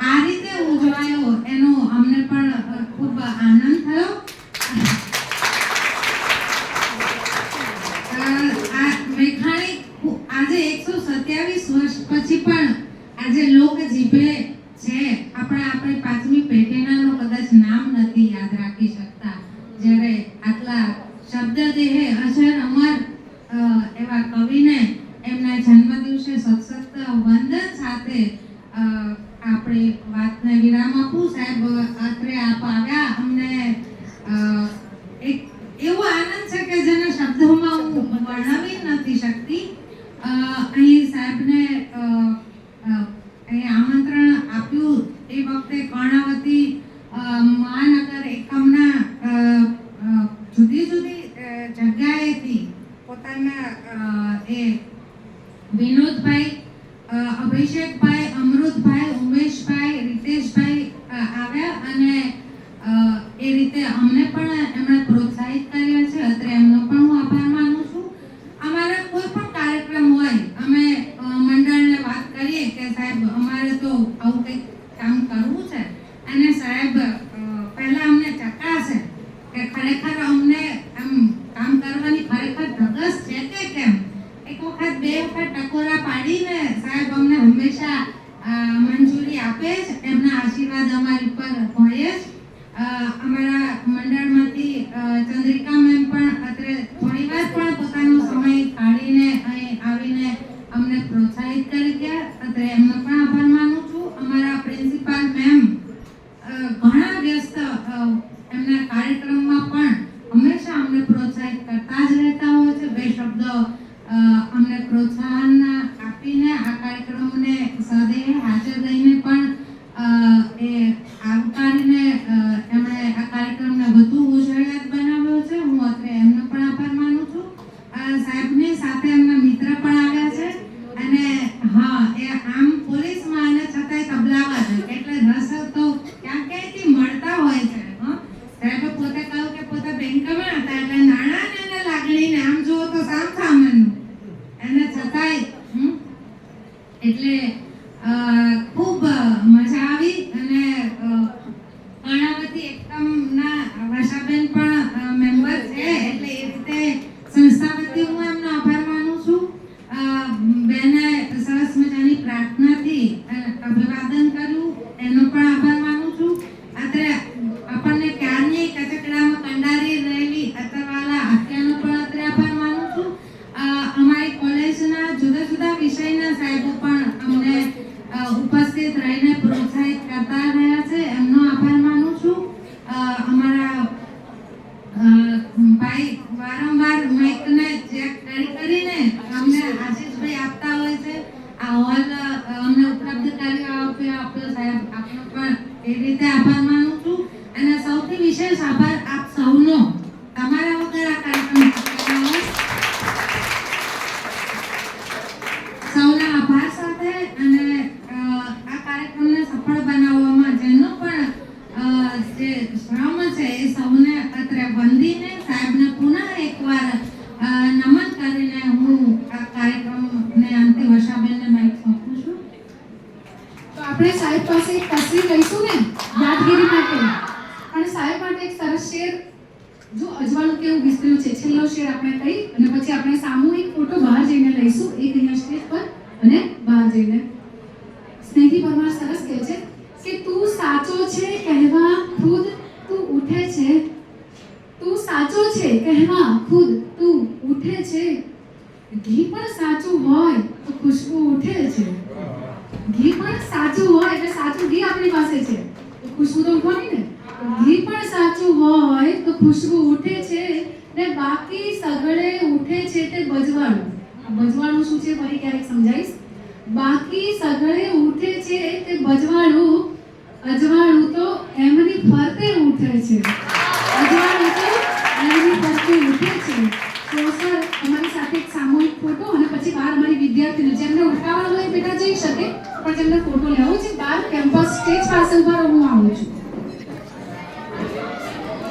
આ રીતે ઉજવાયો એનો અમને પણ ખૂબ આનંદ થયો. આ મેઘાણી આજે 127 વર્ષ પછી પણ આજે લોક જીભે છે. આપણી પાંચમી પેઢીનાનો કદાચ નામ નથી યાદ રાખી શકતા, જ્યારે આટલા શબ્દ દેહે અજર અમર એવા કવિને એમના જન્મદિવસે સતસત વંદન સાથે આપણે વાતને વિરામ આપું. સાહેબ અત્રે આપ આવ્યા, અમને એક એવો આનંદ છે કે જેને શબ્દોમાં હું વર્ણવી નથી શકતી. અહીં સાહેબને અહીં આમંત્રણ આપ્યું એ વખતે કર્ણાવતી મહાનગર એકમના જુદી જુદી જગ્યાએથી પોતાના એ વિનોદભાઈ, અભિષેકભાઈ, અમૃતભાઈ, ઉમેશભાઈ, રીતેશભાઈ આવ્યા અને એ રીતે અમને પણ એમણે પ્રોત્સાહિત કર્યા છે. અત્રે એમનો પણ હું આભાર માનું છું. અમારા કોઈ પણ કાર્યક્રમ હોય અમે મંડળને વાત કરીએ કે સાહેબ અમારે તો આવું કંઈક કામ કરવું છે, અને સાહેબ પહેલા અમને ચકાસે કે ખરેખર અમને એમ કામ કરવાની ખરેખર ધગસ છે કે કેમ. એક વખત બે વખત ટકોરા પાડીને સાહેબ અમને હંમેશા મંજૂરી આપે જ. એમના આશીર્વાદ અમારી પર હોય જ. અમારા મંડળમાંથી ચંદ્રિકા મેમ પણ અત્રે થોડી વાર પણ પોતાનો સમય કાઢીને પણ એ રીતે આભાર માનું છું અને સૌથી વિશેષ આભાર આપ સૌનો. તમારા વગર આ કાર્યક્રમ શક્ય ન હોત. સૌના આભાર સાથે અને આ કાર્યક્રમને સફળ બનાવવામાં જેનો પણ જે શ્રમ છે એ સૌને અત્રે વંદીને સાહેબને પુનઃ એકવાર નમન કરીને હું આ કાર્યક્રમને અંતે વર્ષાબેનને માઇક સોંપું છું. તો આપણે સાહેબ પાસે એક તસવીર લઈશું ને યાદગીરી માટે, અને સાહેબ માટે એક સરસ શેર, જો અજવાળું કેવું વિસ્તર્યું છે, છેલ્લો શેર આપણે કહી અને પછી આપણે સામૂહિક ફોટો બહાર જઈને લઈશું, એક અહીંયા સ્ટેજ પર અને બહાર જઈને. સ્નેહી પરમાર સરસ કહે છે કે તું સાચો છે કહેવા ખુદ તું ઉઠે છે, તું સાચો છે કહેવા ખુદ તું ઉઠે છે, ઘી પણ સાચું હોય તો ખુશ્બુ ઉઠે છે. ઘી પણ સાચું હોય એટલે સાચું ઘી આપણી પાસે છે તો ખુશ્બુ તો ઉઠવાની ને. ઘી પણ સાચું હોય તો ખુશ્બુ ઉઠે છે ને બાકી સગળે ઉઠે છે તે બજવાળું. બજવાળું શું છે ફરી ક્યારેક સમજાઈશ. બાકી સગળે ઉઠે છે તે બજવાળું, અજવાળું તો એમની ફરતે ઉઠે છે.